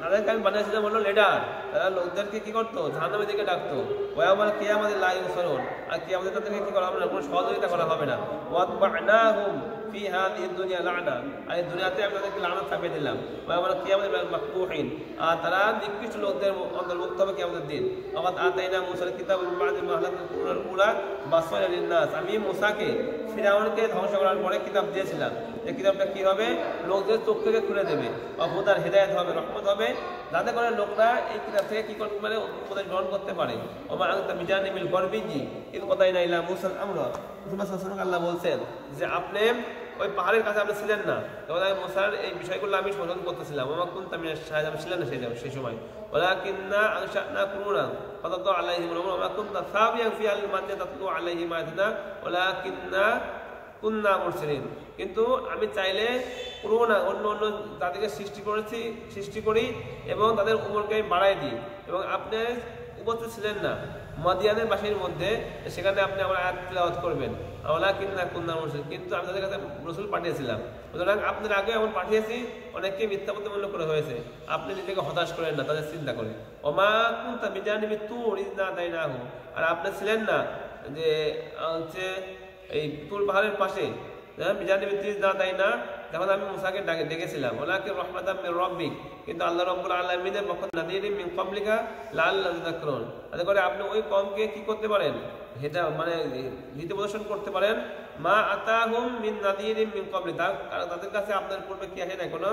তাদেরকে আমি বানিয়েছিলাম হলো লিডার, তারা লোকদেরকে কি করতো, জাহান্নামের দিকে ডাকতো। ওয়ায়াউমাল কিয়ামাতি লা ইউনসারুন, আর কিয়ামতে তাদেরকে কি করা হবে না, কোনো সহযোগিতা করা হবে না। ওয়াতবা'নাহুম ফি হাযিহিদ দুনিয়া লা'না, আর এই দুনিয়াতে আমি তাদেরকে লানত চাপিয়ে দিলাম। ওয়ায়াউমাল কিয়ামাতি মিনাল মাকবুহিন, আর তারা নিকৃষ্ট লোকদের অন্তর্ভুক্ত হবে কিয়ামতের দিন। ওয়াকাদ আতাইনা মুসাল কিতাব মিন বা'দি মা আহলাকনাল কুরুনাল উলা বাসসাইরা লিন-নাস, আমি মুসাকে ফিরআউনকে ধ্বংস করার পরে কিতাব দিয়েছিলাম, এই কিতাবটা কি হবে, লোকদের চোখ থেকে খুলে দেবে। হুদার হেদায়েত হবে, রহমত হবে, যাতে করে লোকরা এই কিতাব থেকে কি করতে পারে, উপদেশ গ্রহণ করতে পারে। ওমা আনতা বিজানিবিল গরবিজি ইয কদাইনা ইলা মুসাল আমরা, মুহাম্মদ সাল্লাল্লাহু আলাইহি আল্লাহ বলছেন যে আপনি ওই পাহাড়ের কাছে আপনি ছিলেন না, তখন আমি মুসার এই বিষয়গুলো আমি শোধন করতেছিলাম। ওমা কুনতা মিনাশ শাহিদিন, আমি ছিলেন না সেই সময়। ওয়ালাকিন্না আনশা'না কুরুনা ফাতাদু আলাইহিম ওমা কুনতা সাবিয়ান ফি আল মাদিনা তাতলু আলাইহিম আয়াতিনা ওয়ালাকিন্না কুন্না মুরসিলিন, কিন্তু আমি চাইলে পুরোনা অন্য অন্য জাতিকে সৃষ্টি করি এবং তাদের উমরকে আমি বাড়াই দিই, এবং আপনি উপস্থিত ছিলেন না মাদিয়ানের বাসীর মধ্যে, সেখানে আপনি আমার আয়াত তিলাওয়াত করবেন। ওয়ালাকিন্না কুন্না মুরসিলিন, কিন্তু আমি তাদের কাছে রাসূল পাঠিয়েছিলাম, সুতরাং আপনার আগে এমন পাঠিয়েছি অনেককে মিথ্যা প্রতিপন্ন করে হয়েছে, আপনি নিজেকে হতাশ করেন না তাদের চিন্তা করে। ওমা কুনতা বিজানিবি তুর ইয নাদাইনাহু, আর আপনি ছিলেন না যে হচ্ছে এই তুর পাহাড়ের পাশে, বিজানিবি তুর ইয নাদাইনা যখন আমি মুসাকে ডেকেছিলাম ওয়ালাকিন রাহমাতাম মির রাব্বিক, কিন্তু আল্লাহ রাব্বুল আলামিনের পক্ষ থেকে নাযীরিম মিন ক্বাবলিকা লাআল্লাহুম ইয়াযক্কারুন, তাতে করে আপনি ওই কওমকে কি করতে পারেন, এটা মানে ভীতি প্রদর্শন করতে পারেন। মা আতাহুম মিন নাযীরিম মিন ক্বাবলি, তাদের কাছে আপনার পূর্বে কি আসে নাই, কোনো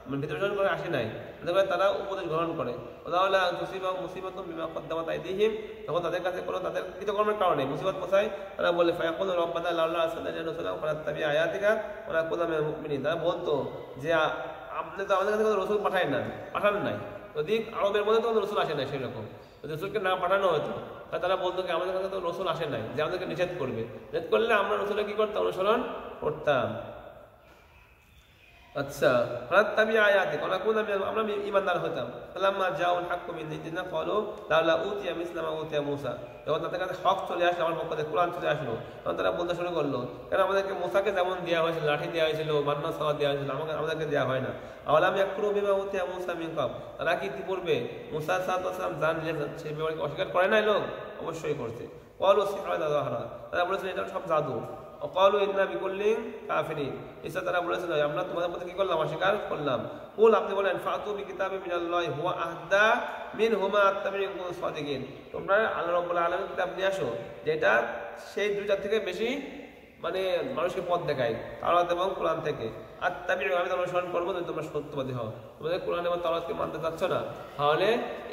ভীতি প্রদর্শন করে আসে নাই, তাতে করে তারা উপদেশ গ্রহণ করে। ওয়ালা তুসিবা মুসিবাতুম বিমা কদ্দামাত আইদিহিম, তখন তাদের কাছে কোনো তাদের কৃতকর্মের কারণে মুসিবত পৌঁছায়, তারা বলে ফায়াকুলু রাব্বানা লাউলা আরসালতা রাসূলান ফানাত্তাবি আয়াতিকা ওয়া নাকুনা মিনাল মুমিনিন, তারা বলতো যে আপনি তো আমাদের কাছে কোনো রাসূল পাঠান নাই, যদি আরবের মধ্যে তো রাসূল আসে নাই, সেরকম যদি রাসূলকে না পাঠানো হতো তারা বলতো কি আমাদের কাছে তো রাসূল আসে নাই যে আমাদেরকে নিষেধ করবে, নিষেধ করলে আমরা রাসূলের কি করতাম, অনুসরণ করতাম। আচ্ছা, ফানাত্তাবি আয়াতিকা ওয়া নাকুনা আমরা ঈমানদার হতাম। ফালাম্মা জাউল হাক্কু মিন ইনদিনা ক্বালু লাউলা উতিয়া মিসলা মা উতিয়া মূসা, যখন তাদের কাছে হক চলে আসলো, আমার পক্ষ থেকে কোরআন চলে আসলো, তখন তারা বলতে শুরু করলো, কেন আমাদেরকে মূসাকে যেমন দেওয়া হয়েছিল, লাঠি দেওয়া হয়েছিল, মান্না সাওয়াত দেওয়া হয়েছিল, আমাদেরকে দেওয়া হয় না। আওয়ালাম ইয়াকফুরু বিমা উতিয়া মূসা মিন ক্বাবল, তারা কি ইতিপূর্বে মূসা সাল্লাল্লাহু আলাইহি ওয়াসাল্লাম জানলেন সেই ব্যাপারে অস্বীকার করে নাই লোক? অবশ্যই করছে। ক্বালু সিহরুন যাহরা, তারা বলেছিল এটা সব জাদু। অকালু ইন্না বিকুল্লিন কাফিরিন, এসা তারা বলেছিল আমরা তোমাদের মধ্যে কি করলাম, অস্বীকার করলাম। কুল, আপনি বলেন ফাতু বিকিতাবি মিনাল্লাহি হুয়া আহদা মিনহুমা আত্তাবিউ কুন সাদিকিন, তোমরা আল্লাহ রাব্বুল আলামিনের কিতাব নিয়ে আসো যেটা সেই দুইটা থেকে বেশি মানে মানুষকে পথ দেখায়, তাওরাত এবং কোরআন থেকে। আত্তাবিউ, আমি তোমার অনুসরণ করবো যদি তোমরা সত্যবাদী হও। তোমাদের কোরআন এবং তাওরাতকে মানতে চাচ্ছ না, তাহলে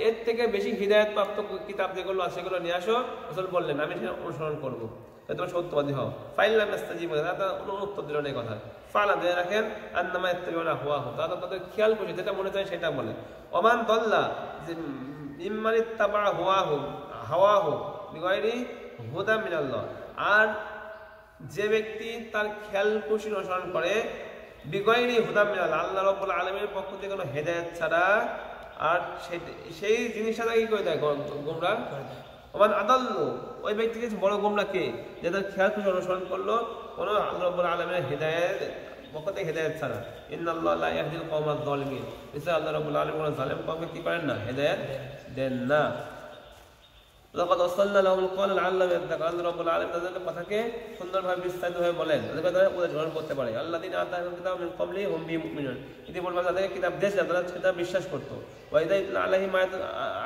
এর থেকে বেশি হিদায়াত প্রাপ্ত কিতাব যেগুলো আছে সেগুলো নিয়ে আসো। রাসূল বললেন আমি সেটা অনুসরণ করবো, তোমরা সত্যবাদী হও। ফাইল্লাম ইস্তাজিবু, তারা উত্তর দিল না এই কথা। ফালা দিয়ে রাখেন আন্নামা ইয়াত্তাবিউনা হুয়াহু, তারা তাদের খেয়াল করে যেটা মনে চায় সেটা বলে। ওমান দাল্লা মিম্মান ইত্তাবা হাওয়াহু বিগাইরি হুদা মিনাল্লাহ, আর যে ব্যক্তি তার খেয়াল খুশির অনুসরণ করে বিগাইরি হুদা মিনাল্লাহ, আল্লাহ রাব্বুল আলামিনের পক্ষ থেকে কোনো হেদায়েত ছাড়া, আর সেই জিনিসটা কি করে দেয়, গোমরাহ করে দেয়। ওমান আদাল্লু, ওই ব্যক্তিকে বড় গোমরাহ কে, যে তার খেয়াল খুশি অনুসরণ করলো কোনো আল্লাহ রাব্বুল আলামিনের হেদায়েত পক্ষ থেকে হেদায়েত ছাড়া। ইন্নাল্লাহা লা ইয়াহদিল কওমাজ যালিমিন, নিশ্চয় আল্লাহ রাব্বুল আলামিন কোন জালেম কওমকে কি করেন না, হেদায়েত দেন না। লাকাদ ওয়াসালনা লাহুল কওলা লাআল্লাহুম ইয়াত্তাকুন, আল্লাহ রাব্বুল আলামিন তাদের কথাকে সুন্দরভাবে বিস্তারিতভাবে বলেন যাতে তারা উপদেশ গ্রহণ করতে পারে। আল্লাযীনা আতাহুমুল কিতাবা মিন ক্বাবলিহি হুম বিহি মুমিনুন, ইতিপূর্বে তাদেরকে কিতাব দিয়েছিলাম তারা সেটা বিশ্বাস করতো। ওয়া ইযা ইতলা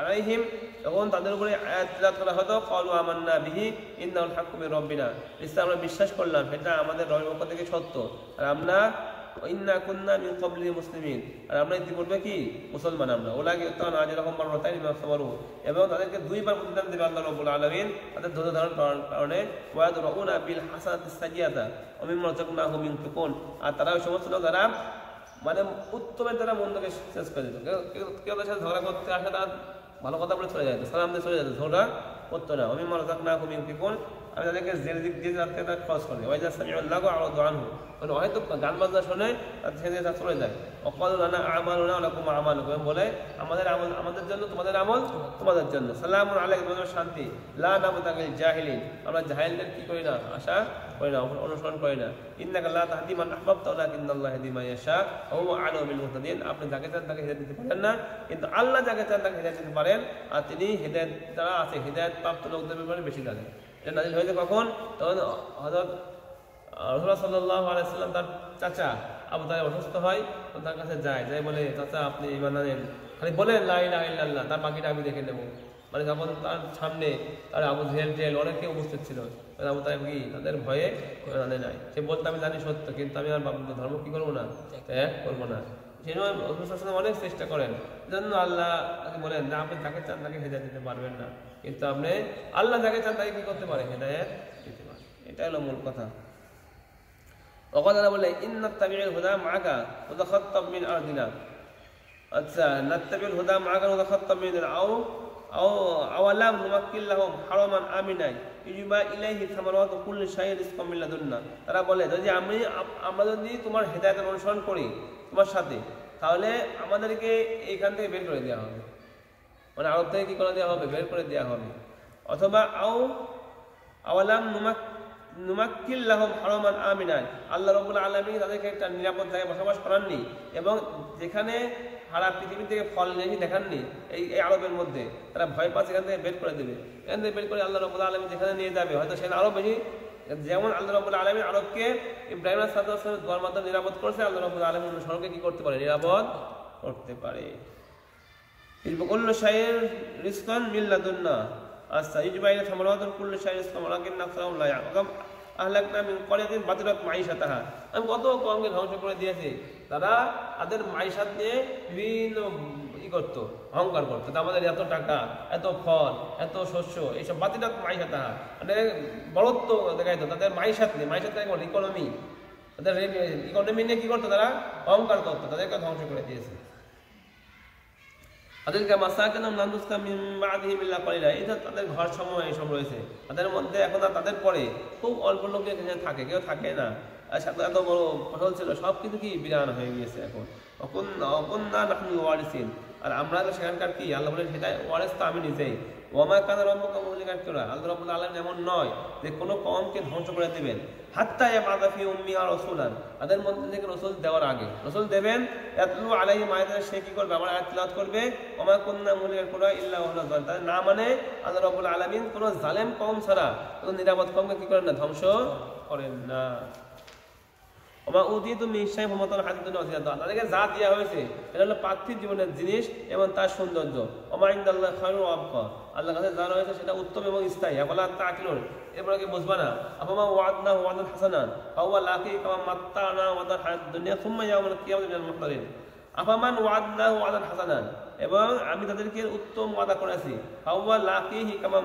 আলাইহিম, তখন তাদের উপরে আয়াত তিলাওয়াত করা হতো, ক্বালু আমান্না বিহি ইন্নাহুল হাক্কু মির রাব্বিনা, নিশ্চয় আমরা বিশ্বাস করলাম এটা আমাদের রবের পক্ষ থেকে সত্য, আর আমরা ইন্না কুন্না মিন ক্বাবলিহি মুসলিমিন, আর আমরা ইতিপূর্বে কি মুসলমান আমরা। ওলাকে তাআলা আজরাহুম মাররাতাইন বিমা সাবারু, এবং তাদেরকে দুইবার প্রতিদান দেবে আল্লাহ রাব্বুল আলামিন তাদের ধৈর্য ধারণ করার কারণে। ওয়া ইয়াদরুনা বিল হাসানাতিস সাইয়্যাতা ওয়া মিম্মা রাযাকনাহুম ইউনফিকুন, আর তারা ওই সমস্ত লোক যারা মানে উত্তমের দ্বারা মন্দকে শেষ করে দিত। কেউ তাদের সাথে ঝগড়া করতে আসে তারা ভালো কথা বলে চলে যায়, সালাম দিয়ে চলে যেত, ঝগড়া করতো না। ওয়া মিম্মা রাযাকনাহুম ইউনফিকুন, আমি তাদেরকে যে দিক দিয়ে যাতে তারা খরচ করে। ওয়াইজা সামিউল লাগু আরাদু আনহু, মানে হয়তো গান বাজনা শুনে তাদের ছেড়ে তারা চলে যায়। অকালু লানা আমালুনা ওয়া লাকুম আমালুকুম, বলে আমাদের আমল আমাদের জন্য, তোমাদের আমল তোমাদের জন্য। সালামুন আলাইকুম, তোমাদের শান্তি। লা নাবতাগিল জাহিলিন, আমরা জাহিলদের কি করি না, আশা করি না, অনুসরণ করি না। ইন্নাকা লা তাহদি মান আহবাবতা ওয়ালাকিন্নাল্লাহু ইয়াহদি মান ইয়াশা ওয়া হুয়া আ'লামু বিল মুহতাদিন, আপনি যাকে চান তাকে হিদায়াত দিতে পারেন না, কিন্তু আল্লাহ যাকে চান তাকে হিদায়াত দিতে পারেন, আর তিনি হিদায়াত যারা আছে হিদায়াত প্রাপ্ত লোকদের ব্যাপারে বেশি জানেন। এটা নাযিল হয়েছে কখন, তখন হযরত রাসূলুল্লাহ সাল্লাল্লাহু আলাইহি ওয়াসাল্লাম তার চাচা আবু তালিব অসুস্থ হয়, তো তার কাছে যায় বলে চাচা আপনি ঈমান আনেন, খালি বলেন লা ইলাহা ইল্লাল্লাহ, তার বাকিটা আমি দেখে নেব। মানে যখন তার সামনে তার আবু জেহেল অনেকে উপস্থিত ছিল, আবু তালিব কি তাদের ভয়ে জানে নাই, সে বলতে আমি জানি সত্য, কিন্তু আমি আর ধর্ম কি করবো না, ত্যাগ করবো না। সেই সময় রাসূলুল্লাহ অনেক চেষ্টা করেন, জন্য আল্লাহ তাকে বলেন যে আপনি যাকে চান তাকে হেদায়েত দিতে পারবেন না, কিন্তু আপনি আল্লাহ যাকে চান তাকে কি করতে পারে, হেদায়েত দিতে পারে। এটা হলো মূল কথা। ওয়াকালা বলে ইন্নাত্তাবিউল হুদা মাআকা ওয়া তাখাত্তাব মিন আরদিনা, আচ্ছা নাত্তাবিউল হুদা মাআকা ওয়া তাখাত্তাব মিন আওয়ালাম নুমাক্কিল লাহুম হারামান আমিনাই ইউবা ইলাইহি সামারাতু কুল্লি শাইইন রিজকাম মিন লাদুন্না, তারা বলে যদি আমরা যদি তোমার হেদায়েতের অনুসরণ করি তোমার সাথে, তাহলে আমাদেরকে এইখান থেকে বের করে দেওয়া হবে, মানে আরব থেকে কি করে দেওয়া হবে, বের করে দেওয়া হবে। অথবা আওয়ালাম নুমাক্কিল লাহুম হারামান আমিনান, আল্লাহ রাব্বুল আলামিন তাদেরকে একটা নিরাপদ জায়গায় বসবাস করাননি, এবং যেখানে সারা পৃথিবী থেকে ফল নিয়ে দেখাননি এই আরবের মধ্যে, তারা ভয় পাচ্ছে এখান থেকে বের করে দেবে, এখান থেকে বের করে আল্লাহ রাব্বুল আলামিন যেখানে নিয়ে যাবে হয়তো সেখানে আরো বেশি, যেমন আল্লাহ রাব্বুল আলামিন আরবকে ইব্রাহিম আলাইহিস সালামের দোয়ার মাধ্যমে নিরাপদ করেছে, আল্লাহ রাব্বুল আলামিন অনুসরণকে কি করতে পারে, নিরাপদ করতে পারে। কুল্লু শাইইন রিজকান মিন লাদুন্না আচ্ছা ইজবাইনা সামারাতুল কুল্লু শাইইন রিজকান ওয়ালাকিন্না আকসারহুম লা ইয়ালামুন আহলাকনা মিন ক্বরিয়াতিন বাতিরাত মাইশাতাহা আমি কত কমকে ধ্বংস করে দিয়েছি, তারা তাদের মাইশাত নিয়ে বিভিন্ন করতো, অহংকার করতো, আমাদের এত টাকা, এত ফল, এত শস্য, এইসব বাতিরাত মাইশাতাহা মানে বড়ত্ব দেখাইতো, তাদের মাইশাত নেই, মাইশাত ইকোনমি, তাদের ইকোনমি নিয়ে কি করতো, তারা অহংকার করতো, তাদেরকে ধ্বংস করে দিয়েছে। তাদেরকে মাসাকিনুম লাম তুসকান মিন বাদিহিম ইল্লা কালিলা, এটা তাদের ঘর সমূহ এইসব রয়েছে, তাদের মধ্যে এখন আর তাদের পরে খুব অল্প লোক এখানে থাকে, কেউ থাকে না, আর সাথে এত বড় ফসল ছিল সব কিছু কি বিরান হয়ে গিয়েছে এখন। অকুন্না নাহনুল ওয়ারিসিন, আর আমরা তো সেখানকার কি আল্লাহ বলেন সেটা ওয়ারিস তো আমি নিজেই। ওয়ামা কানা রাব্বুকা মুহলিকাল কুরা, আল্লাহ রাব্বুল আলামিন এমন নয় যে কোনো কওমকে ধ্বংস করে দিবেন, হাত্তা ইয়াবাদা ফি উম্মিহা রাসূলান, তাদের মধ্যে থেকে রাসূল দেওয়ার আগে রাসূল দেবেন, ইয়াতলু আলাইহিম আয়াতান, সে কি করবে, আমার আয়াত তিলাওয়াত করবে, ওমা কুন্না মুহলিকাল কুরা ইল্লা ওয়া হুয়া যালিম, না মানে আল্লাহ রাব্বুল আলামিন কোনো জালেম কওম ছাড়া কোনো নিরাপদ কওমকে কি করেন না, ধ্বংস করেন না। ওমা উদিতু মিন শাইইন ফামাতাল হাদিদুন ওয়াজিয়াদা, তাদেরকে যা দেওয়া হয়েছে এটা হলো পার্থিব জীবনের জিনিস এবং তার সৌন্দর্য। ওমা ইনদাল্লাহি খায়রুন ওয়া আবকা, আল্লাহর কাছে যা রয়েছে সেটা উত্তম এবং স্থায়ী। আফালা তা'কিলুন, এরপরে কি বুঝবা না? আফামা ওয়া'আদনাহু ওয়া'দান হাসানান ফাহুয়া লাকি কামা মাত্তা'না ওয়া'দান হায়াতুদ দুনিয়া সুম্মা ইয়াউমাল কিয়ামাতি মিনাল মুহতারিন। আফামান ওয়া'আদনাহু ওয়া'দান হাসানান, এবং আমি তাদেরকে উত্তম ওয়াদা করেছি, ফাহুয়া লাকিহি কামা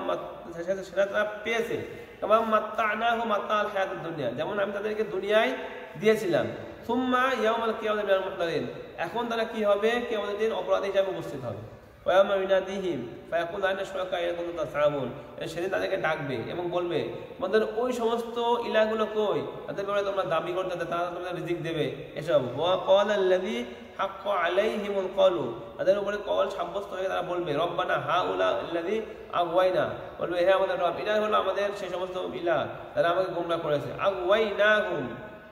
সেটা তারা পেয়েছে, কামা মাত্তা'নাহু মাত্তা'আল হায়াতুদ দুনিয়া, যেমন আমি তাদেরকে দুনিয়ায় দিয়েছিলাম। সুম্মা ইয়াউমাল কিয়ামাতি মিনাল মুহতারিন, এখন তারা কি হবে, কিয়ামতের দিন অপরাধী হিসেবে উপস্থিত হবে। ওয়ায়ামা ইউনাদিহিম ফায়াকুলু আইনা শুরাকাইয়া কুনতুম তাযআমুন, সেদিন তাদেরকে ডাকবে এবং বলবে তোমাদের ওই সমস্ত ইলাহগুলো কই, তাদের ব্যাপারে তোমরা দাবি করতে, তারা তোমাদের রিজিক দেবে এসব। ওয়া ক্বালাল্লাযী হাক্কা আলাইহিমুল ক্বালু, তাদের উপরে কওল সাব্যস্ত হয়ে তারা বলবে রব্বানা হাউলা আল্লাযী আগওয়াইনা, বলবে হে আমাদের রব, এটা হলো আমাদের সেই সমস্ত ইলাহ যারা আমাকে গোমরাহ করেছে। আগওয়াইনাহুম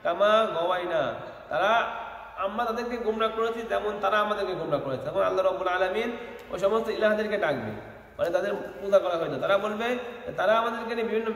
কামা গাওয়াইনা, তারা আমরা তাদেরকে গোমরাহ করেছি যেমন তারা আমাদেরকে গোমরাহ করেছে। এখন আল্লাহ রাব্বুল আলামিন ওই সমস্ত ইলাহদেরকে ডাকবে, মানে তাদের পূজা করা হয়তো, তারা বলবে তারা আমাদেরকে নিয়ে বিভিন্ন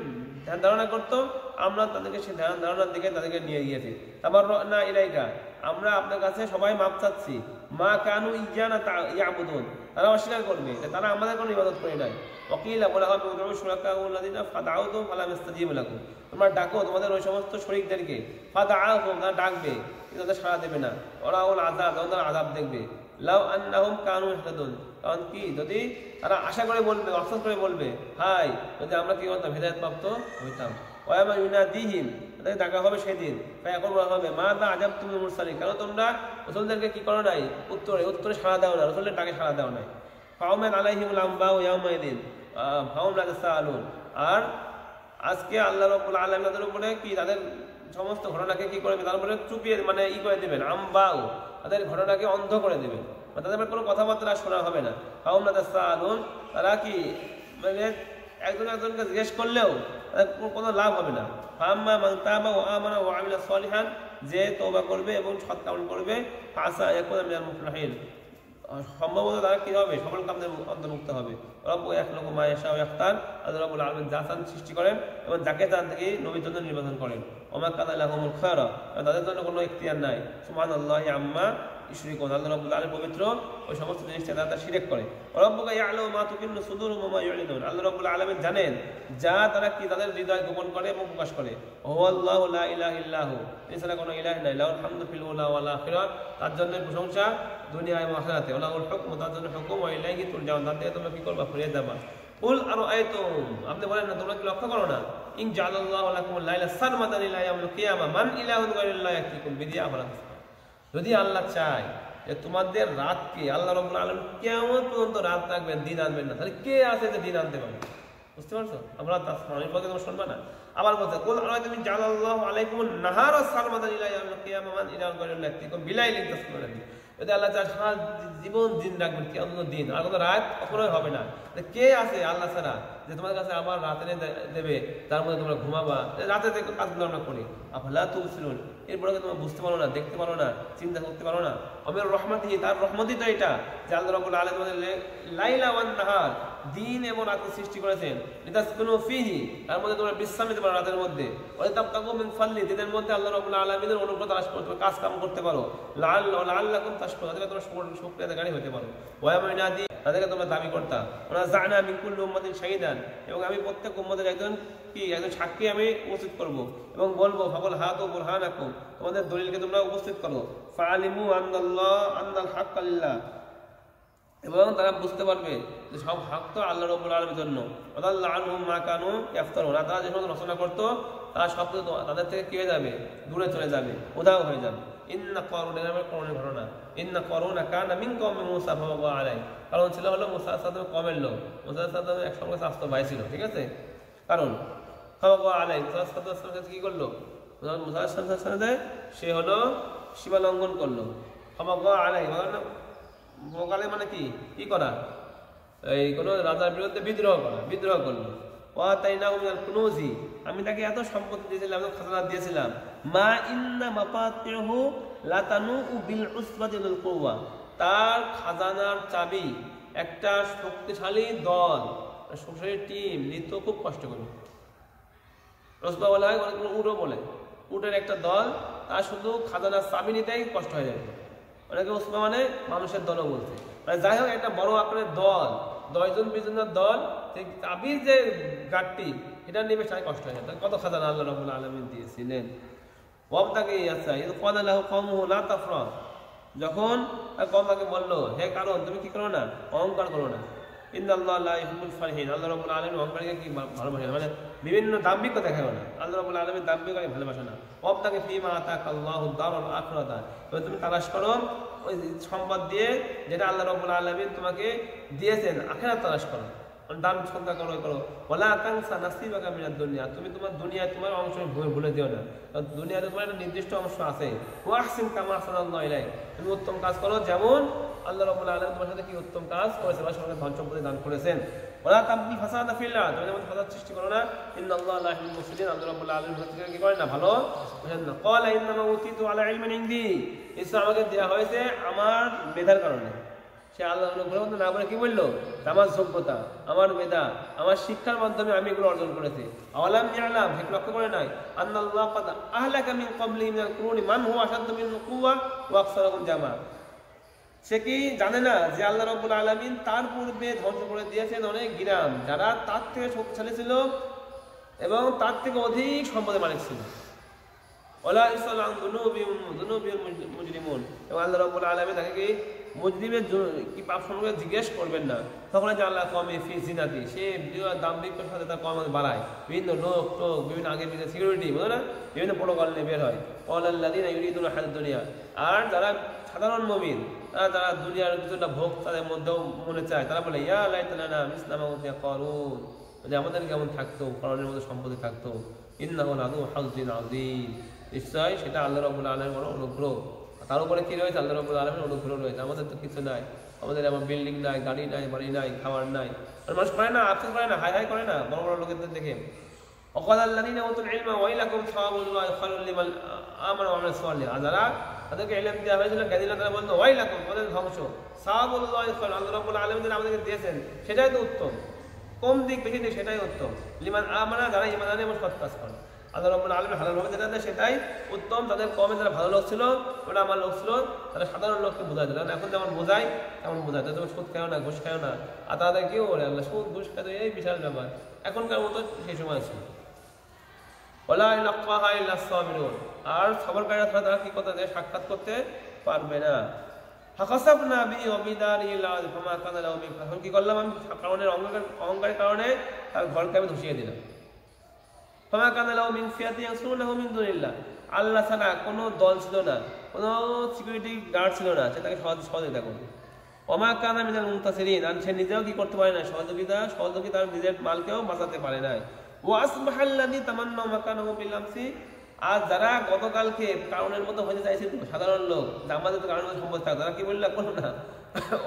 ধ্যান ধারণা করতো, আমরা তাদেরকে সেই ধ্যান ধারণার দিকে তাদেরকে নিয়ে গিয়েছি। তাবাররা'না ইলাইকা, আমরা আপনার কাছে সবাই মাপ চাচ্ছি। মা কানু ইয়ানা ইয়াবুদুন, তারা অস্বীকার করবে যে তারা আমাদের কোনো ইবাদত করে নাই। ওয়াকিলা বলা হবে উদউ শুরাকাউল্লাযিনা ফাদআউতু ফালাম ইস্তাজিবু লাকুম, তোমরা ডাকো তোমাদের ওই সমস্ত শরীকদেরকে, ফাদআউহুম, তারা ডাকবে কিন্তু তাদের সাড়া দেবে না। ওরাউল আযাব, তারা আযাব দেখবে। লাউ আন্নাহুম কানু ইয়াহতাদুন, কারণ কি যদি তারা আশা করে বলবে, আফসোস করে বলবে হাই যদি আমরা কি করতাম, হিদায়াত প্রাপ্ত হইতাম। ওয়ামা ইউনাদিহিম, তাদের ডাকা হবে সেদিন, এখন বলা হবে মা দা আজাবতুল মুরসালিন, কারণ তোমরা রাসূলদেরকে কি করো নাই, উত্তরে সাড়া দাও না, রাসূলের ডাকে সাড়া দাও নাই। ফাউমান আলাইহিমুল আমবাউ ইয়াউমাইদিন ফাহুম লা তাসালুন, আর আজকে আল্লাহ রাব্বুল আলামিন তাদের উপরে কি তাদের সমস্ত ঘটনাকে কি করবে, তার উপরে চুপিয়ে মানে করে দেবেন, আমবাউ, তাদের ঘটনাকে অন্ধ করে দেবেন, তাদের কোনো কথাবার্তা শোনা হবে না। ফাহুম লা তাসালুন, তারা কি মানে একজনকে জিজ্ঞেস করলেও তাদের কোনো লাভ হবে না। ফাম্মা মান তাবা ওয়া আমানা ওয়া আমিলা সলিহান, যে তওবা করবে এবং সৎ কাজ করবে, ফাসা ইয়াকুনা মিনাল মুফলিহিন, সম্ভবত তারা কি হবে, সফল কামদের অন্তর্ভুক্ত হবে। রব্বু ইয়াখলুকু মা ইয়াশা ওয়া ইয়াখতার, আল্লাহ রাব্বুল আলামিন যা চান সৃষ্টি করেন এবং যাকে চান থেকে নবীর জন্য নির্বাচন করেন। ওমা কানা লাহুমুল খায়রা, তাদের জন্য কোনো ইখতিয়ার নাই। সুবহানাল্লাহি আম্মা ইউশরিকুন, আল্লাহ রাব্বুল আলামিন পবিত্র ওই সমস্ত জিনিসটা তারা শিরক করে। রব্বুকা ইয়ালামু মা তুকিন্নু সুদুরুহুম ওয়া মা ইউলিনুন, আল্লাহ রাব্বুল আলামিন জানেন যা তারা কি তাদের হৃদয় গোপন করে এবং প্রকাশ করে। হুয়াল্লাহু লা ইলাহা ইল্লাহু, এছাড়া কোনো ইলাহ নাই। লাহুল হামদু ফিল উলা ওয়াল আখিরাত, তার জন্য প্রশংসা দুনিয়া এবং আখিরাতে। ওয়া লাহুল হুকমু, তার জন্য হুকুম, ওয়া ইলাইহি তুরজাউন, তার দিকে তোমরা কি করবা, ফিরে যাবা। কুল আরাআইতুম, আপনি বলেন না তোমরা কি লক্ষ্য করো না, ইন জাআলাল্লাহু লাকুমুল লাইলা সারমাদান ইলা ইয়াউমিল কিয়ামা মান ইলাহুন গায়রুল্লাহি ইয়াতিকুম বিদিয়া ফালা তাসমা, যদি আল্লাহ চায় যে তোমাদের রাতকে, আল্লাহ রাব্বুল আলামিন কিয়ামত পর্যন্ত রাত রাখবেন, দিন আনবেন না, তাহলে কে আছে যে দিন আনতে পারবে? বুঝতে পারছো? আমরা তাসমানের পক্ষে তোমরা শুনবা না। আবার বলতে কুল আরাআইতুম ইন জাআলাল্লাহু আলাইকুমুন নাহারা সারমাদান ইলা ইয়াউমিল কিয়ামা মান ইলাহুন গায়রুল্লাহি ইয়াতিকুম বিলাইলিন তাসমাউনা, যদি আল্লাহ চায় সারা জীবন দিন রাখবেন, কি অন্য দিন আর কোনো রাত কখনোই হবে না। কে আছে আল্লাহ ছাড়া যে তোমার কাছে আবার রাতে দেবে, তার মধ্যে তোমরা ঘুমাবা, রাতে কাজগুলো আমরা করি। আফালা তুবসিরুন, এরপরে তোমরা বুঝতে পারো না, দেখতে পারো না, চিন্তা করতে পারো না। আমির রহমতি, তার রহমতই তো এটা যে আল্লাহ রাব্বুল আলামিন তোমাদের লাইলা ওয়ান নাহার, দিন এবং রাতের সৃষ্টি করেছেন। লিতাসকুনু ফিহি, তার মধ্যে তোমরা বিশ্রাম নিতে পারো রাতের মধ্যে। ওয়ালিতাবতাগু মিন ফাদলি, দিনের মধ্যে আল্লাহ রাব্বুল আলামিনের অনুগ্রহ তালাশ করতে পারো, কাজ কাম করতে পারো। লাআল্লাকুম তাশকুরুন, তাদেরকে তোমরা শুকরিয়া আদায়কারী হতে পারো। ওয়া ইয়ামিনাদি, তাদেরকে তোমরা দাবি করতা। ওয়া জা'না মিন কুল্লি উম্মাতিন শাহিদান, এবং আমি প্রত্যেক উম্মতের একজন সাক্ষী আমি উপস্থিত করব এবং বলবো ফাকুল হাতু বুরহানাকুম, তোমাদের দলিলকে তোমরা উপস্থিত করো। ফাআলিমু আন্নাল হাক্কা লিল্লাহ, এবং তারা বুঝতে পারবে যে সব হক তো আল্লাহ রাব্বুল আলামিনের জন্য। ওয়াদাল্লা আনহুম মা কানু ইয়াফতারুন, তারা যে সমস্ত রচনা করতো তারা সব তাদের থেকে কি হয়ে যাবে, দূরে চলে যাবে, উধাও হয়ে যাবে। ইন্না কারুন, এর নামে করণের ঘটনা, ইন্না কারুনা কানা মিন কওমি মূসা ফাওয়া আলাই, কারণ ছিল হলো মুসা সাল্লাল্লাহু কমের লোক। মুসা সাল্লাল্লাহু একসঙ্গে স্বাস্থ্য ভাই ছিল, ঠিক আছে। কারণ ফাওয়া আলাই, মুসা সাল্লাল্লাহু কি করলো, মুসা সাল্লাল্লাহু সে হলো সীমা লঙ্ঘন করলো। ফাওয়া আলাই বগালে মানে কি করা, এই কোনো রাজার বিরুদ্ধে বিদ্রোহ করলো। ওয়াতাইনাহু মিনাল কুনুজি, আমি তাকে এত সম্পত্তি দিয়েছিলাম, এত খাজনা দিয়েছিলাম। মা ইন্না মাফাতিহু লাতানু বিল উসবাতি লিল কুওয়া, তার খাজানার চাবি একটা শক্তিশালী দল, শক্তিশালী টিম নিত খুব কষ্ট করবে। রসবা বলা হয়, অনেক উটও বলে, উটের একটা দল, তার শুধু খাজানার চাবি নিতেই কষ্ট হয়ে যাবে। অনেকে উসবা মানে মানুষের দলও বলছে, মানে যাই হোক একটা বড় আকারের দল, 10-20 জনের দল, সেই চাবির যে গাঠটি এটা নেবে তাই কষ্ট হয়ে যায়। কত খাজানা আল্লাহ রাব্বুল আলামিন দিয়েছিলেন। ওয়াবতাগি আচ্ছা, ইয ক্বালা লাহু কওমুহু লা তাফরাহ, যখন তার কওম তাকে বললো, হে কারণ তুমি কি করো না, অহংকার করো না। ইন্নাল্লাহা লা ইউহিব্বুল ফারিহিন, আল্লাহ রাব্বুল আলামিন অহংকারীকে কি ভালোবাসেন, মানে বিভিন্ন দাম্ভিকতা দেখায় না, আল্লাহ রাব্বুল আলামিন দাম্ভিকতাকে ভালোবাসে না। ওয়াবতাগি ফীমা আতাকাল্লাহু দারুল আখিরাতা, তুমি তালাশ করো ওই সম্পদ দিয়ে যেটা আল্লাহ রাব্বুল আলামিন তোমাকে দিয়েছেন, আখিরাত তালাশ করো, দান সদকা করো। ওয়ালা তানসা নাসিবাকা মিনাদ দুনিয়া, তুমি তোমার দুনিয়ায় তোমার অংশ ভুলে দিও না, দুনিয়াতে তোমার একটা নির্দিষ্ট অংশ আছে। ওয়া আহসিন কামা আহসানাল্লাহু ইলাইক, তুমি উত্তম কাজ করো যেমন আল্লাহ রাব্বুল আলামিন তোমার সাথে কি উত্তম কাজ করেছে বা সঙ্গে ধন সম্পত্তি দান করেছেন। ওয়ালা তাবগি ফাসাদা ফিল্লাহ, তুমি যেমন ফাসাদ সৃষ্টি করো না। ইন্নাল্লাহা লা ইউহিব্বুল মুফসিদিন, আল্লাহ রাব্বুল আলামিন কি করেন না, ভালো বুঝেন না। ক্বালা ইন্নামা উতিতু আলা ইলমিন ইনদি, ইসলাম আমাকে দেওয়া হয়েছে আমার মেধার কারণে। সে আল্লাহ অনুগ্রহ না বলে কি বললো, আমার যোগ্যতা, আমার মেধা, আমার শিক্ষার মাধ্যমে আমি এগুলো অর্জন করেছি। আওয়ালাম ইয়ালাম, হে লক্ষ্য করে নাই, আন্নাল্লাহ ক্বাদ আহলাকা মিন ক্বাবলিহি মিনাল কুরুনি মান হুয়া আশাদ্দু মিনহু কুওয়া ওয়া আকসারুহুম জামা, সে কি জানে না যে আল্লাহ রাব্বুল আলামিন তার পূর্বে ধ্বংস করে দিয়েছেন অনেক গ্রাম যারা তার থেকে শক্তিশালী ছিল এবং তার থেকে অধিক সম্পদের মালিক ছিল। ওয়ালা ইসলাম দুনুবিল মুজরিমুন, এবং আল্লাহ রাব্বুল আলামিন তাকে কি মুজরিমের কি পাপ সম্পর্কে জিজ্ঞেস করবেন না। তখন যে আল্লাহ কমে ফি জিনাতি, সে দাম্ভিকতার সাথে তার কম বাড়ায়, বিভিন্ন লোক টোক, বিভিন্ন আগে পিছিয়ে সিকিউরিটি বুঝো না, বিভিন্ন প্রোটোকল নিয়ে বের হয়। ওয়ালাল্লাযিনা ইউরিদুনা হায়াতাদ দুনিয়া, আর যারা সাধারণ মুমিন, তারা দুনিয়ার কিছুটা ভোগ তাদের মধ্যেও মনে চায়, তারা বলে ইয়া লাইতানা মিসলা মা উতিয়া কারুন, যে আমাদের কেমন থাকতো, কারণের মধ্যে সম্পত্তি থাকতো। ইন্নাহু লাযু হায্জিন আযীম, নিশ্চয় সেটা আল্লাহ রাব্বুল আলামিনের বড় অনুগ্রহ। তার উপরে কি রয়েছে, আল্লাহ রাব্বুল আলামিনের অনুগ্রহ রয়েছে। আমাদের তো কিছু নাই, আমাদের এমন বিল্ডিং নাই, গাড়ি নাই, বাড়ি নাই, খাবার নাই। আর মানুষ করে না, আফসোস করে না, হাই হাই করে না বড় বড় লোকেদের দেখে। ওয়াকালাল্লাযিনা উতুল ইলমা ওয়াইলাকুম সাওয়াবুল্লাহি খায়রুল লিমান আমানা ওয়া আমিলাস সালিহাত, আর যারা তাদেরকে ইলম দেওয়া হয়েছিল জ্ঞানীরা তারা বলতো ওয়াইলাকুম, তোমাদের ধ্বংস, সাওয়াবুল্লাহি খায়রুল, আল্লাহ রাব্বুল আলামিন যারা আমাদেরকে দিয়েছেন সেটাই তো উত্তম, কম দিক বেশি দিক সেটাই উত্তম। লিমান আমানা, যারা ঈমান আনে এবং সৎ কাজ করে, আল্লাহ রাব্বুল আলামিন হালালভাবে যেটা দেয় সেটাই উত্তম। তাদের কমে যারা ভালো লোক ছিল, ওটা আমার লোক ছিল, তারা সাধারণ লোককে বোঝাই দিল। এখন যেমন বোঝায় তেমন বোঝায়, তুমি সুদ খাও না, ঘুষ খাও না, আর তাদের কেউ বলে আল্লাহ সুদ ঘুষ খাতে এই বিশাল ব্যাপার, এখনকার মতো সেই সময় ছিল। ওয়ালা ইয়ালাক্কাহা ইল্লাস সাবিরুন, আর সবরকারীরা ছাড়া তারা কি করতে যায়, সাক্ষাৎ করতে পারবে না। ফাকাসাবনা বিহি ওয়া বিদারিল আরদ ফামা কানা লাহু মিন ফাতহ, কি করলাম আমি, কারণের অহংকারের কারণে তার ঘরকে আমি ধসিয়ে দিলাম। ফামা কানা লাহু মিন ফিয়াতিন ইয়ানসুরুনাহু মিন দুনিল্লাহ, আল্লাহ ছাড়া কোনো দল ছিল না, কোনো সিকিউরিটি গার্ড ছিল না সেটাকে সহযোগিতা করবে। ওমা কানা মিনাল মুনতাসিরিন, আর সে নিজেও কি করতে পারে না, সহযোগিতা নিজের মালকেও বাঁচাতে পারে না। ওয়া আসবাহাল্লাযী তামান্নাউ মাকানাহু বিল আমসি আর যারা গতকালকে কারণের মতো হতে চাইছিল সাধারণ লোক আমাদের তো কারণের মধ্যে সম্পদ থাকে, তারা কি বললে করো না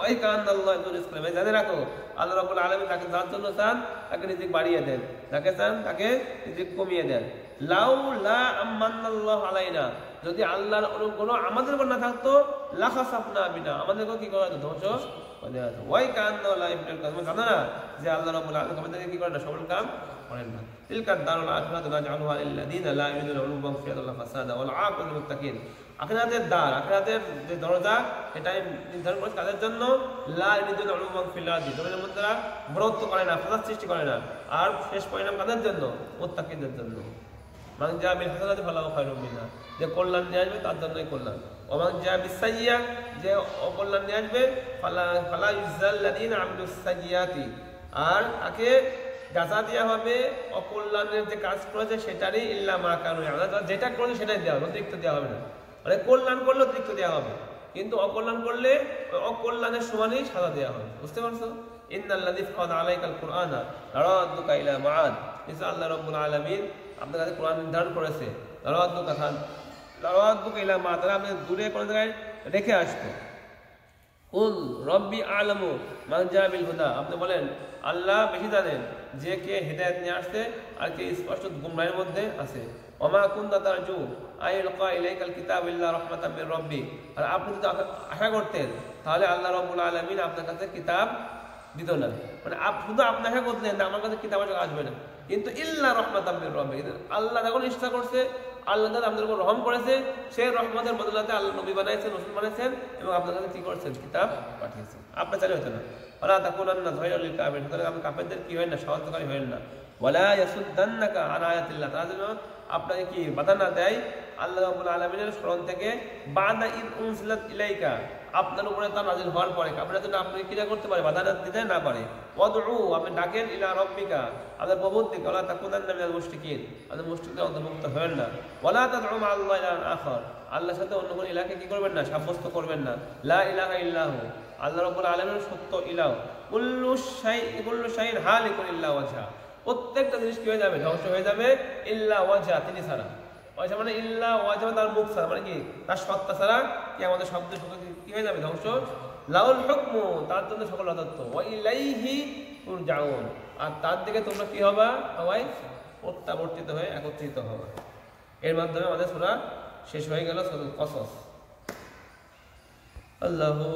ওই কারণ আল্লাহ ইসলাম জানে রাখো আল্লাহ রাব্বুল আলামিন তাকে যার জন্য চান তাকে রিজিক বাড়িয়ে দেন, যাকে চান তাকে রিজিক কমিয়ে দেন। লাউ লা আমান্নাল্লাহু আলাইনা, যদি আল্লাহর অনুগ্রহ আমাদের উপর না থাকতো লাখাসাফনা বিনা, আমাদেরকে কি করা হতো, ধ্বংস করে দেওয়া হতো। ওই কারণ আল্লাহ ইবনুল কাযিম জানা না যে আল্লাহ রাব্বুল আলামিন আমাদেরকে কি করেন না, সফল কাম করেন না। তিলকাদ দারুল আখিরাতু নাজআলুহা লিল্লাযিনা লা ইউরিদুনা উলুওয়ান ফিল আরদি ওয়ালা ফাসাদা ওয়াল আকিবাতুল লিল মুত্তাকিন। আখিরাতের দ্বার, আখিরাতের যে দরজা এটাই নির্ধারণ করেছে তাদের জন্য, লা ইউরিদুনা উলুওয়ান ফিল আরদি, জমিনের মধ্যে তারা বড়ত্ব করে না, ফাসাদ সৃষ্টি করে না। আর শেষ পরিণাম কাদের জন্য, মুত্তাকিনদের জন্য। মান জা বিল হাসানাতি ফালাহু খায়রুম মিনহা, যে কল্যাণ নিয়ে আসবে তার জন্যই কল্যাণ। ওমান জা বিস সাইয়্যা, যে অকল্যাণ নিয়ে আসবে ফালা ইউজাল্লাযিনা আমিলুস সাইয়্যাতি, আর তাকে গাজা দেওয়া হবে অকল্যাণের যে কাজ করেছে সেটারই, ইল্লা মা কানু ইয়ামালুন, যেটা করেছে সেটাই দেওয়া হবে, অতিরিক্ত দেওয়া হবে না। মানে কল্যাণ করলে অতিরিক্ত দেওয়া হবে, কিন্তু অকল্যাণ করলে অকল্যাণের সমানই সাজা দেওয়া হবে। বুঝতে পারছো? ইন্নাল্লাযী ফারাদা আলাইকাল কুরআনা লারাদ্দুকা ইলা মাআদ, নিশ্চয় আল্লাহ রাব্বুল আলামিন আপনার কাছে কোরআন নির্ধারণ করেছে, লারাদ্দুকা ইলা মাআদ, তারা আপনি দূরে কোনো জায়গায় রেখে আসতো। কুল রব্বি আ'লামু মান জা বিল হুদা, আপনি বলেন আল্লাহ বেশি জানেন যে কে হেদায়েত নিয়ে আসছে আর কে স্পষ্ট গুমরাহের মধ্যে আছে। ওমা কুনতা তারজু আইলকা ইলাইকাল কিতাব ইল্লা রাহমাতাম মির রাব্বি, আর আপনি যদি আশা করতেন তাহলে আল্লাহ রাব্বুল আলামিন আপনার কাছে কিতাব দিত না। মানে শুধু আপনি আশা করতেন না আমার কাছে কিতাব আসবে না, কিন্তু ইল্লা রাহমাতাম মির রাব্বি, আল্লাহ যখন ইচ্ছা করছে, আল্লাহ তাআলা আপনাদের উপর রহম করেছে, সেই রহমতের বদলাতে আল্লাহ নবী বানাইছেন, রাসূল বানাইছেন এবং আপনার কাছে কি করছেন, কিতাব পাঠিয়েছেন। আপনার চাইলে হতো না। ওয়ালা তাকুনান্না যাহিরাল লিল কাফিরিন, সুতরাং আপনি কাফেরদের কি হয় না, সহায়তাকারী হবেন না। ওয়ালা ইয়াসুদ্দান্নাকা আন আয়াতিল্লাহ, তারা যেন আপনাকে কি বাধা না দেয় আল্লাহ রাব্বুল আলামিনের স্মরণ থেকে, বাদা ইদ উনজিলাত ইলাইকা, আপনার উপরে তা নাযিল হওয়ার পরে কাফেররা যেন আপনাকে কি করতে পারে, বাধা দিতে না পারে। ওয়াদউ, আপনি ডাকেন ইলা রাব্বিকা, আপনার প্রভুর দিকে, ওয়ালা তাকুনান্না মিনাল মুশরিকিন, আপনি মুশরিকদের অন্তর্ভুক্ত হবেন না। ওয়ালা তাদউ মা আল্লাহি ইলাহান আখার, আল্লাহর সাথে অন্য কোনো ইলাহকে কি করবেন না, সাব্যস্ত করবেন না। লা ইলাহা ইল্লাহু, আল্লাহ রাব্বুল আলামিন সত্য ইলাহ। কুল্লু শাইইন হালিকুন ইল্লা ওয়াজহা, প্রত্যেকটা জিনিস কি হয়ে যাবে, ধ্বংস হয়ে যাবে, ইল্লা ওয়াজহা, তিনি ছাড়া। ওয়াজহা মানে ইল্লা ওয়াজহা, তার মুখ ছাড়া, মানে কি তার সত্তা ছাড়া কি আমাদের শব্দ কি হয়ে যাবে, ধ্বংস। লাউল হুকমু, তার জন্য সকল রাজত্ব, ওয়া ইলাইহি তুরজাউন, আর তার দিকে তোমরা কি হবা, সবাই প্রত্যাবর্তিত হয়ে একত্রিত হবে। এর মাধ্যমে আমাদের সূরা শেষ হয়ে গেল সূরা কসস। আল্লাহু